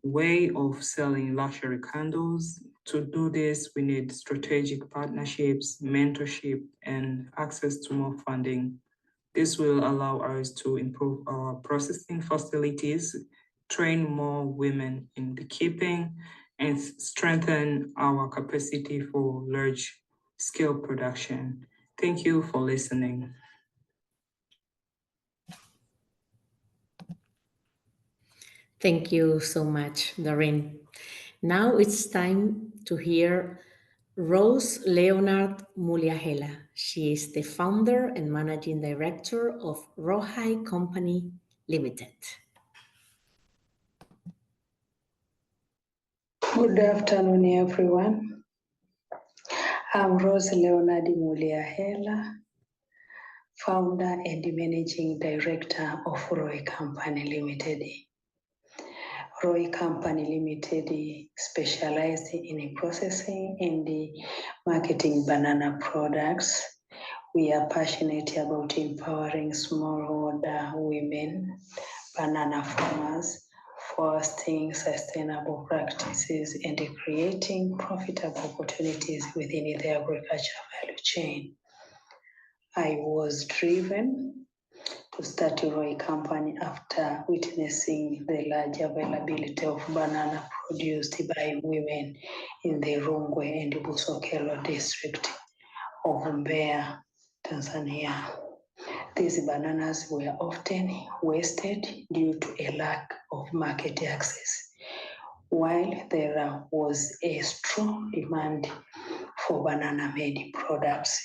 way of selling luxury candles. To do this, we need strategic partnerships, mentorship, and access to more funding. This will allow us to improve our processing facilities, train more women in beekeeping, and strengthen our capacity for large-scale production. Thank you for listening. Thank you so much, Doreen. Now it's time to hear Rose Leonard Muliahela. She is the founder and managing director of Rohai Company Limited. Good afternoon, everyone. I'm Rose Leonard Muliahela, founder and managing director of Rohai Company Limited. Rohai Company Limited specializes in processing and marketing banana products. We are passionate about empowering smallholder women, banana farmers, fostering sustainable practices, and creating profitable opportunities within the agriculture value chain. I was driven to start a Rohai Company after witnessing the large availability of banana produced by women in the Rungwe and Busokelo district of Mbeya, Tanzania. These bananas were often wasted due to a lack of market access, while there was a strong demand for banana-made products.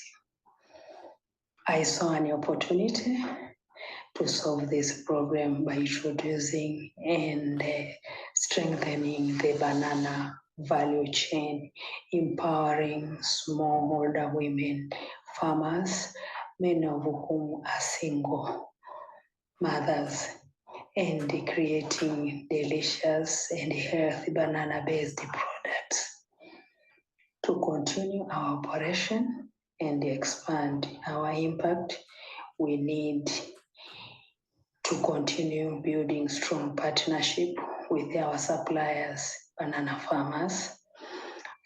I saw an opportunity to solve this problem by introducing and strengthening the banana value chain, empowering smallholder women, farmers, many of whom are single mothers, and creating delicious and healthy banana-based products. To continue our operation and expand our impact, we need to continue building strong partnership with our suppliers, banana farmers,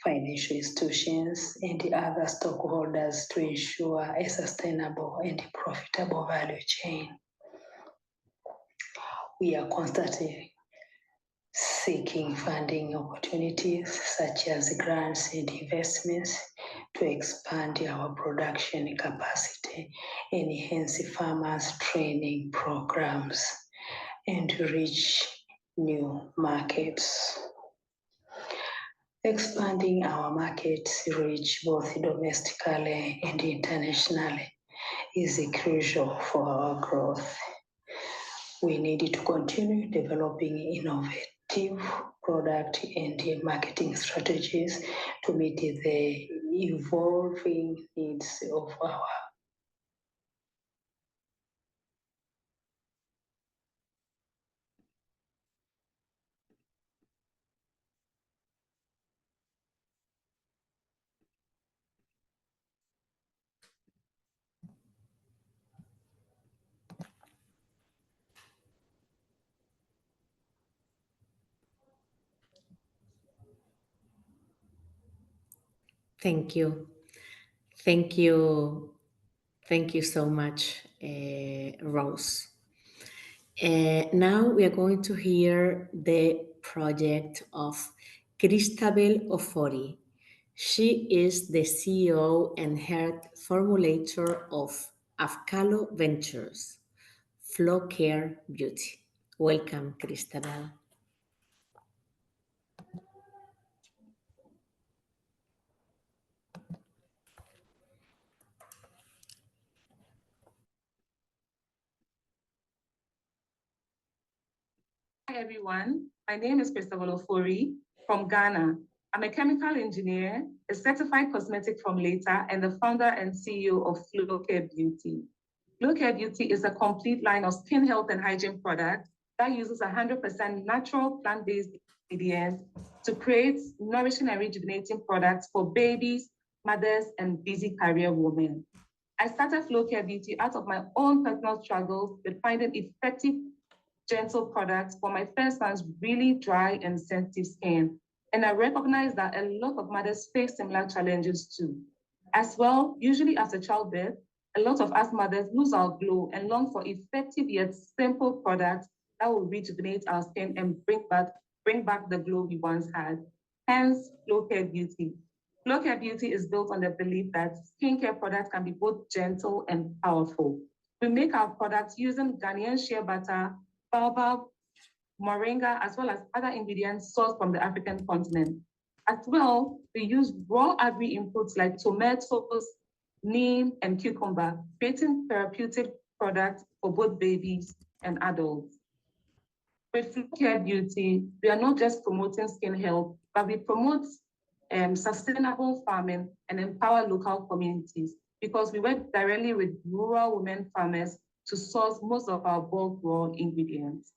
financial institutions, and the other stakeholders to ensure a sustainable and profitable value chain. We are constantly seeking funding opportunities such as grants and investments to expand our production capacity, enhance farmers' training programs, and to reach new markets. Expanding our market reach both domestically and internationally is crucial for our growth. We need to continue developing innovative product and marketing strategies to meet the evolving needs of our Thank you. Thank you. Thank you so much, Rose. Now we are going to hear the project of Cristabel Ofori. She is the CEO and head formulator of Afcalo Ventures, Flow Care Beauty. Welcome, Cristabel. Hi, everyone. My name is Cristabel Ofori from Ghana. I'm a chemical engineer, a certified cosmetic formulator, and the founder and CEO of Flow Care Beauty. Flow Care Beauty is a complete line of skin health and hygiene products that uses 100% natural plant-based ingredients to create nourishing and rejuvenating products for babies, mothers, and busy career women. I started Flow Care Beauty out of my own personal struggles with finding effective gentle products for my first son's really dry and sensitive skin. And I recognize that a lot of mothers face similar challenges too. As well, usually after childbirth, a lot of us mothers lose our glow and long for effective yet simple products that will rejuvenate our skin and bring back the glow we once had. Hence, Flow Care Beauty. Flow Care Beauty is built on the belief that skincare products can be both gentle and powerful. We make our products using Ghanaian shea butter, baobab, moringa, as well as other ingredients sourced from the African continent. As well, we use raw agri inputs like tomatoes, neem, and cucumber, creating therapeutic products for both babies and adults. With Flow Care Beauty, we are not just promoting skin health, but we promote sustainable farming and empower local communities because we work directly with rural women farmers to source most of our bulk raw ingredients.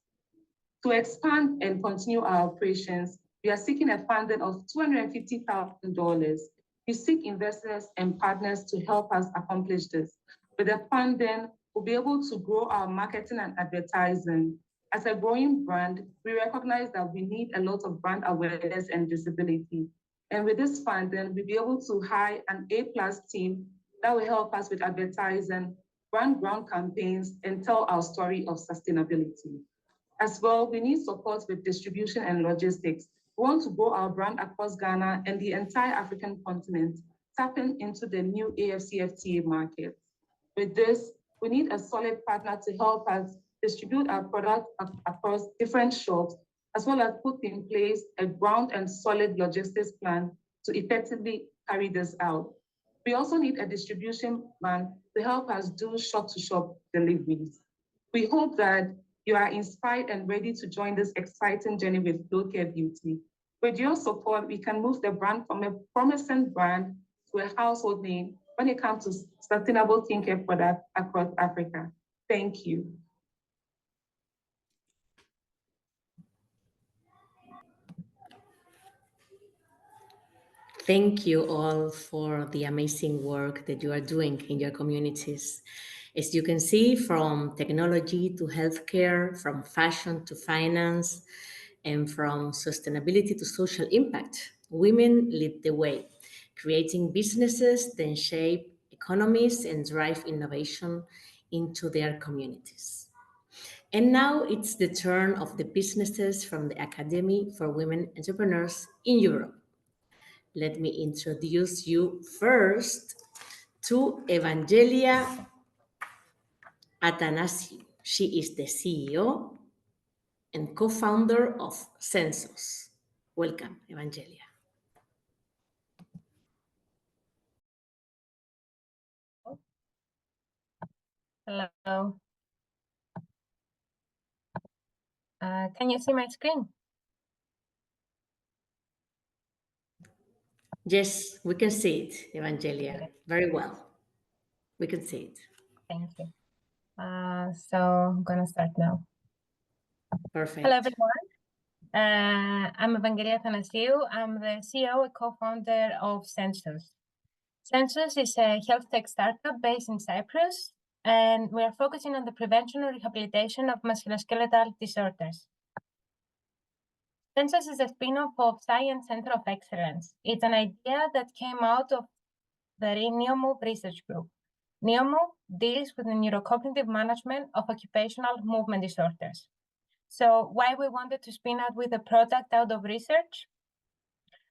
To expand and continue our operations, we are seeking a funding of $250,000. We seek investors and partners to help us accomplish this. With the funding, we'll be able to grow our marketing and advertising. As a growing brand, we recognize that we need a lot of brand awareness and visibility. And with this funding, we'll be able to hire an A+ team that will help us with advertising, run ground campaigns, and tell our story of sustainability. As well, we need support with distribution and logistics. We want to grow our brand across Ghana and the entire African continent, tapping into the new AFCFTA market. With this, we need a solid partner to help us distribute our products across different shops, as well as put in place a ground and solid logistics plan to effectively carry this out. We also need a distribution plan to help us do shop-to-shop deliveries. We hope that you are inspired and ready to join this exciting journey with Flow Care Beauty. With your support, we can move the brand from a promising brand to a household name when it comes to sustainable skincare products across Africa. Thank you. Thank you all for the amazing work that you are doing in your communities. As you can see, from technology to healthcare, from fashion to finance, and from sustainability to social impact, women lead the way, creating businesses that shape economies and drive innovation into their communities. And now it's the turn of the businesses from the Academy for Women Entrepreneurs in Europe. Let me introduce you first to Evangelia Athanasiou. She is the CEO and co-founder of Census. Welcome, Evangelia. Hello. Can you see my screen? Yes, we can see it, Evangelia. Very well. We can see it. Thank you. So I'm gonna start now. Perfect. Hello, everyone. I'm Evangelia Thanasiou. I'm the CEO and co-founder of Census. Census is a health tech startup based in Cyprus, and we are focusing on the prevention and rehabilitation of musculoskeletal disorders. Census is a spin-off of Science Center of Excellence. It's an idea that came out of the NEOMOVE research group. NEOMOVE deals with the neurocognitive management of occupational movement disorders. So why we wanted to spin out with a product out of research?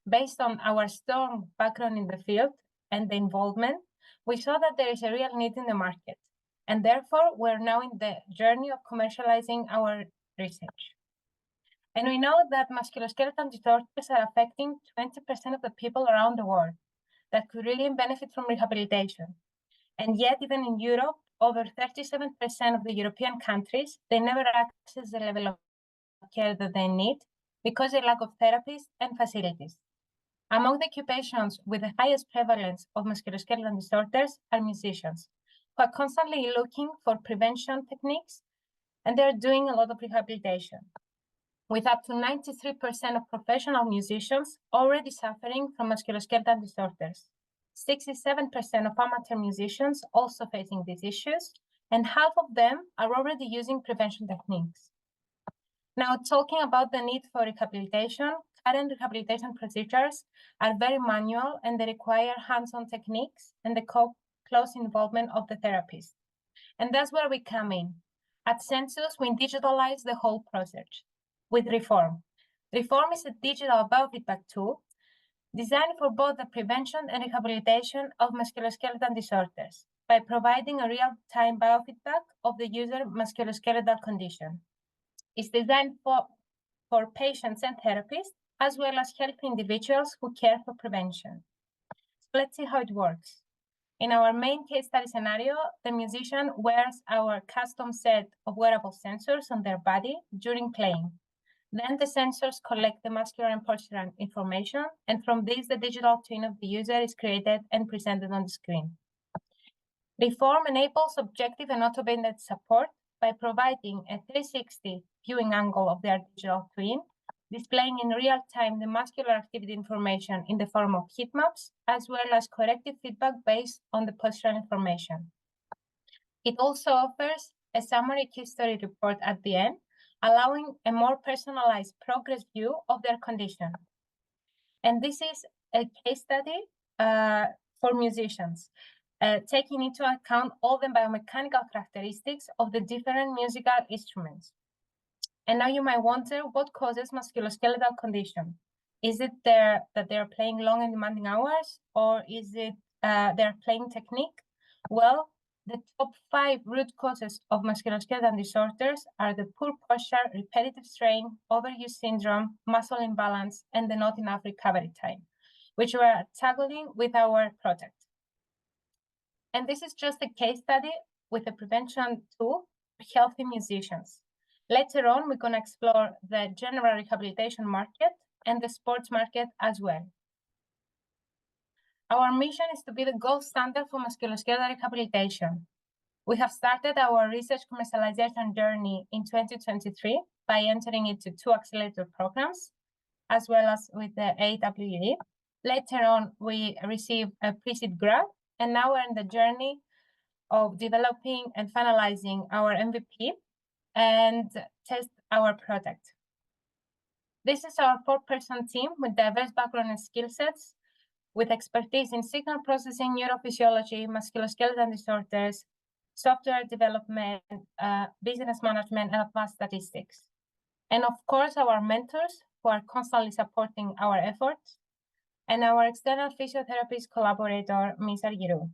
Based on our strong background in the field and the involvement, we saw that there is a real need in the market. And therefore, we're now in the journey of commercializing our research. And we know that musculoskeletal disorders are affecting 20% of the people around the world that could really benefit from rehabilitation. And yet, even in Europe, over 37% of the European countries, they never access the level of care that they need because of the lack of therapies and facilities. Among the occupations with the highest prevalence of musculoskeletal disorders are musicians, who are constantly looking for prevention techniques, and they're doing a lot of rehabilitation, with up to 93% of professional musicians already suffering from musculoskeletal disorders. 67% of amateur musicians also facing these issues, and half of them are already using prevention techniques. Now, talking about the need for rehabilitation, current rehabilitation procedures are very manual and they require hands-on techniques and the close involvement of the therapist. And that's where we come in. At Census, we digitalize the whole process with Reform. Reform is a digital biofeedback tool designed for both the prevention and rehabilitation of musculoskeletal disorders by providing a real-time biofeedback of the user musculoskeletal condition. It's designed for patients and therapists, as well as helping individuals who care for prevention. So let's see how it works. In our main case study scenario, the musician wears our custom set of wearable sensors on their body during playing. Then the sensors collect the muscular and postural information, and from this, the digital twin of the user is created and presented on the screen. Reform enables objective and automated support by providing a 360 viewing angle of their digital twin, displaying in real time the muscular activity information in the form of heat maps, as well as corrective feedback based on the postural information. It also offers a summary history report at the end, allowing a more personalized progress view of their condition. And this is a case study for musicians, taking into account all the biomechanical characteristics of the different musical instruments. And now you might wonder, what causes musculoskeletal condition? Is it that they're playing long and demanding hours, or is it their playing technique? Well, the top 5 root causes of musculoskeletal disorders are the poor posture, repetitive strain, overuse syndrome, muscle imbalance, and the not enough recovery time, which we are tackling with our product. And this is just a case study with a prevention tool for healthy musicians. Later on, we're going to explore the general rehabilitation market and the sports market as well. Our mission is to be the gold standard for musculoskeletal rehabilitation. We have started our research commercialization journey in 2023 by entering into 2 accelerator programs, as well as with the AWE. Later on, we received a pre-seed grant, and now we're in the journey of developing and finalizing our MVP and test our product. This is our 4-person team with diverse background and skill sets, with expertise in signal processing, neurophysiology, musculoskeletal disorders, software development, business management, and advanced statistics. And of course, our mentors who are constantly supporting our efforts, and our external physiotherapist collaborator, Ms. Argiru.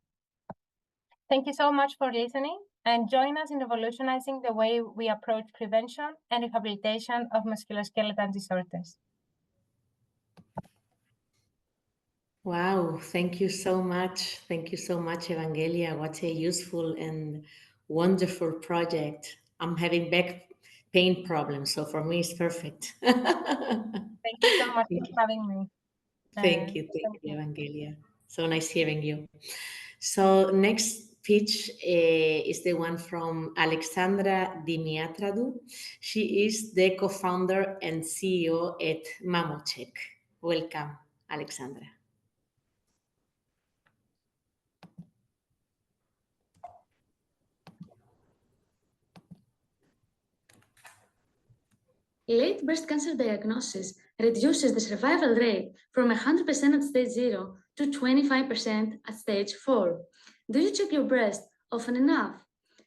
Thank you so much for listening, and join us in revolutionizing the way we approach prevention and rehabilitation of musculoskeletal disorders. Wow, thank you so much. Thank you so much, Evangelia. What a useful and wonderful project. I'm having back pain problems, so for me it's perfect. Thank you so much Thank for you. having me. Thank you, Evangelia. So nice hearing you. So next pitch is the one from Alexandra Dimiatradou. She is the co-founder and CEO at Mamocheck. Welcome, Alexandra. Late breast cancer diagnosis reduces the survival rate from 100% at stage 0 to 25% at stage 4. Do you check your breast often enough?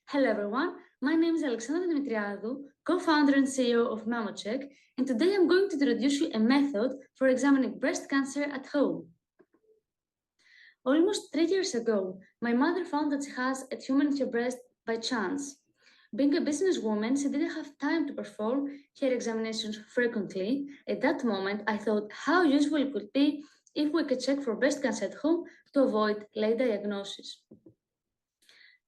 Hello everyone, my name is Alexandra Dimitriadou, co-founder and CEO of Mamocheck, and today I'm going to introduce you a method for examining breast cancer at home. Almost 3 years ago, my mother found that she has a tumor in her breast by chance. Being a businesswoman, she didn't have time to perform hair examinations frequently. At that moment, I thought how useful it would be if we could check for breast cancer at home to avoid late diagnosis.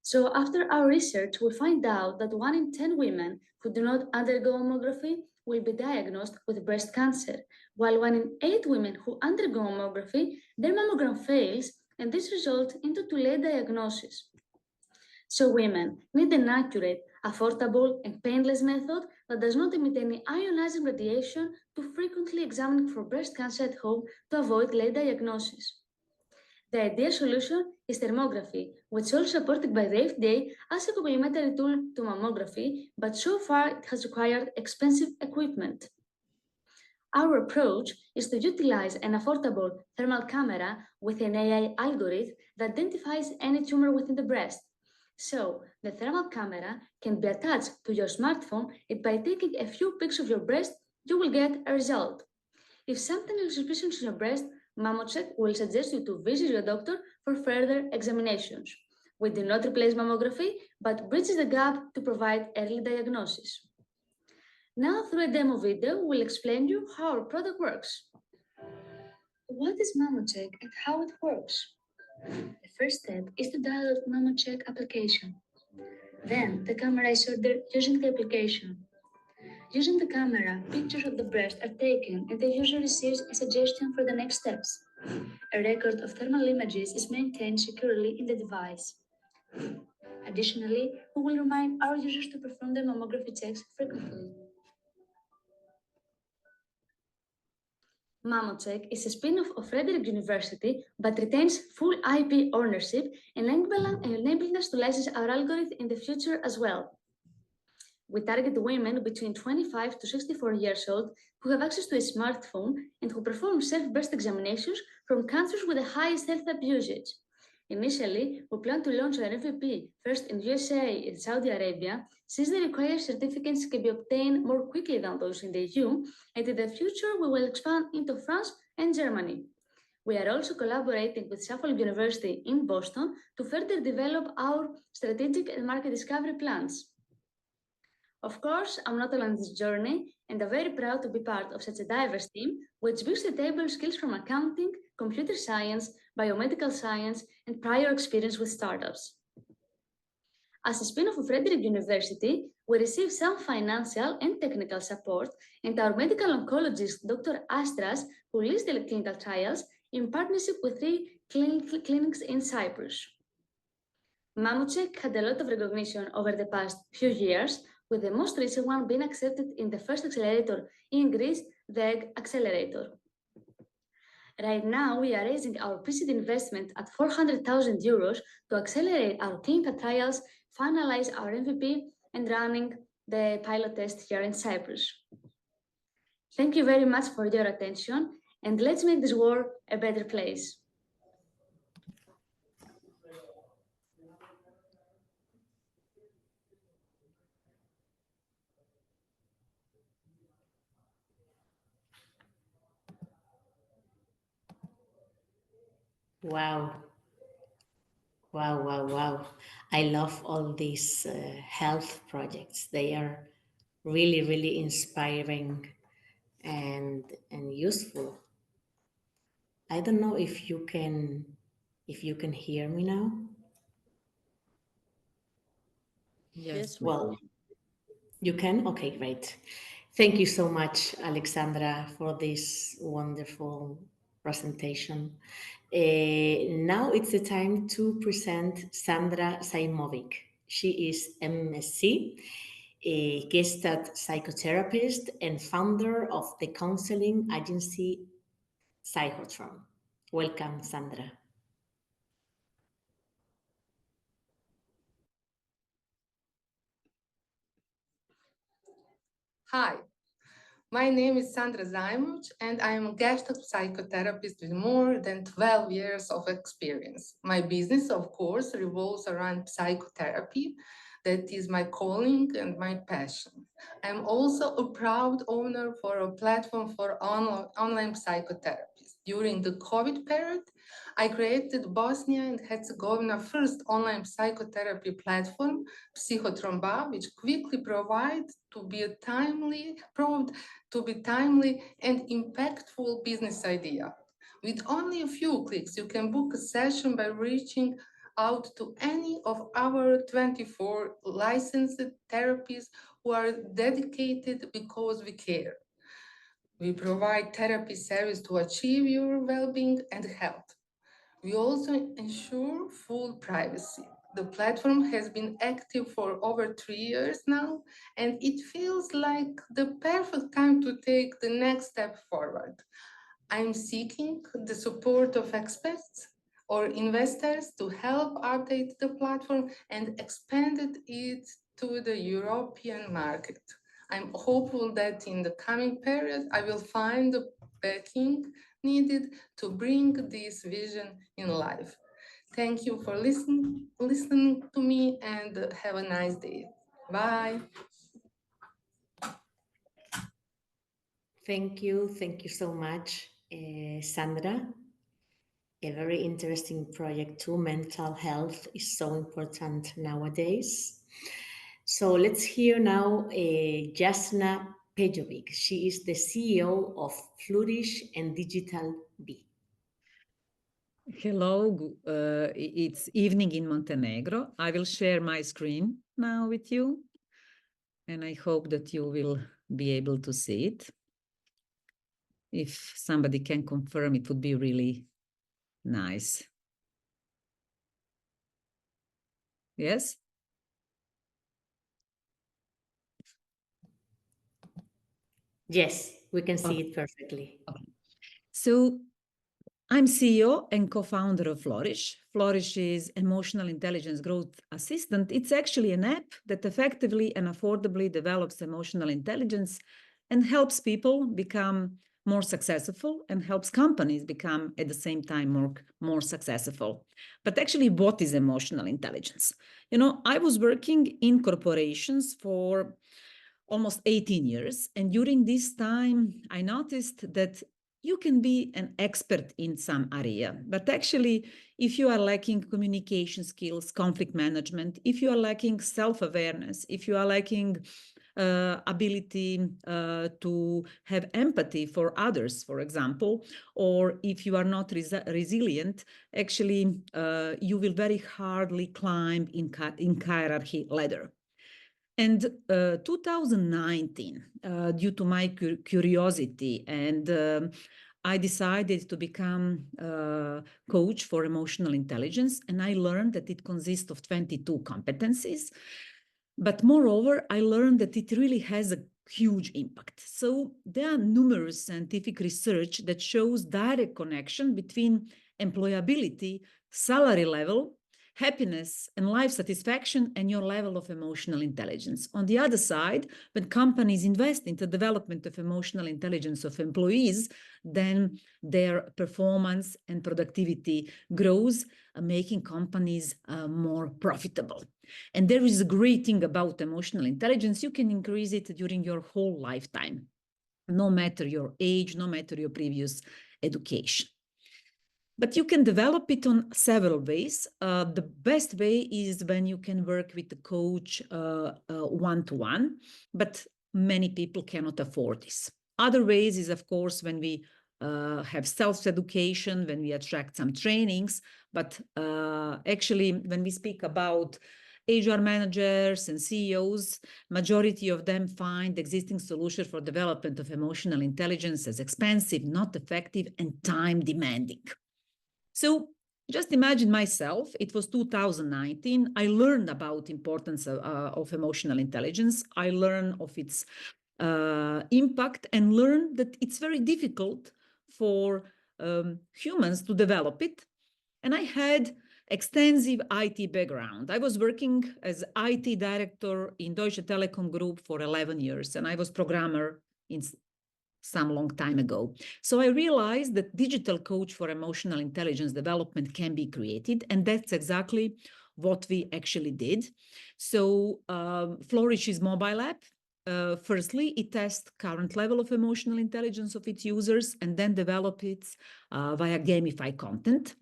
So after our research, we find out that 1 in 10 women who do not undergo mammography will be diagnosed with breast cancer, while 1 in 8 women who undergo mammography, their mammogram fails, and this results into too late diagnosis. So women need an accurate, affordable, and painless method that does not emit any ionizing radiation to frequently examine for breast cancer at home to avoid late diagnosis. The ideal solution is thermography, which is also supported by the FDA as a complementary tool to mammography, but so far it has required expensive equipment. Our approach is to utilize an affordable thermal camera with an AI algorithm that identifies any tumor within the breast. So, the thermal camera can be attached to your smartphone, and by taking a few pics of your breast, you will get a result. If something is suspicious in your breast, Mamocheck will suggest you to visit your doctor for further examinations. We do not replace mammography, but bridges the gap to provide early diagnosis. Now, through a demo video, we'll explain you how our product works. What is Mamocheck and how it works? The first step is to download Mamocheck application. Then, the camera is ordered using the application. Using the camera, pictures of the breast are taken and the user receives a suggestion for the next steps. A record of thermal images is maintained securely in the device. Additionally, we will remind our users to perform their mammography checks frequently. Mamocheck is a spin-off of Frederick University, but retains full IP ownership, enabling us to license our algorithm in the future as well. We target women between 25 to 64 years old who have access to a smartphone and who perform self-breast examinations from countries with the highest health app usage. Initially, we plan to launch our MVP first in USA and Saudi Arabia, since the required certificates can be obtained more quickly than those in the EU, and in the future we will expand into France and Germany. We are also collaborating with Suffolk University in Boston to further develop our strategic and market discovery plans. Of course, I'm not alone in this journey, and I'm very proud to be part of such a diverse team, which brings to the table skills from accounting, computer science, biomedical science, and prior experience with startups. As a spin-off of Frederick University, we receive some financial and technical support, and our medical oncologist, Dr. Astras, who leads the clinical trials, in partnership with 3 clinics in Cyprus. Mamocheck had a lot of recognition over the past few years, with the most recent one being accepted in the first accelerator in Greece, the Egg Accelerator. Right now, we are raising our pre-seed investment at 400,000 euros to accelerate our clinical trials, finalize our MVP, and running the pilot test here in Cyprus. Thank you very much for your attention, and let's make this world a better place. Wow. Wow, wow, wow. I love all these health projects. They are really, really inspiring and useful. I don't know if you can hear me now. Yes, Well, you can? Okay, great. Thank you so much, Alexandra, for this wonderful presentation. Now it's the time to present Sandra Saimovic. She is MSc, a Gestalt psychotherapist and founder of the counseling agency Psychotron. Welcome, Sandra. Hi, my name is Sandra Zajmovic, and I am a Gestalt psychotherapist with more than 12 years of experience. My business, of course, revolves around psychotherapy. That is my calling and my passion. I'm also a proud owner for a platform for online psychotherapists. During the COVID period, I created Bosnia and Herzegovina's first online psychotherapy platform, Psychotromba, which quickly provides proved to be timely and impactful business idea. With only a few clicks, you can book a session by reaching out to any of our 24 licensed therapists who are dedicated because we care. We provide therapy service to achieve your well-being and health. We also ensure full privacy. The platform has been active for over 3 years now, and it feels like the perfect time to take the next step forward. I'm seeking the support of experts or investors to help update the platform and expand it to the European market. I'm hopeful that in the coming period, I will find the backing needed to bring this vision in life. Thank you for listening to me, and have a nice day. Bye. Thank you so much, Sandra. A very interesting project too. Mental health is so important nowadays. So let's hear now Jasna Pejovic. She is the CEO of Flourish and Digital Bee. Hello, it's evening in Montenegro. I will share my screen now with you, and I hope that you will be able to see it. If somebody can confirm, it would be really nice. Yes? Yes, we can see it perfectly. Okay. So I'm CEO and co-founder of Flourish. Flourish is Emotional Intelligence Growth Assistant. It's actually an app that effectively and affordably develops emotional intelligence and helps people become more successful and helps companies become at the same time more successful. But actually, what is emotional intelligence? You know, I was working in corporations for almost 18 years. And during this time, I noticed that you can be an expert in some area, but actually, if you are lacking communication skills, conflict management, if you are lacking self-awareness, if you are lacking ability to have empathy for others, for example, or if you are not resilient, actually, you will very hardly climb in hierarchy ladder. And 2019, due to my curiosity, and I decided to become a coach for emotional intelligence, and I learned that it consists of 22 competencies. But moreover, I learned that it really has a huge impact. So there are numerous scientific research that shows direct connection between employability, salary level, happiness and life satisfaction, and your level of emotional intelligence. On the other side, when companies invest in the development of emotional intelligence of employees, then their performance and productivity grows, making companies more profitable. And there is a great thing about emotional intelligence. You can increase it during your whole lifetime, no matter your age, no matter your previous education. But you can develop it on several ways. The best way is when you can work with the coach one-to-one, but many people cannot afford this. Other ways is, of course, when we have self-education, when we attract some trainings, but actually, when we speak about HR managers and CEOs, majority of them find existing solution for development of emotional intelligence as expensive, not effective, and time demanding. So just imagine myself, it was 2019. I learned about importance of emotional intelligence. I learned of its impact and learned that it's very difficult for humans to develop it. And I had extensive IT background. I was working as IT director in Deutsche Telekom Group for 11 years, and I was programmer in some long time ago. So I realized that digital coach for emotional intelligence development can be created, and that's exactly what we actually did. So Flourish is mobile app. Firstly, it tests current level of emotional intelligence of its users and then develop it via gamified content.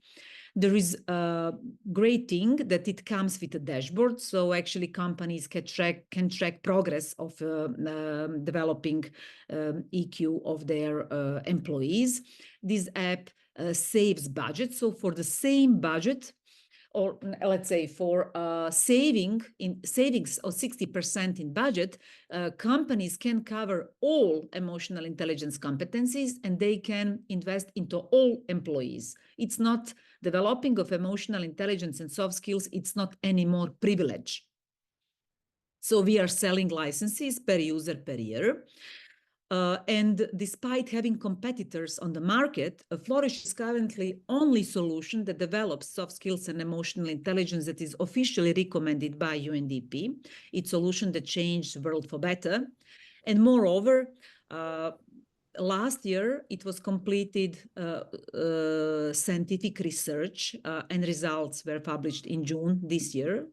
There is a great thing that it comes with a dashboard. So actually companies can track progress of developing EQ of their employees. This app saves budget. So for the same budget, or let's say for savings of 60% in budget, companies can cover all emotional intelligence competencies and they can invest into all employees. It's not developing of emotional intelligence and soft skills, it's not anymore privilege. So we are selling licenses per user per year. And despite having competitors on the market, Flourish is currently only solution that develops soft skills and emotional intelligence that is officially recommended by UNDP. It's a solution that changed the world for better. And moreover, last year, it was completed scientific research and results were published in June this year,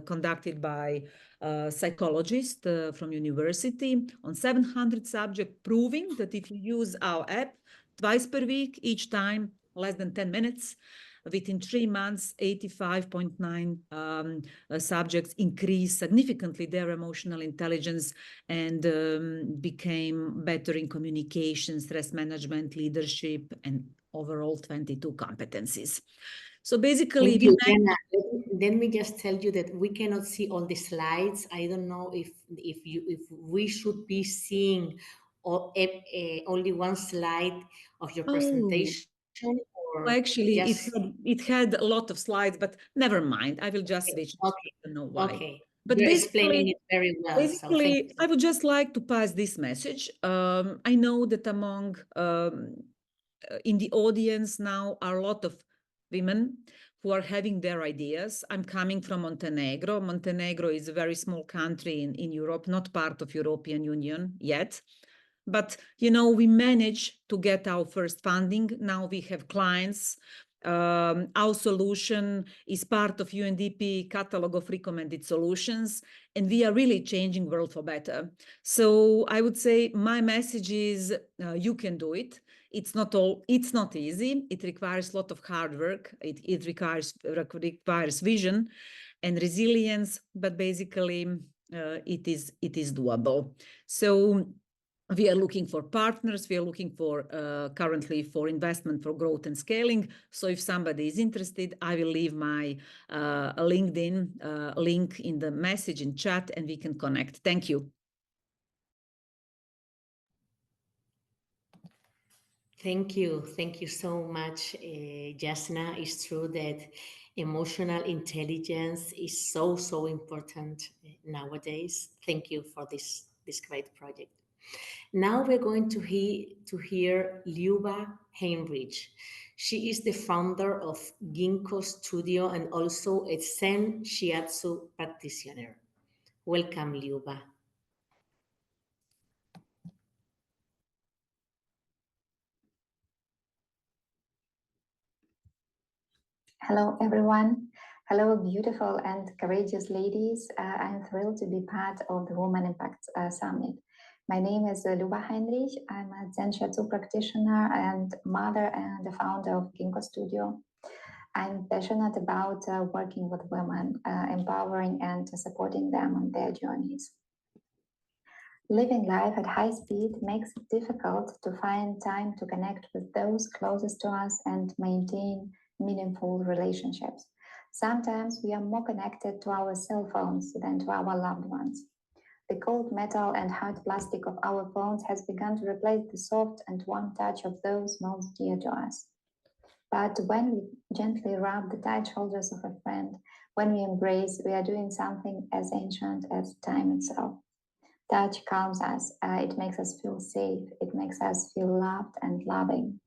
conducted by psychologists from university on 700 subjects, proving that if you use our app twice per week, each time less than 10 minutes, within 3 months, 85.9 subjects increased significantly their emotional intelligence and became better in communication, stress management, leadership, and overall 22 competencies. So basically, Thank you, Jenna. Let me just tell you that we cannot see all the slides. I don't know if we should be seeing only one slide of your presentation. Or actually, just... it had a lot of slides, but never mind. I will just switch. Okay. I don't know why. Okay. But You're basically, explaining it very well. Basically, I would just like to pass this message. I know that among in the audience now are a lot of women who are having their ideas. I'm coming from Montenegro. Montenegro is a very small country in Europe, not part of European Union yet. But, you know, we managed to get our first funding. Now we have clients. Our solution is part of UNDP catalog of recommended solutions, and we are really changing world for better. So I would say my message is you can do it. It's not easy. It requires a lot of hard work. It requires vision and resilience, but basically it is doable. So we are looking for partners. We are looking for currently for investment for growth and scaling. So if somebody is interested, I will leave my LinkedIn link in the message in chat and we can connect. Thank you. Thank you. Thank you so much, Jasna. It's true that emotional intelligence is so important nowadays. Thank you for this great project. Now we're going to hear Luba Heinrich. She is the founder of Ginkgo Studio and also a Zen Shiatsu practitioner. Welcome, Luba. Hello, everyone. Hello, beautiful and courageous ladies. I'm thrilled to be part of the Women Impact Summit. My name is Luba Heinrich. I'm a Zen Shiatsu practitioner and mother and the founder of Ginkgo Studio. I'm passionate about working with women, empowering and supporting them on their journeys. Living life at high speed makes it difficult to find time to connect with those closest to us and maintain meaningful relationships. Sometimes we are more connected to our cell phones than to our loved ones. The cold metal and hard plastic of our phones has begun to replace the soft and warm touch of those most dear to us. But when we gently rub the tight shoulders of a friend, when we embrace, we are doing something as ancient as time itself. Touch calms us, it makes us feel safe, it makes us feel loved and loving.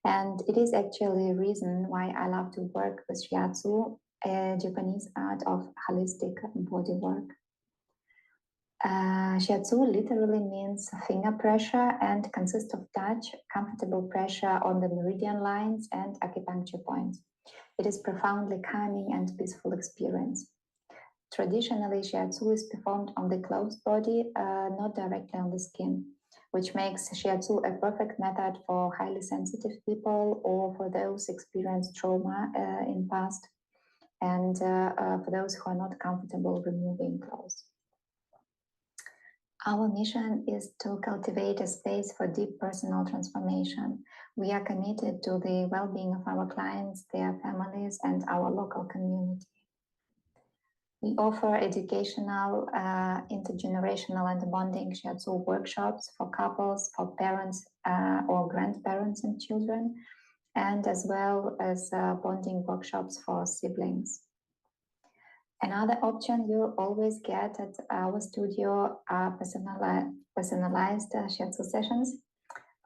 And it is actually a reason why I love to work with shiatsu, a Japanese art of holistic body work. Shiatsu literally means finger pressure and consists of touch, comfortable pressure on the meridian lines and acupuncture points. It is profoundly calming and peaceful experience. Traditionally, shiatsu is performed on the closed body, not directly on the skin, which makes shiatsu a perfect method for highly sensitive people or for those experienced trauma in past, and for those who are not comfortable removing clothes. Our mission is to cultivate a space for deep personal transformation. We are committed to the well-being of our clients, their families, and our local community. We offer educational, intergenerational and bonding shiatsu workshops for couples, for parents or grandparents and children, and as well as bonding workshops for siblings. Another option you'll always get at our studio are personalized shiatsu sessions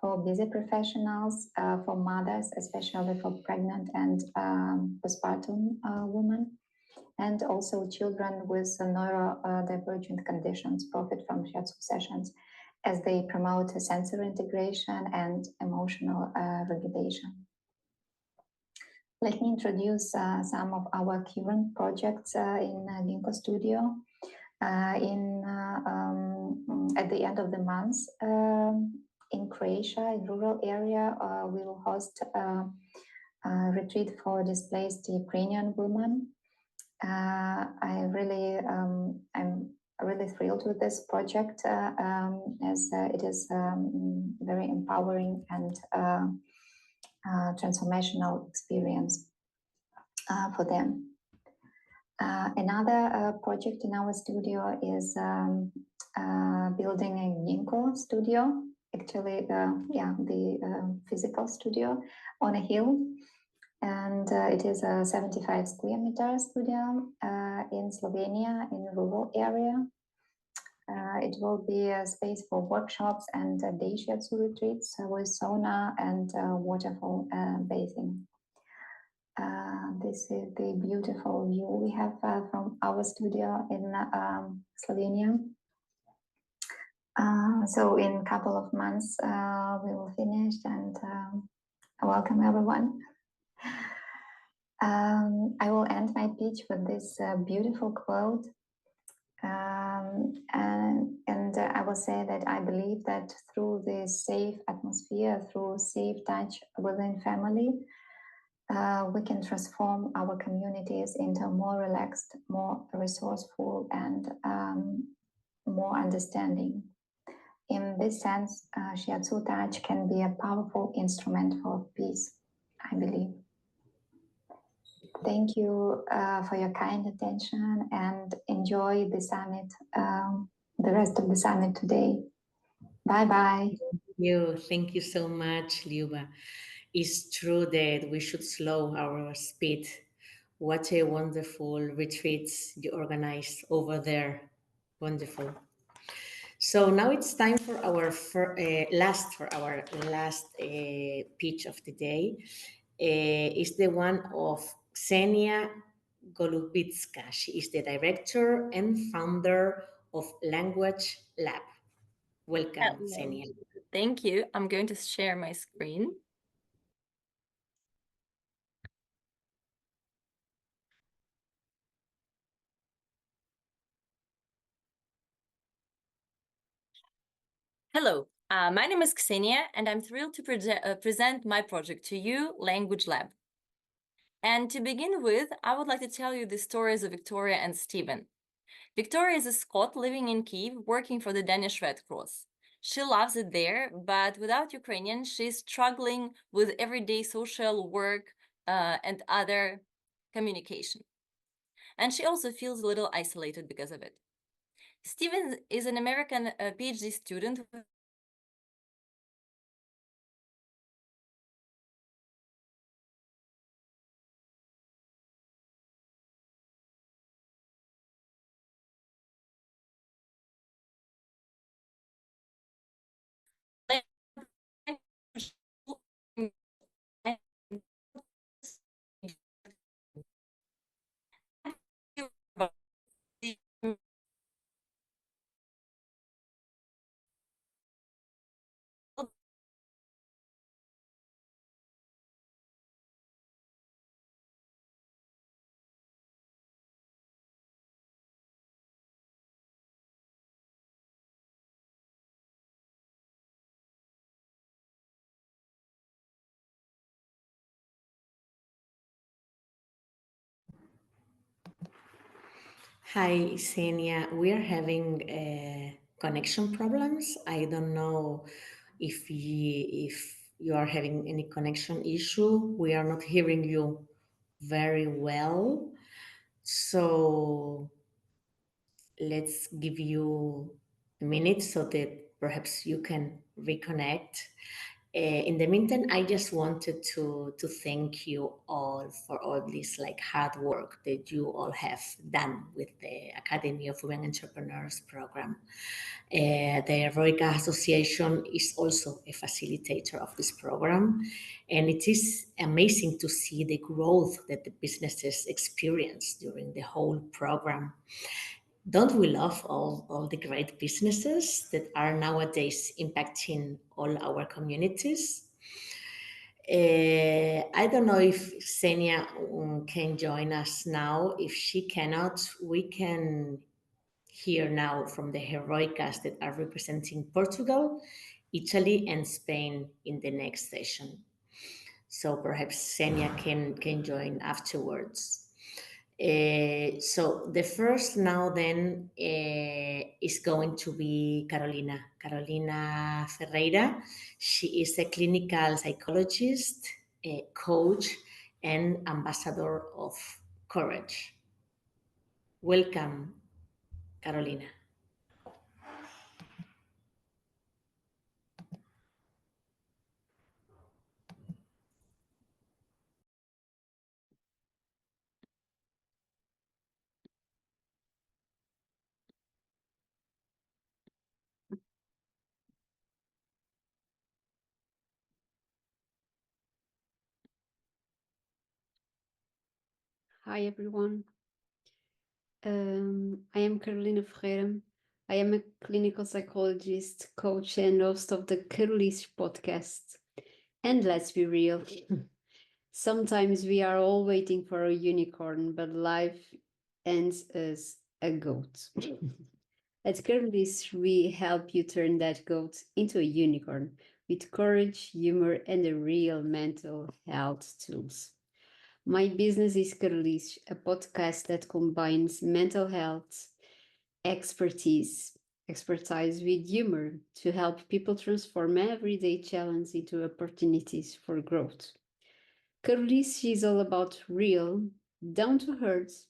for busy professionals, for mothers, especially for pregnant and postpartum women, and also children with neurodivergent conditions profit from shiatsu sessions as they promote sensory integration and emotional regulation. Let me introduce some of our current projects in Ginkgo Studio. At the end of the month, in Croatia, in rural area, we will host a retreat for displaced Ukrainian women. I'm really thrilled with this project as it is very empowering and transformational experience for them. Another project in our studio is building a Ginkgo studio, actually, the physical studio on a hill. And it is a 75 square meter studio in Slovenia, in a rural area. It will be a space for workshops and day shiatsu retreats with sauna and waterfall bathing. This is the beautiful view we have from our studio in Slovenia. So in a couple of months, we will finish, and welcome everyone. I will end my pitch with this beautiful quote. And I will say that I believe that through this safe atmosphere, through safe touch within family, we can transform our communities into more relaxed, more resourceful, and more understanding. In this sense, shiatsu touch can be a powerful instrument for peace, I believe. Thank you for your kind attention, and enjoy the summit, the rest of the summit today. Bye-bye. Thank you so much, Liuba. It's true that we should slow our speed. What a wonderful retreats you organized over there. Wonderful. So now it's time for our last pitch of the day. Is the one of Ksenia Golubitska. She is the director and founder of Language Lab. Welcome, Ksenia. Thank you. I'm going to share my screen. Hello, my name is Ksenia, and I'm thrilled to present my project to you, Language Lab. And to begin with, I would like to tell you the stories of Victoria and Stephen. Victoria is a Scot living in Kyiv, working for the Danish Red Cross. She loves it there, but without Ukrainian, she's struggling with everyday social work and other communication. And she also feels a little isolated because of it. Steven is an American PhD student who Hi, Xenia. We are having connection problems. I don't know if you are having any connection issue. We are not hearing you very well. So let's give you a minute so that perhaps you can reconnect. In the meantime, I just wanted to thank you all for all this like hard work that you all have done with the Academy of Women Entrepreneurs program. The Heroikka Association is also a facilitator of this program, and it is amazing to see the growth that the businesses experience during the whole program. Don't we love all the great businesses that are nowadays impacting all our communities? I don't know if Xenia can join us now. If she cannot, we can hear now from the Heroicas that are representing Portugal, Italy, and Spain in the next session. So perhaps Xenia can join afterwards. So the first now then is going to be Carolina Ferreira. She is a clinical psychologist, a coach, and ambassador of courage. Welcome, Carolina. Hi everyone. I am Carolina Ferreira. I am a clinical psychologist, coach, and host of the Carolis podcast. And let's be real, sometimes we are all waiting for a unicorn, but life ends as a goat. At Carolis, we help you turn that goat into a unicorn with courage, humor, and the real mental health tools. My business is Carolis, a podcast that combines mental health expertise with humor to help people transform everyday challenges into opportunities for growth. Carolis is all about real, down to earth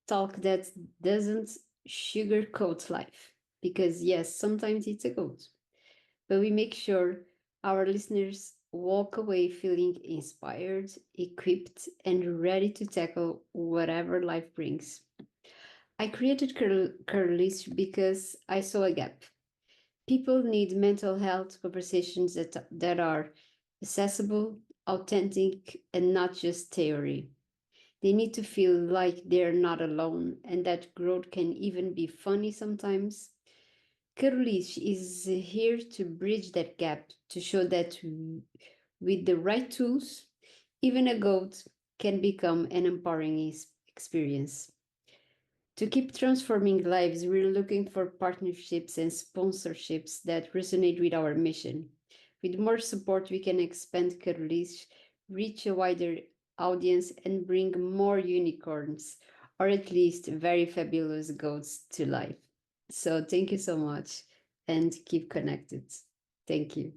talk that doesn't sugarcoat life. Because yes, sometimes it's a goat, but we make sure our listeners walk away feeling inspired, equipped, and ready to tackle whatever life brings. I created Curlis because I saw a gap. People need mental health conversations that are accessible, authentic, and not just theory. They need to feel like they're not alone and that growth can even be funny sometimes. Curlish is here to bridge that gap, to show that with the right tools, even a goat can become an empowering experience. To keep transforming lives, we're looking for partnerships and sponsorships that resonate with our mission. With more support, we can expand Curlish, reach a wider audience, and bring more unicorns, or at least very fabulous goats to life. So thank you so much and keep connected. Thank you.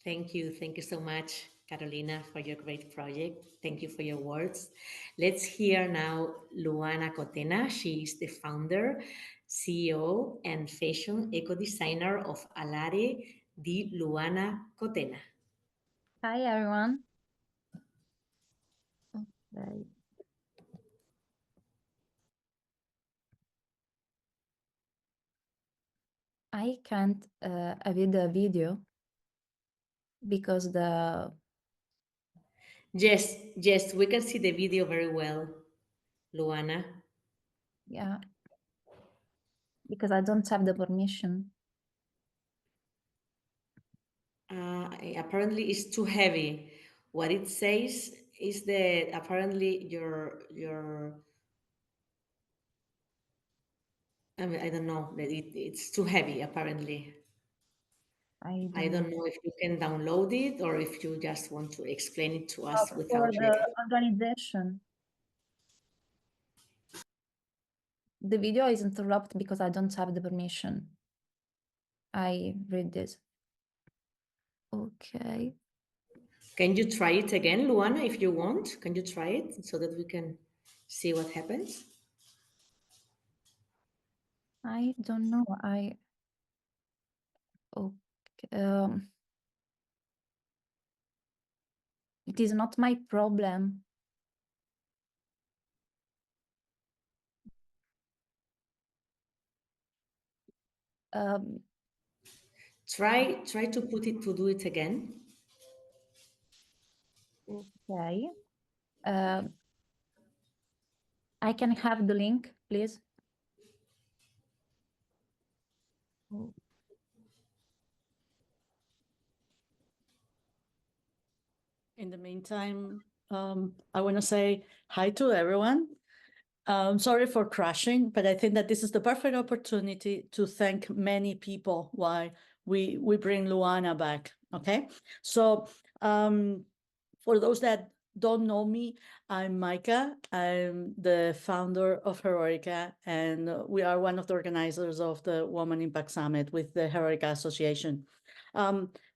Thank you so much, Carolina, for your great project. Thank you for your words. Let's hear now Luana Cotena. She is the founder, CEO, and fashion eco-designer of Alare di Luana Cotena. Hi, everyone. Okay. I can't edit the video because the Yes, we can see the video very well, Luana. yeah, because I don't have the permission. Apparently it's too heavy. What it says is that apparently I mean, I don't know, that it's too heavy apparently. I don't know if you can download it or if you just want to explain it to us For without the organization, the video is interrupted because I don't have the permission. I read this. Okay. Can you try it again, Luana, if you want? Can you try it so that we can see what happens? I don't know. Okay. It is not my problem. Try to do it again. Okay. I can have the link, please. In the meantime, I want to say hi to everyone. Sorry for crashing, but I think that this is the perfect opportunity to thank many people why we bring Luana back. Okay, so for those that don't know me, I'm Micah. I'm the founder of Heroikka, and we are one of the organizers of the Women Impact Summit with the Heroikka Association.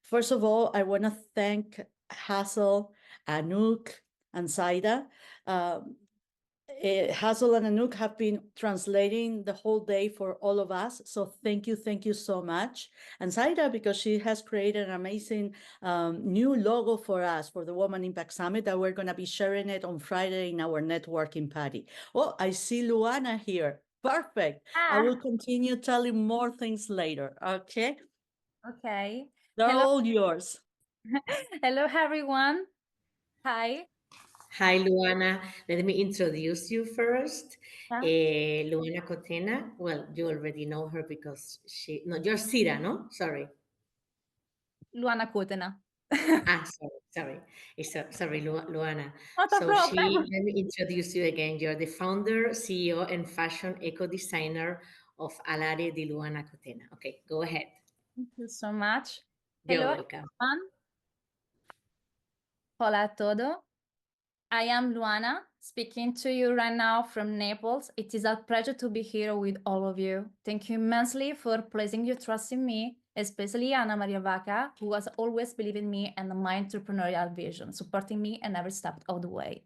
First of all, I want to thank Hazel, Anouk, and Saida. Hazel and Anouk have been translating the whole day for all of us. So thank you so much. And Saida, because she has created an amazing new logo for us for the Women Impact Summit that we're going to be sharing it on Friday in our networking party. Oh, I see Luana here. Perfect. I will continue telling more things later. Okay. Okay. They're Hello. all yours. Hello, everyone. Hi. Hi, Luana. Let me introduce you first. Luana Cotena. Well, you already know her because you're Sira, no? Sorry. Luana Cotena. Sorry. Sorry, Luana. Not a problem. Let me introduce you again. You're the founder, CEO, and fashion eco-designer of Alare di Luana Cotena. Okay, go ahead. Thank you so much. You're Hello, welcome. everyone. Hola a todo. I am Luana, speaking to you right now from Naples. It is a pleasure to be here with all of you. Thank you immensely for placing your trust in me, especially Anna Maria Vaca, who has always believed in me and my entrepreneurial vision, supporting me in every step of the way.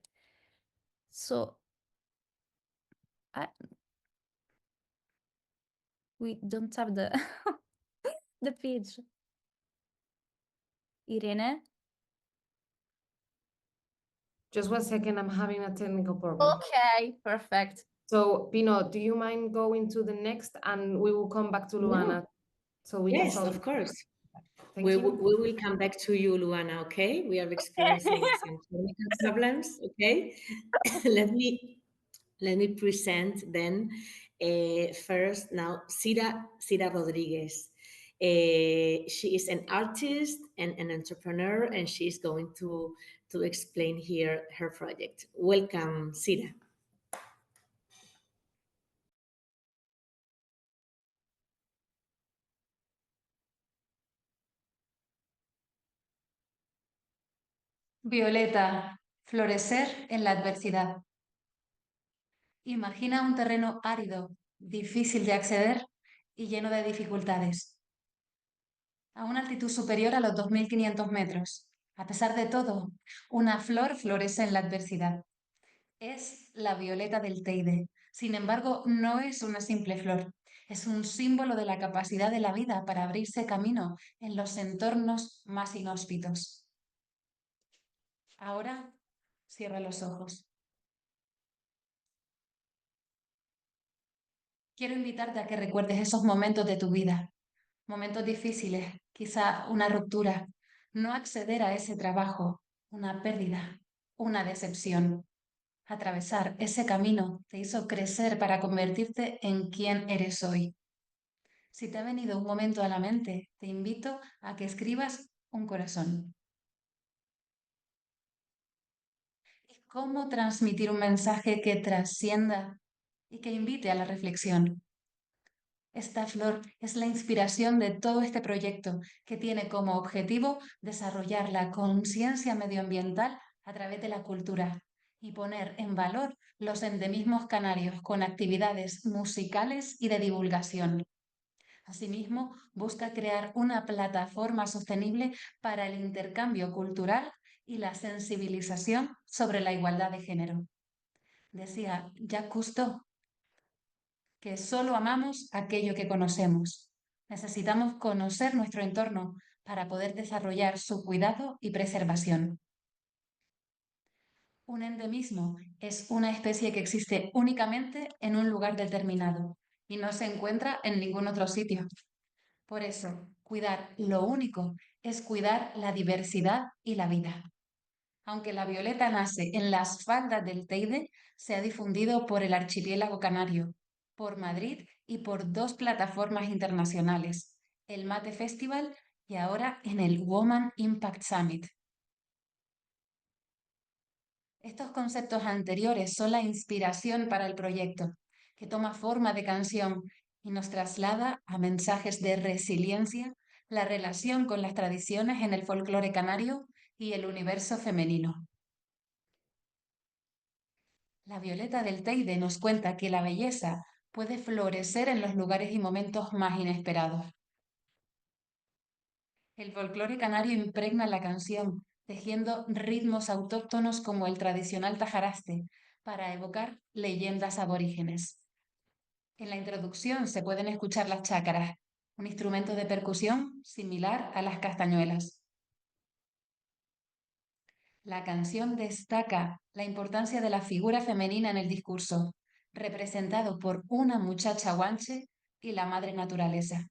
So, we don't have the the page. Irene? Just 1 second, I'm having a technical problem. Okay, perfect. So, Pino, do you mind going to the next and we will come back to Luana so we can Yes, solve of course. Thank you. We will come back to you, Luana, okay? We are experiencing some technical problems, okay? Let me present then first now Sira Rodriguez. She is an artist and an entrepreneur, and she is going to explain here her project. Welcome, Sira. Violeta, florecer en la adversidad. Imagina un terreno árido, difícil de acceder y lleno de dificultades. A una altitud superior a los 2.500 metros, A pesar de todo, una flor florece en la adversidad. Es la violeta del Teide. Sin embargo, no es una simple flor. Es un símbolo de la capacidad de la vida para abrirse camino en los entornos más inhóspitos. Ahora, cierra los ojos. Quiero invitarte a que recuerdes esos momentos de tu vida, momentos difíciles, quizá una ruptura, no acceder a ese trabajo, una pérdida, una decepción. Atravesar ese camino te hizo crecer para convertirte en quien eres hoy. Si te ha venido un momento a la mente, te invito a que escribas un corazón. ¿Y cómo transmitir un mensaje que trascienda y que invite a la reflexión? Esta flor es la inspiración de todo este proyecto que tiene como objetivo desarrollar la conciencia medioambiental a través de la cultura y poner en valor los endemismos canarios con actividades musicales y de divulgación. Asimismo, busca crear una plataforma sostenible para el intercambio cultural y la sensibilización sobre la igualdad de género. Decía Jacques Cousteau que solo amamos aquello que conocemos. Necesitamos conocer nuestro entorno para poder desarrollar su cuidado y preservación. Un endemismo es una especie que existe únicamente en un lugar determinado y no se encuentra en ningún otro sitio. Por eso, cuidar lo único es cuidar la diversidad y la vida. Aunque la violeta nace en las faldas del Teide, se ha difundido por el archipiélago canario, por Madrid y por 2 plataformas internacionales, el Mate Festival y ahora en el Woman Impact Summit. Estos conceptos anteriores son la inspiración para el proyecto, que toma forma de canción y nos traslada a mensajes de resiliencia, la relación con las tradiciones en el folclore canario y el universo femenino. La violeta del Teide nos cuenta que la belleza puede florecer en los lugares y momentos más inesperados. El folclore canario impregna la canción, tejiendo ritmos autóctonos como el tradicional tajaraste, para evocar leyendas aborígenes. En la introducción se pueden escuchar las chácaras, un instrumento de percusión similar a las castañuelas. La canción destaca la importancia de la figura femenina en el discurso, representado por una muchacha guanche y la madre naturaleza.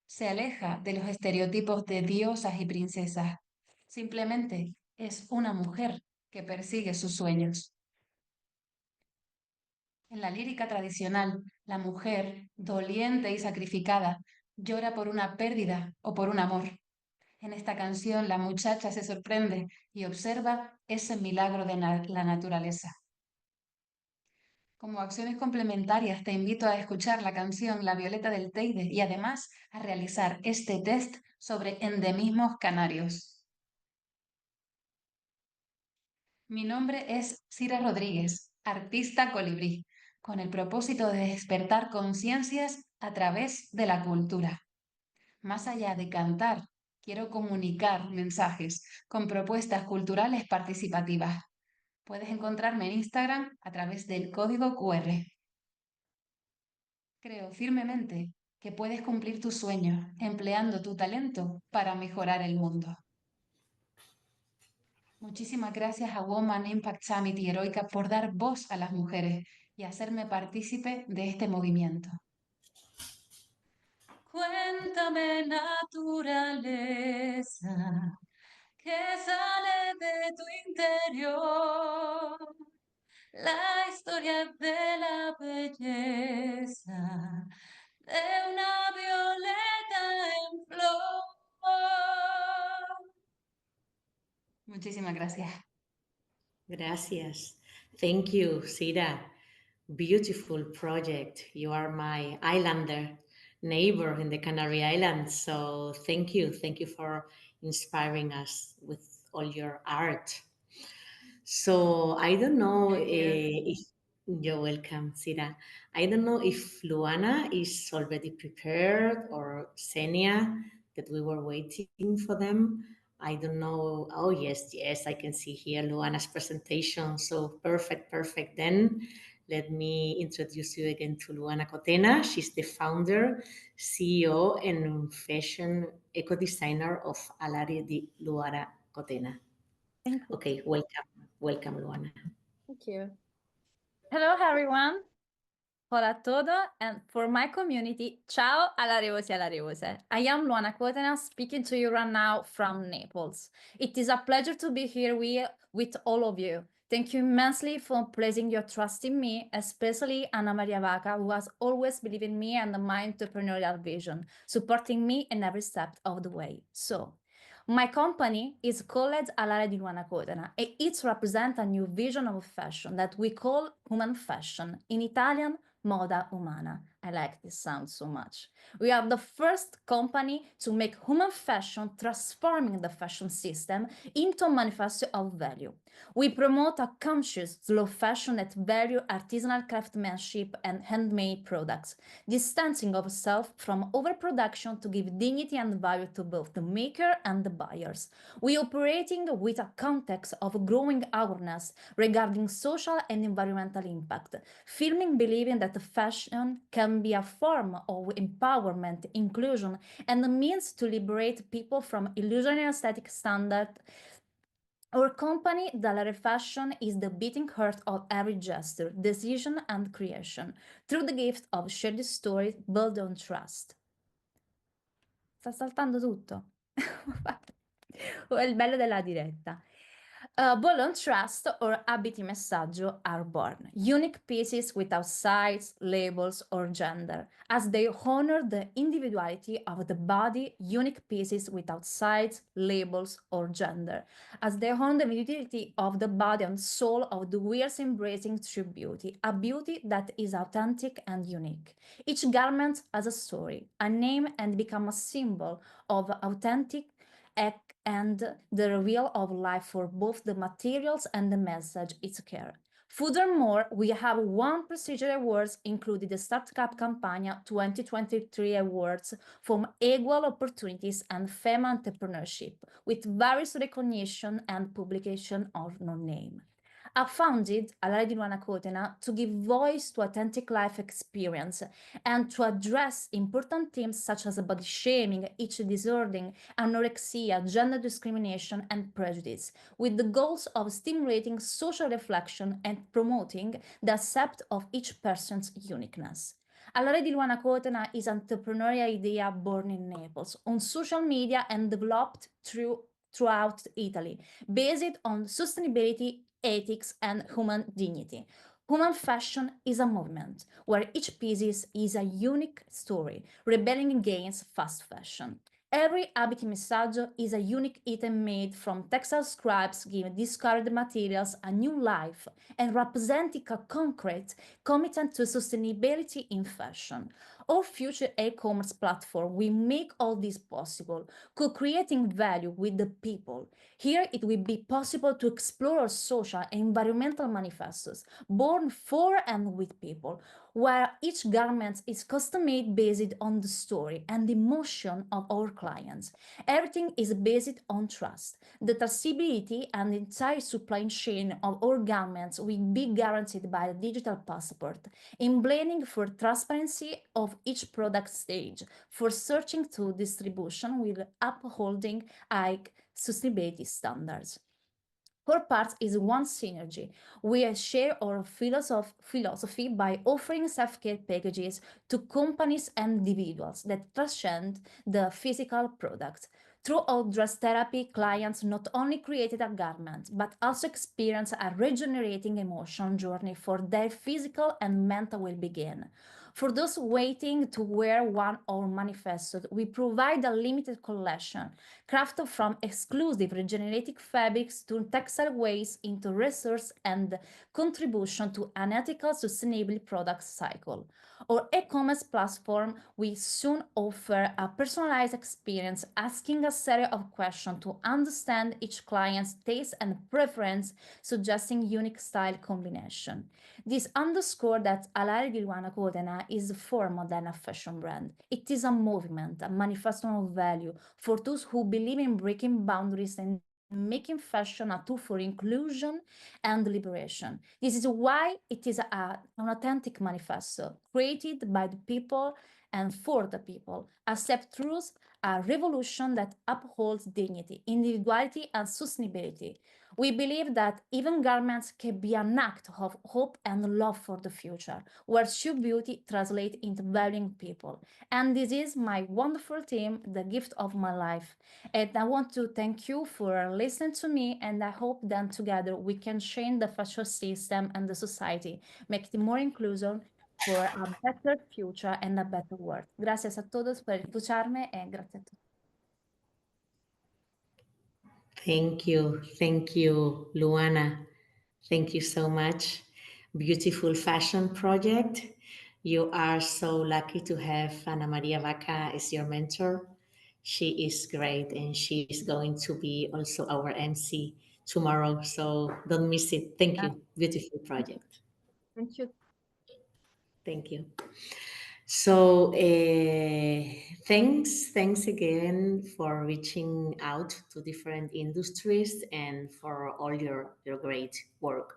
Se aleja de los estereotipos de diosas y princesas. Simplemente es una mujer que persigue sus sueños. En la lírica tradicional, la mujer, doliente y sacrificada, llora por una pérdida o por un amor. En esta canción, la muchacha se sorprende y observa ese milagro de la naturaleza. Como acciones complementarias, te invito a escuchar la canción La Violeta del Teide y además a realizar este test sobre endemismos canarios. Mi nombre es Cira Rodríguez, artista colibrí, con el propósito de despertar conciencias a través de la cultura. Más allá de cantar, quiero comunicar mensajes con propuestas culturales participativas. Puedes encontrarme en Instagram a través del código QR. Creo firmemente que puedes cumplir tus sueños empleando tu talento para mejorar el mundo. Muchísimas gracias a Woman Impact Summit y Heroikka por dar voz a las mujeres y hacerme partícipe de este movimiento. Cuéntame, naturaleza, que sale de tu interior, la historia de la belleza de una violeta en flor. Muchísimas gracias. Gracias. Thank you, Sira. Beautiful project. You are my islander neighbor in the Canary Islands. So thank you. Thank you for inspiring us with all your art. So I don't know if you're welcome, Sira. I don't know if Luana is already prepared or Xenia, that we were waiting for them. I don't know. Oh, yes, yes, I can see here Luana's presentation. So perfect, perfect. Then let me introduce you again to Luana Cotena. She's the founder, CEO, and fashion eco-designer of Alaria di Luana Cotena. Thank you. Okay, welcome. Welcome, Luana. Thank you. Hello, everyone. Hola a todo, and for my community, ciao alla Revose alla Revose. I am Luana Quotena, speaking to you right now from Naples. It is a pleasure to be here with all of you. Thank you immensely for placing your trust in me, especially Anna Maria Vaca, who has always believed in me and my entrepreneurial vision, supporting me in every step of the way. So, my company is called Alare di Luana Cotena, and it represents a new vision of fashion that we call human fashion, in Italian, moda umana. I like this sound so much. We are the first company to make human fashion, transforming the fashion system into a manifesto of value. We promote a conscious, slow fashion that value artisanal craftsmanship and handmade products, distancing ourselves from overproduction to give dignity and value to both the maker and the buyers. We operating with a context of growing awareness regarding social and environmental impact, firmly believing that fashion can be a form of empowerment, inclusion, and a means to liberate people from illusionary aesthetic standards. Our company, Dalare Fashion, is the beating heart of every gesture, decision, and creation, through the gift of shared stories built on trust. Sta saltando tutto. È il bello della diretta. Built on trust or abiti messaggio are born, unique pieces without size, labels, or gender, as they honor the individuality of the body, unique pieces without size, labels, or gender, as they honor the individuality of the body and soul of the wearers embracing true beauty, a beauty that is authentic and unique. Each garment has a story, a name, and become a symbol of authentic and the reveal of life for both the materials and the message it carries. Furthermore, we have one prestigious awards, including the Startup Campagna 2023 Awards from Equal Opportunities and Female Entrepreneurship, with various recognition and publication of no name. I founded Alare di Luana Cotena to give voice to authentic life experience and to address important themes such as body shaming, eating disorder, anorexia, gender discrimination, and prejudice, with the goals of stimulating social reflection and promoting the accept of each person's uniqueness. Alare di Luana Cotena is an entrepreneurial idea born in Naples, on social media and developed throughout Italy, based on sustainability, ethics, and human dignity. Human fashion is a movement where each piece is a unique story, rebelling against fast fashion. Every abiti messaggio is a unique item made from textile scraps, giving discarded materials a new life and representing a concrete commitment to sustainability in fashion. Our future e-commerce platform will make all this possible, co-creating value with the people. Here it will be possible to explore our social and environmental manifestos, born for and with people, where each garment is custom-made based on the story and emotion of our clients. Everything is based on trust. The traceability and the entire supply chain of our garments will be guaranteed by a digital passport, emblazing for transparency of each product stage, for searching to distribution with upholding high sustainability standards. Core part is one synergy. We share our philosophy by offering self-care packages to companies and individuals that transcend the physical product. Through our dress therapy, clients not only created a garment, but also experience a regenerating emotional journey for their physical and mental well-being. For those waiting to wear one of our manifestos, we provide a limited collection crafted from exclusive regenerative fabrics to textile waste into resource and contribution to an ethical, sustainable product cycle. Our e-commerce platform will soon offer a personalized experience, asking a series of questions to understand each client's taste and preference, suggesting unique style combination. This underscores that Alare di Luana Cotena is far more than a fashion brand. It is a movement, a manifesto of value for those who believe in breaking boundaries and making fashion a tool for inclusion and liberation. This is why it is an authentic manifesto created by the people and for the people. Accept truth, a revolution that upholds dignity, individuality, and sustainability. We believe that even garments can be an act of hope and love for the future, where true beauty translates into valuing people. And this is my wonderful team, the gift of my life. And I want to thank you for listening to me, and I hope that together we can change the fashion system and the society, make it more inclusive for a better future and a better world. Gracias a todos por escucharme y gracias a todos. Thank you, Luana. Thank you so much. Beautiful fashion project. You are so lucky to have Ana Maria Vaca as your mentor. She is great and she is going to be also our MC tomorrow. So don't miss it. Thank you. Beautiful project. Thank you. Thank you. So thanks again for reaching out to different industries and for all your great work.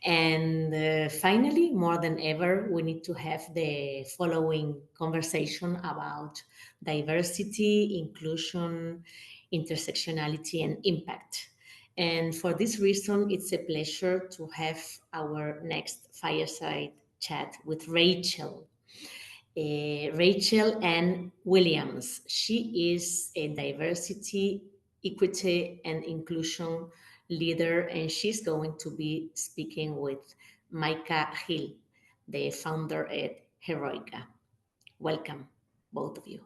And finally, more than ever, we need to have the following conversation about diversity, inclusion, intersectionality, and impact. And for this reason, it's a pleasure to have our next fireside chat with Rachel. Rachel Ann Williams. She is a diversity, equity, and inclusion leader, and she's going to be speaking with Micah Hill, the founder at Heroikka. Welcome, both of you.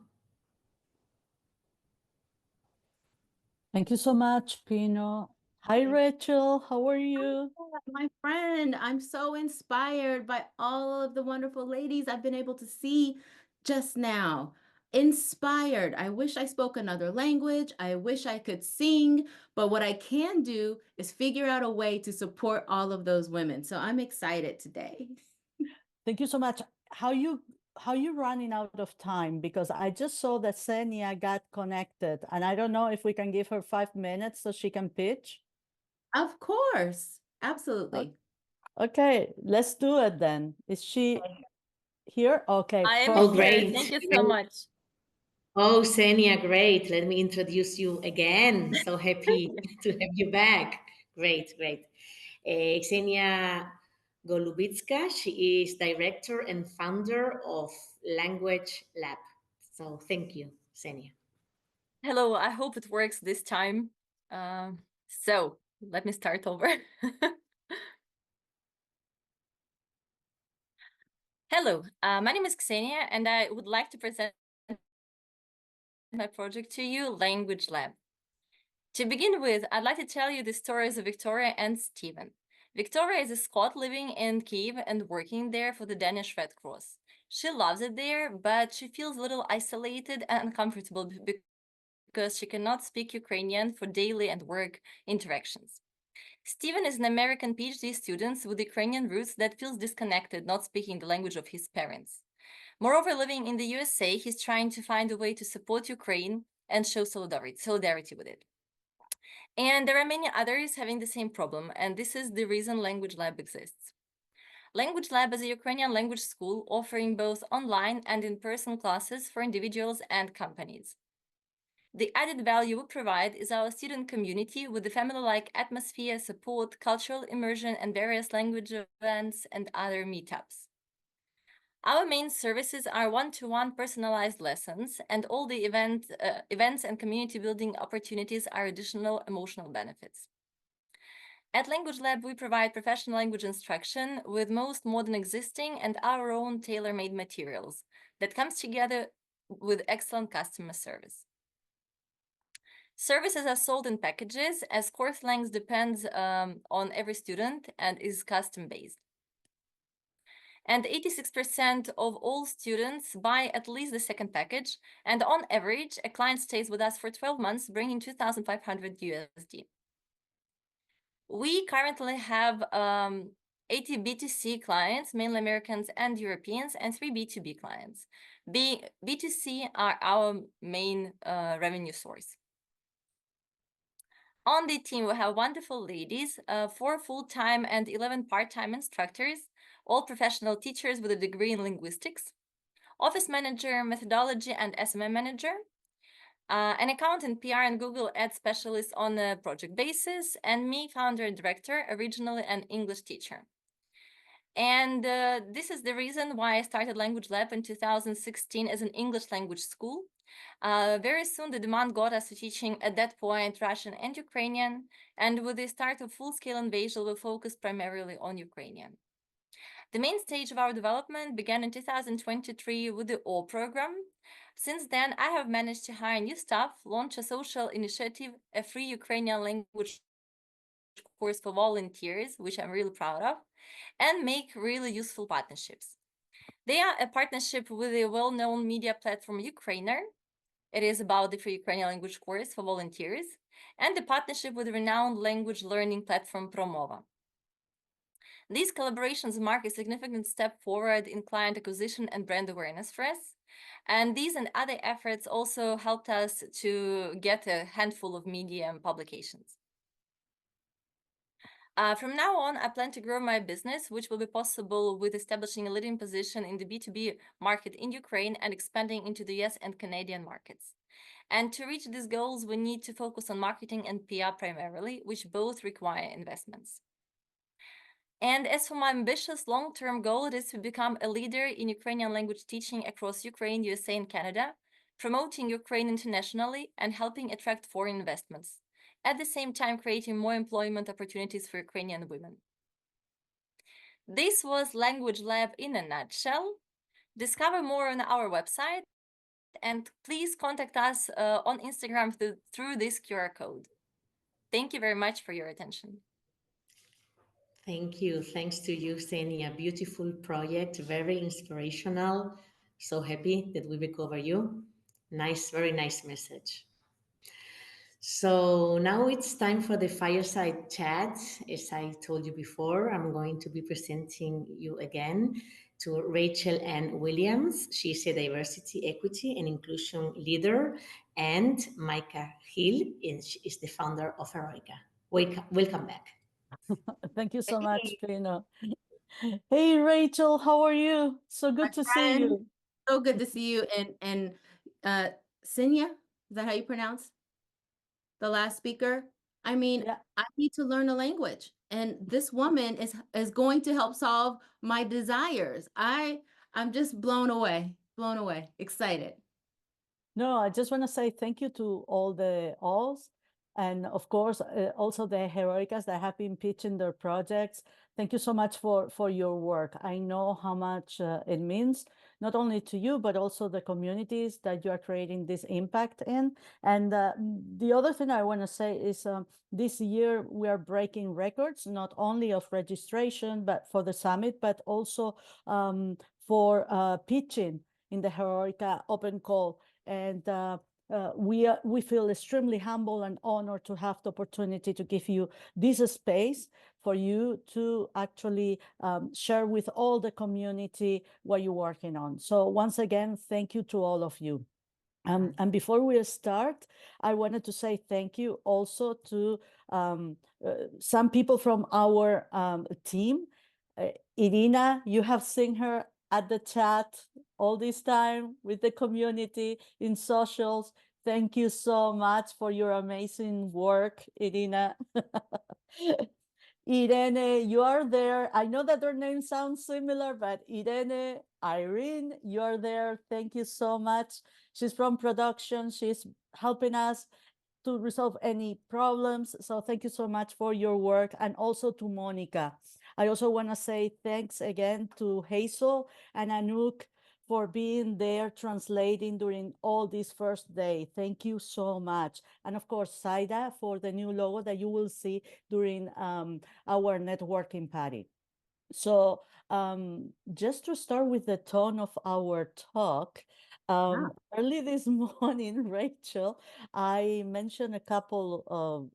Thank you so much, Pino. Hi, Rachel. How are you? My friend, I'm so inspired by all of the wonderful ladies I've been able to see just now. Inspired. I wish I spoke another language. I wish I could sing, but what I can do is figure out a way to support all of those women. So I'm excited today. Thank you so much. How you running out of time? Because I just saw that Senia got connected, and I don't know if we can give her 5 minutes so she can pitch. Of course. Absolutely. Okay, let's do it then. Is she here? Okay, I am Oh, here. great. Thank you so much. Oh, Senia, great. Let me introduce you again. So happy to have you back. Great, great. Ksenia Golubitska, she is director and founder of Language Lab. So thank you, Ksenia. Hello, I hope it works this time. So let me start over. Hello, my name is Ksenia, and I would like to present my project to you, Language Lab. To begin with, I'd like to tell you the stories of Victoria and Stephen. Victoria is a Scot living in Kyiv and working there for the Danish Red Cross. She loves it there, but she feels a little isolated and uncomfortable because she cannot speak Ukrainian for daily and work interactions. Stephen is an American PhD student with Ukrainian roots that feels disconnected, not speaking the language of his parents. Moreover, living in the USA, he's trying to find a way to support Ukraine and show solidarity with it. And there are many others having the same problem, and this is the reason Language Lab exists. Language Lab is a Ukrainian language school offering both online and in-person classes for individuals and companies. The added value we provide is our student community with the family-like atmosphere, support, cultural immersion, and various language events and other meetups. Our main services are one-to-one personalized lessons, and all the events and community building opportunities are additional emotional benefits. At Language Lab, we provide professional language instruction with most modern existing and our own tailor-made materials that comes together with excellent customer service. Services are sold in packages as course length depends on every student and is custom-based. And 86% of all students buy at least the second package, and on average, a client stays with us for 12 months, bringing 2,500 USD. We currently have 80 B2C clients, mainly Americans and Europeans, and 3 B2B clients. B2C are our main revenue source. On the team, we have wonderful ladies, 4 full-time and 11 part-time instructors, all professional teachers with a degree in linguistics, office manager, methodology, and SMM manager, an accountant, PR, and Google Ads specialist on a project basis, and me, founder and director, originally an English teacher. And this is the reason why I started Language Lab in 2016 as an English language school. Very soon, the demand got us to teaching at that point Russian and Ukrainian. And with the start of full-scale invasion, we focused primarily on Ukrainian. The main stage of our development began in 2023 with the O program. Since then, I have managed to hire new staff, launch a social initiative, a free Ukrainian language course for volunteers, which I'm really proud of, and make really useful partnerships. They are a partnership with a well-known media platform Ukrainer. It is about the free Ukrainian language course for volunteers, and the partnership with renowned language learning platform Promova. These collaborations mark a significant step forward in client acquisition and brand awareness for us. And these and other efforts also helped us to get a handful of media and publications. From now on, I plan to grow my business, which will be possible with establishing a leading position in the B2B market in Ukraine and expanding into the US and Canadian markets. And to reach these goals, we need to focus on marketing and PR primarily, which both require investments. And as for my ambitious long-term goal, it is to become a leader in Ukrainian language teaching across Ukraine, USA, and Canada, promoting Ukraine internationally and helping attract foreign investments, at the same time creating more employment opportunities for Ukrainian women. This was Language Lab in a nutshell. Discover more on our website, and please contact us on Instagram through this QR code. Thank you very much for your attention. Thank you. Thanks to you, Xenia. Beautiful project, very inspirational. So happy that we recover you. Nice, very nice message. So now it's time for the fireside chat. As I told you before, I'm going to be presenting you again to Rachel Ann Williams. She's a diversity, equity, and inclusion leader, and Micah Hill is the founder of Heroikka. Welcome back. Thank you so much, Pino. Hey, Rachel, how are you? So good to see you. So good to see you. And Xenia, is that how you pronounce the last speaker? I mean, yeah. I need to learn a language, and this woman is going to help solve my desires. I'm just blown away, excited. No, I just want to say thank you to all the alls, and of course, also the Heroicas that have been pitching their projects. Thank you so much for your work. I know how much it means, not only to you, but also the communities that you are creating this impact in. And the other thing I want to say is this year we are breaking records, not only of registration, but for the summit, but also for pitching in the Heroica Open Call. And we feel extremely humble and honored to have the opportunity to give you this space for you to actually share with all the community what you're working on. So once again, thank you to all of you. And before we start, I wanted to say thank you also to some people from our team. Irina, you have seen her at the chat all this time with the community in socials. Thank you so much for your amazing work, Irina. Irene, you are there. I know that their names sound similar, but Irene, Irene, you are there. Thank you so much. She's from production. She's helping us to resolve any problems. So thank you so much for your work, and also to Monica. I also want to say thanks again to Hazel and Anouk for being there translating during all this first day. Thank you so much. And of course, Saida for the new logo that you will see during our networking party. So just to start with the tone of our talk, early this morning, Rachel, I mentioned a couple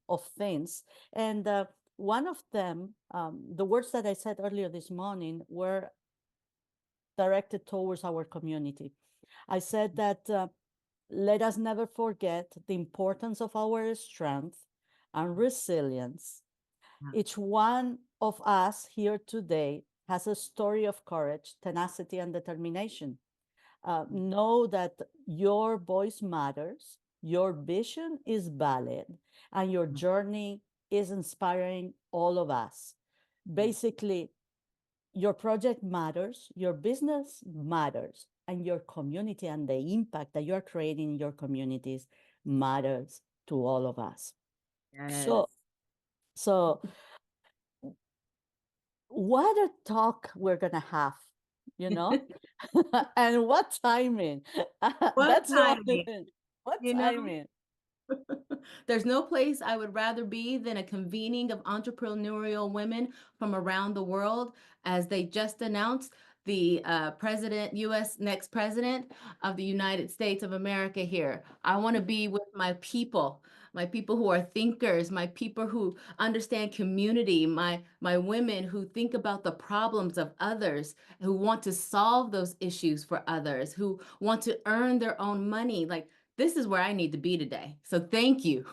of things, and one of them, the words that I said earlier this morning were directed towards our community. I said that let us never forget the importance of our strength and resilience. Yeah. Each one of us here today has a story of courage, tenacity, and determination. Know that your voice matters, your vision is valid, and your journey is inspiring all of us. Basically, your project matters, your business matters, and your community and the impact that you're creating in your communities matters to all of us. So, so what a talk we're gonna have, you know? And what timing? What That's the only timing? thing. What You know? timing? There's no place I would rather be than a convening of entrepreneurial women from around the world, as they just announced the U.S. next president of the United States of America here. I want to be with my people who are thinkers, my people who understand community, my women who think about the problems of others, who want to solve those issues for others, who want to earn their own money. Like, this is where I need to be today. So thank you.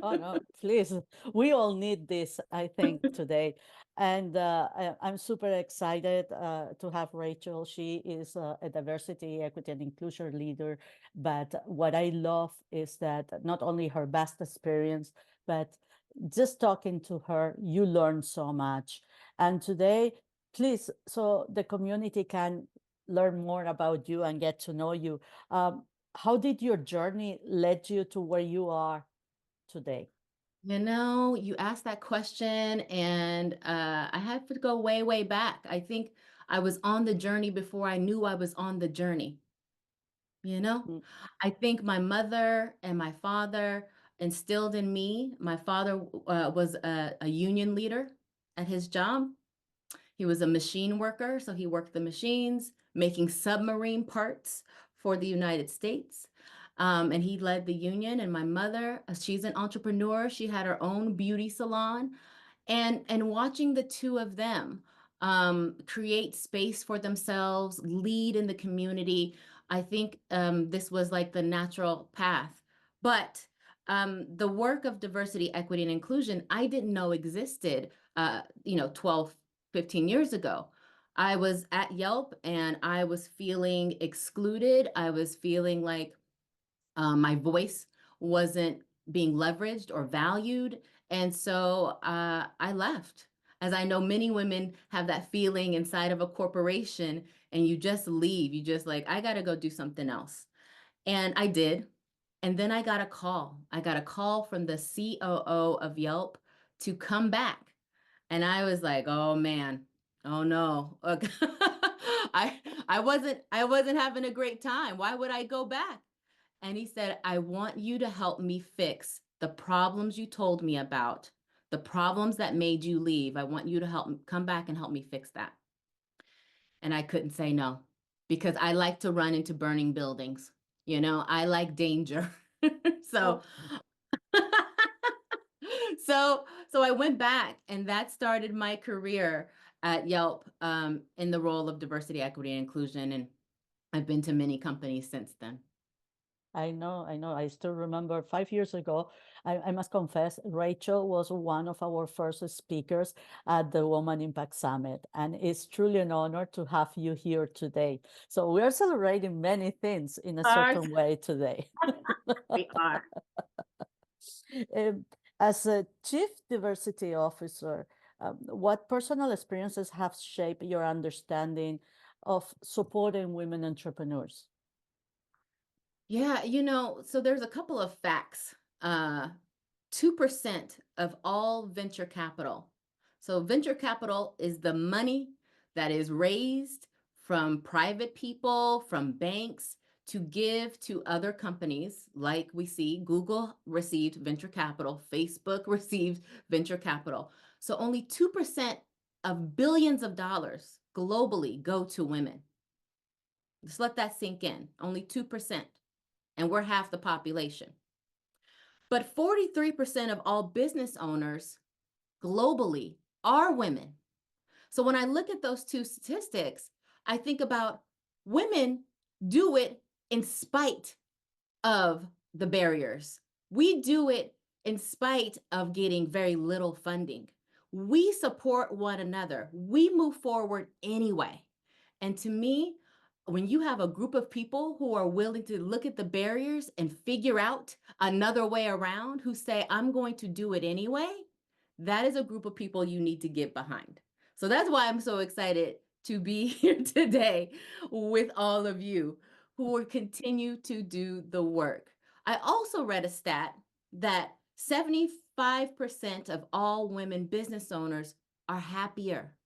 Oh no, please. We all need this, I think, today. And I'm super excited to have Rachel. She is a diversity, equity, and inclusion leader. But what I love is that not only her vast experience, but just talking to her, you learn so much. And today, please, so the community can learn more about you and get to know you. How did your journey lead you to where you are today? You know, you asked that question, and I have to go way, way back. I think I was on the journey before I knew I was on the journey. You know, I think my mother and my father instilled in me. My father was a union leader at his job. He was a machine worker, so he worked the machines, making submarine parts for the United States. And he led the union. And my mother, she's an entrepreneur. She had her own beauty salon. And watching the two of them create space for themselves, lead in the community, I think this was like the natural path. But the work of diversity, equity, and inclusion, I didn't know existed, 12, 15 years ago. I was at Yelp and I was feeling excluded. I was feeling like my voice wasn't being leveraged or valued. And so I left. As I know many women have that feeling inside of a corporation, and you just leave. You just like, I got to go do something else. And I did. And then I got a call. I got a call from the COO of Yelp to come back. And I was like, oh man, oh no. I wasn't having a great time. Why would I go back? And he said, I want you to help me fix the problems you told me about, the problems that made you leave. I want you to come back and help me fix that. And I couldn't say no, because I like to run into burning buildings. You know, I like danger. So, so I went back, and that started my career at Yelp in the role of diversity, equity, and inclusion. And I've been to many companies since then. I know. I still remember 5 years ago, I must confess, Rachel was one of our first speakers at the Woman Impact Summit. And it's truly an honor to have you here today. So we are celebrating many things in a certain way today. We are. As a Chief Diversity Officer, what personal experiences have shaped your understanding of supporting women entrepreneurs? Yeah, so there's a couple of facts. 2% of all venture capital. So venture capital is the money that is raised from private people, from banks, to give to other companies. Like we see, Google received venture capital, Facebook received venture capital. So only 2% of billions of dollars globally go to women. Just let that sink in. Only 2%. And we're half the population. But 43% of all business owners globally are women. So when I look at those two statistics, I think about women do it in spite of the barriers. We do it in spite of getting very little funding. We support one another. We move forward anyway. And to me, when you have a group of people who are willing to look at the barriers and figure out another way around, who say, I'm going to do it anyway, that is a group of people you need to get behind. So that's why I'm so excited to be here today with all of you who will continue to do the work. I also read a stat that 75% of all women business owners are happier.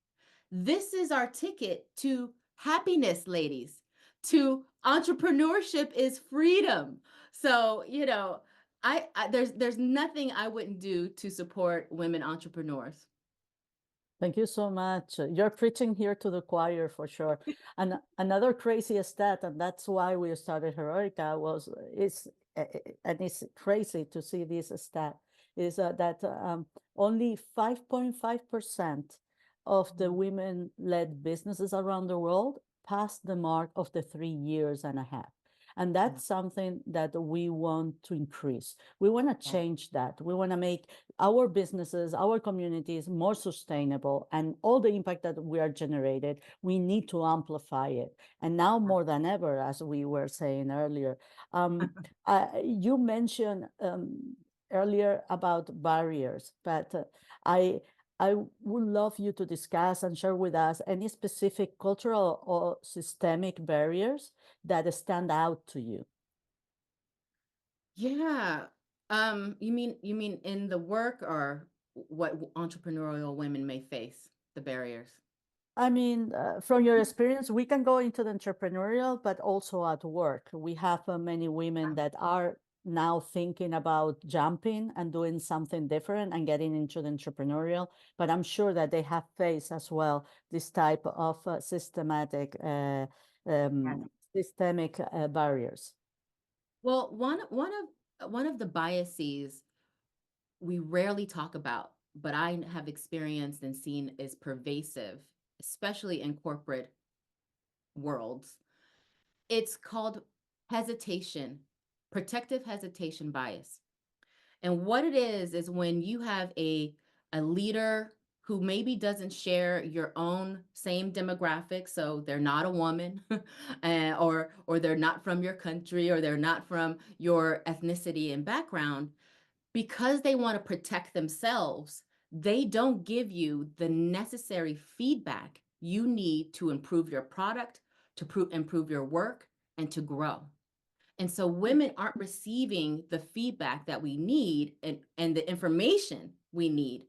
This is our ticket to happiness, ladies, to entrepreneurship is freedom. So, there's nothing I wouldn't do to support women entrepreneurs. Thank you so much. You're preaching here to the choir for sure. And another crazy stat, and that's why we started Heroikka, and it's crazy to see this stat, is that only 5.5% of the women-led businesses around the world passed the mark of the 3.5 years. And that's something that we want to increase. We want to change that. We want to make our businesses, our communities more sustainable, and all the impact that we are generated, we need to amplify it. And now more than ever, as we were saying earlier, you mentioned earlier about barriers, but I would love you to discuss and share with us any specific cultural or systemic barriers that stand out to you. Yeah. You mean in the work, or what entrepreneurial women may face, the barriers? I mean, from your experience, we can go into the entrepreneurial, but also at work. We have many women that are now thinking about jumping and doing something different and getting into the entrepreneurial, but I'm sure that they have faced as well this type of systemic barriers. Well, one of the biases we rarely talk about, but I have experienced and seen is pervasive, especially in corporate worlds. It's called hesitation, protective hesitation bias. And what it is when you have a leader who maybe doesn't share your own same demographic, so they're not a woman, or they're not from your country, or they're not from your ethnicity and background, because they want to protect themselves, they don't give you the necessary feedback you need to improve your product, to improve your work, and to grow. And so women aren't receiving the feedback that we need and the information we need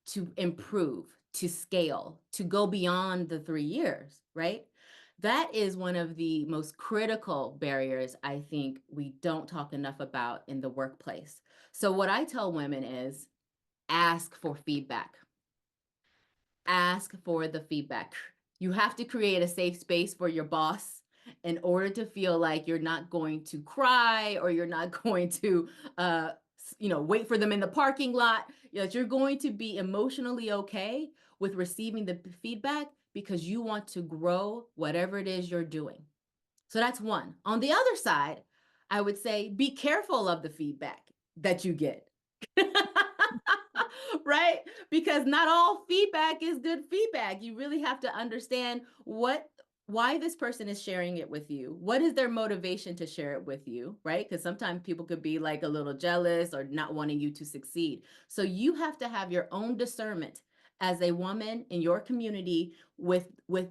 to improve, to scale, to go beyond the 3 years, right? That is one of the most critical barriers I think we don't talk enough about in the workplace. So what I tell women is ask for feedback. Ask for the feedback. You have to create a safe space for your boss in order to feel like you're not going to cry, or you're not going to wait for them in the parking lot. You're going to be emotionally okay with receiving the feedback because you want to grow whatever it is you're doing. So that's one. On the other side, I would say be careful of the feedback that you get. Right? Because not all feedback is good feedback. You really have to understand why this person is sharing it with you. What is their motivation to share it with you, right? Because sometimes people could be like a little jealous or not wanting you to succeed. So you have to have your own discernment as a woman in your community with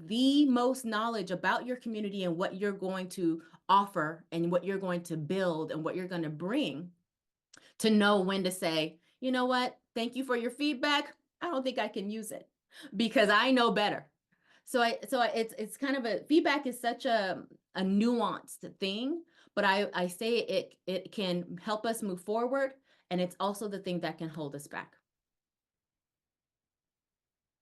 the most knowledge about your community and what you're going to offer and what you're going to build and what you're going to bring, to know when to say, you know what, thank you for your feedback. I don't think I can use it because I know better. So it's kind of feedback is such a nuanced thing, but I say it can help us move forward, and it's also the thing that can hold us back.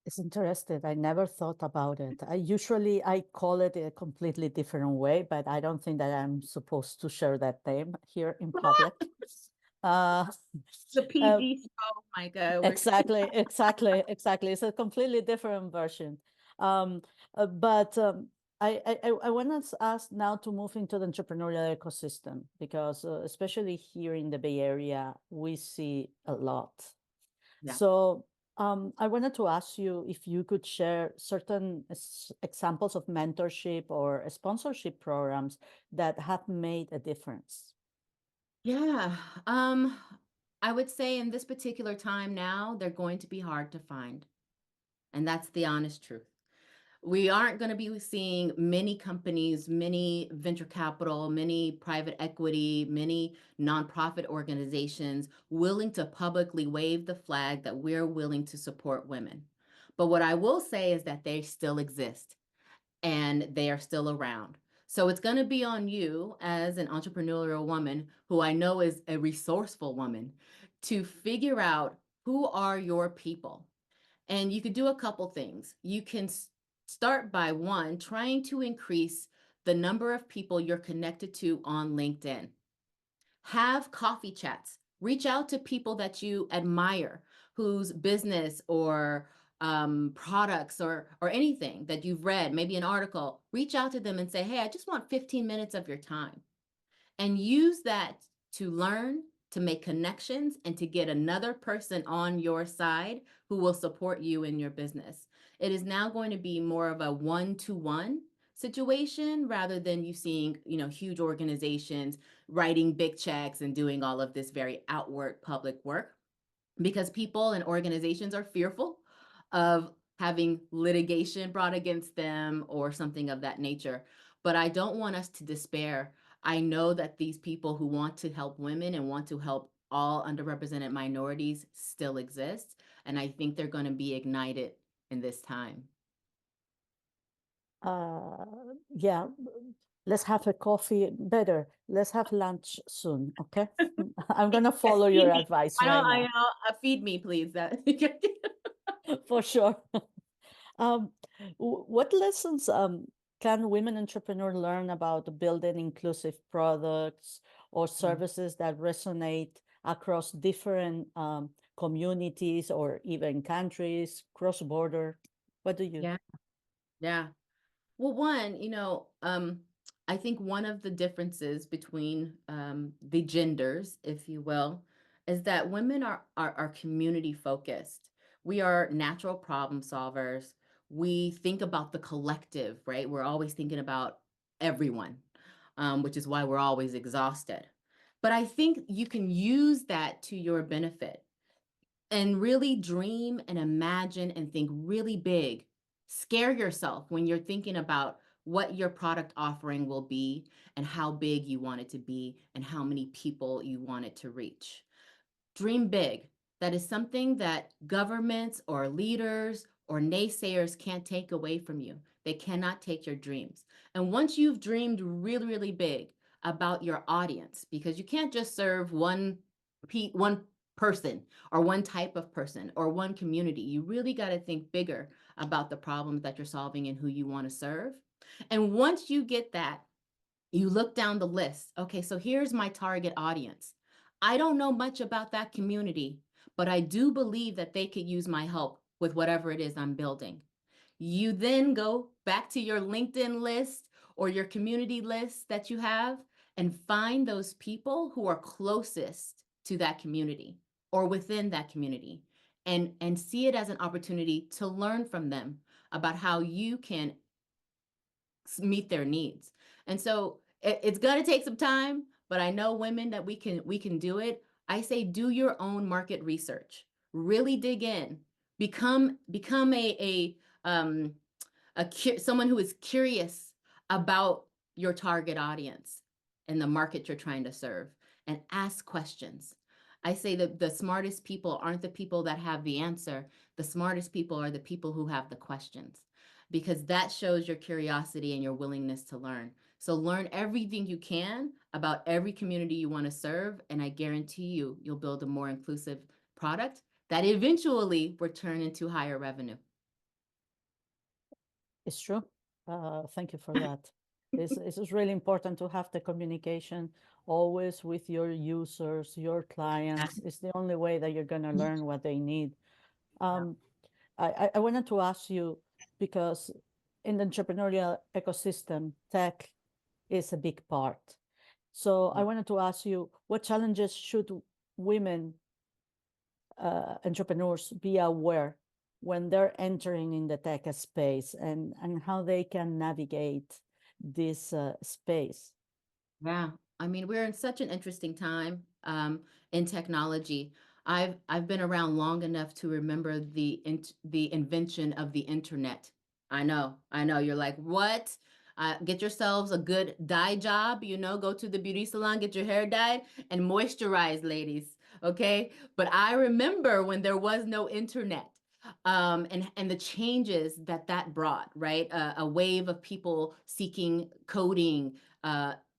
It's interesting. I never thought about it. I call it a completely different way, but I don't think that I'm supposed to share that name here in public. The PG show, Micah. Exactly. It's a completely different version. But I want to ask now to move into the entrepreneurial ecosystem because especially here in the Bay Area, we see a lot. Yeah. So I wanted to ask you if you could share certain examples of mentorship or sponsorship programs that have made a difference. Yeah, I would say in this particular time now, they're going to be hard to find. And that's the honest truth. We aren't going to be seeing many companies, many venture capital, many private equity, many nonprofit organizations willing to publicly wave the flag that we're willing to support women. But what I will say is that they still exist and they are still around. So it's going to be on you as an entrepreneurial woman who I know is a resourceful woman to figure out who are your people. And you could do a couple things. You can start by one, trying to increase the number of people you're connected to on LinkedIn. Have coffee chats. Reach out to people that you admire, whose business or products or anything that you've read, maybe an article. Reach out to them and say, hey, I just want 15 minutes of your time. And use that to learn, to make connections, and to get another person on your side who will support you in your business. It is now going to be more of a one-to-one situation rather than you seeing, huge organizations writing big checks and doing all of this very outward public work, because people and organizations are fearful of having litigation brought against them or something of that nature. But I don't want us to despair. I know that these people who want to help women and want to help all underrepresented minorities still exist. And I think they're going to be ignited in this time. Yeah, let's have a coffee. Better, let's have lunch soon, okay? I'm going to follow your advice right now. Feed me, please. For sure. What lessons can women entrepreneurs learn about building inclusive products or services that resonate across different communities or even countries, cross-border? What do you? Yeah. Well, one, I think one of the differences between the genders, if you will, is that women are community focused. We are natural problem solvers. We think about the collective, right? We're always thinking about everyone, which is why we're always exhausted. But I think you can use that to your benefit and really dream and imagine and think really big. Scare yourself when you're thinking about what your product offering will be and how big you want it to be and how many people you want it to reach. Dream big. That is something that governments or leaders or naysayers can't take away from you. They cannot take your dreams. And once you've dreamed really, really big about your audience, because you can't just serve one person or one type of person or one community. You really got to think bigger about the problems that you're solving and who you want to serve. And once you get that, you look down the list. Okay, so here's my target audience. I don't know much about that community, but I do believe that they could use my help with whatever it is I'm building. You then go back to your LinkedIn list or your community list that you have and find those people who are closest to that community or within that community and see it as an opportunity to learn from them about how you can meet their needs. And so it's going to take some time, but I know women that we can do it. I say do your own market research. Really dig in. Become someone who is curious about your target audience and the market you're trying to serve, and ask questions. I say that the smartest people aren't the people that have the answer. The smartest people are the people who have the questions, because that shows your curiosity and your willingness to learn. So learn everything you can about every community you want to serve, and I guarantee you'll build a more inclusive product that eventually will turn into higher revenue. It's true. Thank you for that. It's really important to have the communication always with your users, your clients. It's the only way that you're going to learn what they need. I wanted to ask you, because in the entrepreneurial ecosystem, tech is a big part. So I wanted to ask you, what challenges should women entrepreneurs be aware when they're entering in the tech space, and how they can navigate this space? Yeah, I mean, we're in such an interesting time in technology. I've been around long enough to remember the invention of the internet. I know. You're like, what? Get yourselves a good dye job, go to the beauty salon, get your hair dyed, and moisturize, ladies. Okay. But I remember when there was no internet, and the changes that brought, right? A wave of people seeking coding,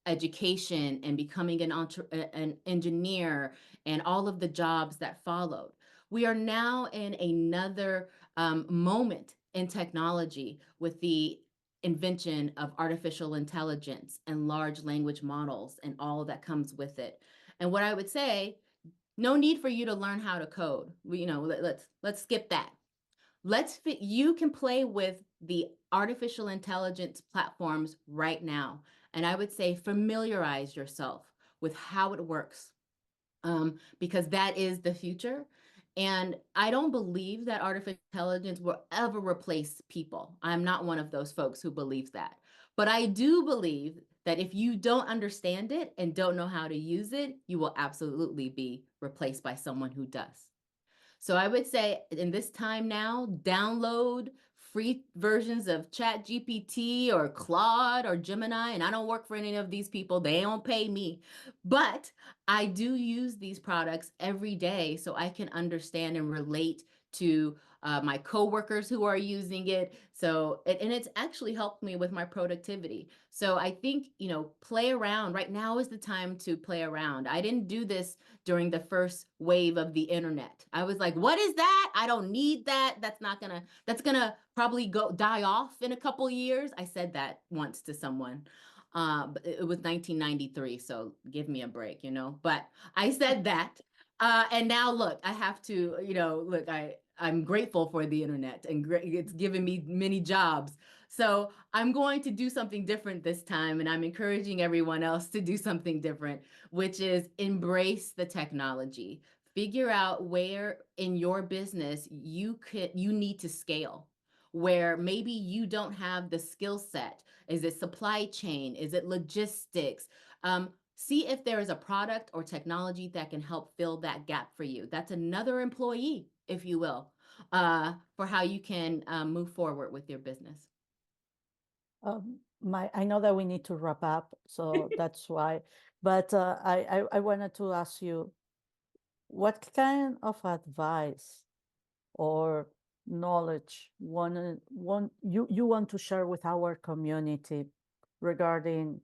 education, and becoming an engineer, and all of the jobs that followed. We are now in another moment in technology with the invention of artificial intelligence and large language models and all that comes with it. And what I would say, no need for you to learn how to code. Let's skip that. You can play with the artificial intelligence platforms right now. And I would say familiarize yourself with how it works, because that is the future. And I don't believe that artificial intelligence will ever replace people. I'm not one of those folks who believes that. But I do believe that if you don't understand it and don't know how to use it, you will absolutely be replaced by someone who does. So I would say in this time now, download free versions of ChatGPT or Claude or Gemini. And I don't work for any of these people. They don't pay me. But I do use these products every day so I can understand and relate to my coworkers who are using it. And it's actually helped me with my productivity. So I think, play around. Right now is the time to play around. I didn't do this during the first wave of the internet. I was like, what is that? I don't need that. That's gonna probably die off in a couple years. I said that once to someone. But it was 1993, so give me a break, But I said that. And now look, I have to, I'm grateful for the internet, and it's given me many jobs. So I'm going to do something different this time, and I'm encouraging everyone else to do something different, which is embrace the technology. Figure out where in your business you need to scale, where maybe you don't have the skill set. Is it supply chain? Is it logistics? See if there is a product or technology that can help fill that gap for you. That's another employee, if you will, for how you can move forward with your business. I know that we need to wrap up, so that's why. But I wanted to ask you, what kind of advice or knowledge you want to share with our community regarding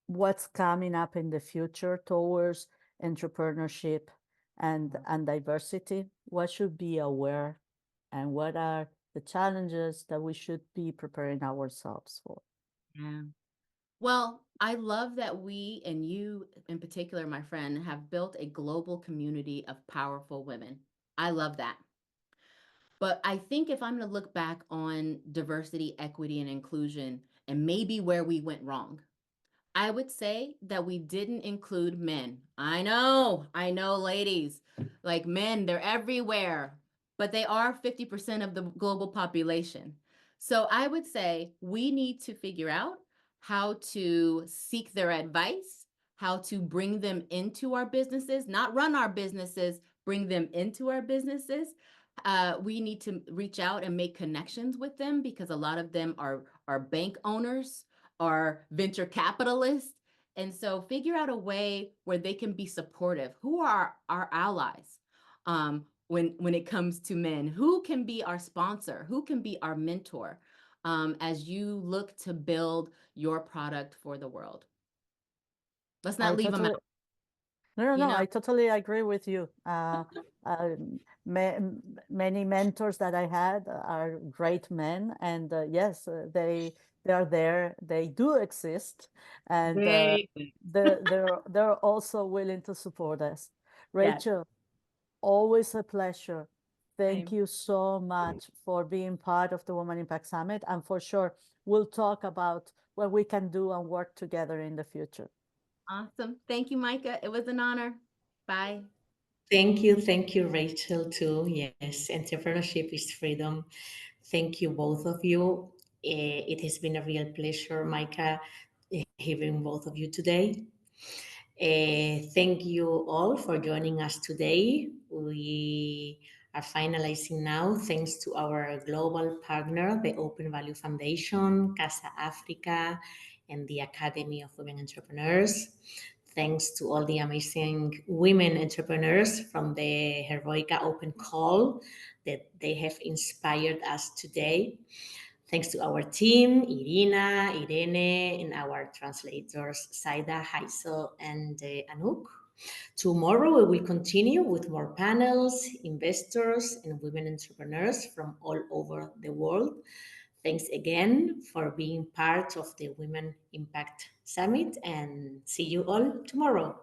what's coming up in the future towards entrepreneurship and diversity? What should be aware, and what are the challenges that we should be preparing ourselves for? Yeah. Well, I love that we, and you in particular, my friend, have built a global community of powerful women. I love that. But I think if I'm going to look back on diversity, equity, and inclusion, and maybe where we went wrong, I would say that we didn't include men. I know, ladies, like men, they're everywhere, but they are 50% of the global population. So I would say we need to figure out how to seek their advice, how to bring them into our businesses, not run our businesses, bring them into our businesses. We need to reach out and make connections with them, because a lot of them are bank owners, are venture capitalists. And so figure out a way where they can be supportive. Who are our allies when it comes to men? Who can be our sponsor? Who can be our mentor as you look to build your product for the world? Let's not leave them out. No, I totally agree with you. Many mentors that I had are great men, and yes, they are there. They do exist, and they're also willing to support us. Yes. Rachel, always a pleasure. Thank you so much for being part of the Women Impact Summit. And for sure, we'll talk about what we can do and work together in the future. Awesome. Thank you, Micah. It was an honor. Bye. Thank you, Rachel, too. Yes, entrepreneurship is freedom. Thank you, both of you. It has been a real pleasure, Micah, having both of you today. Thank you all for joining us today. We are finalizing now, thanks to our global partner, the Open Value Foundation, Casa Africa, and the Academy of Women Entrepreneurs. Thanks to all the amazing women entrepreneurs from the Heroikka Open Call that they have inspired us today. Thanks to our team, Irina, Irene, and our translators, Saida, Haisel, and Anouk. Tomorrow we will continue with more panels, investors, and women entrepreneurs from all over the world. Thanks again for being part of the Women Impact Summit, and see you all tomorrow.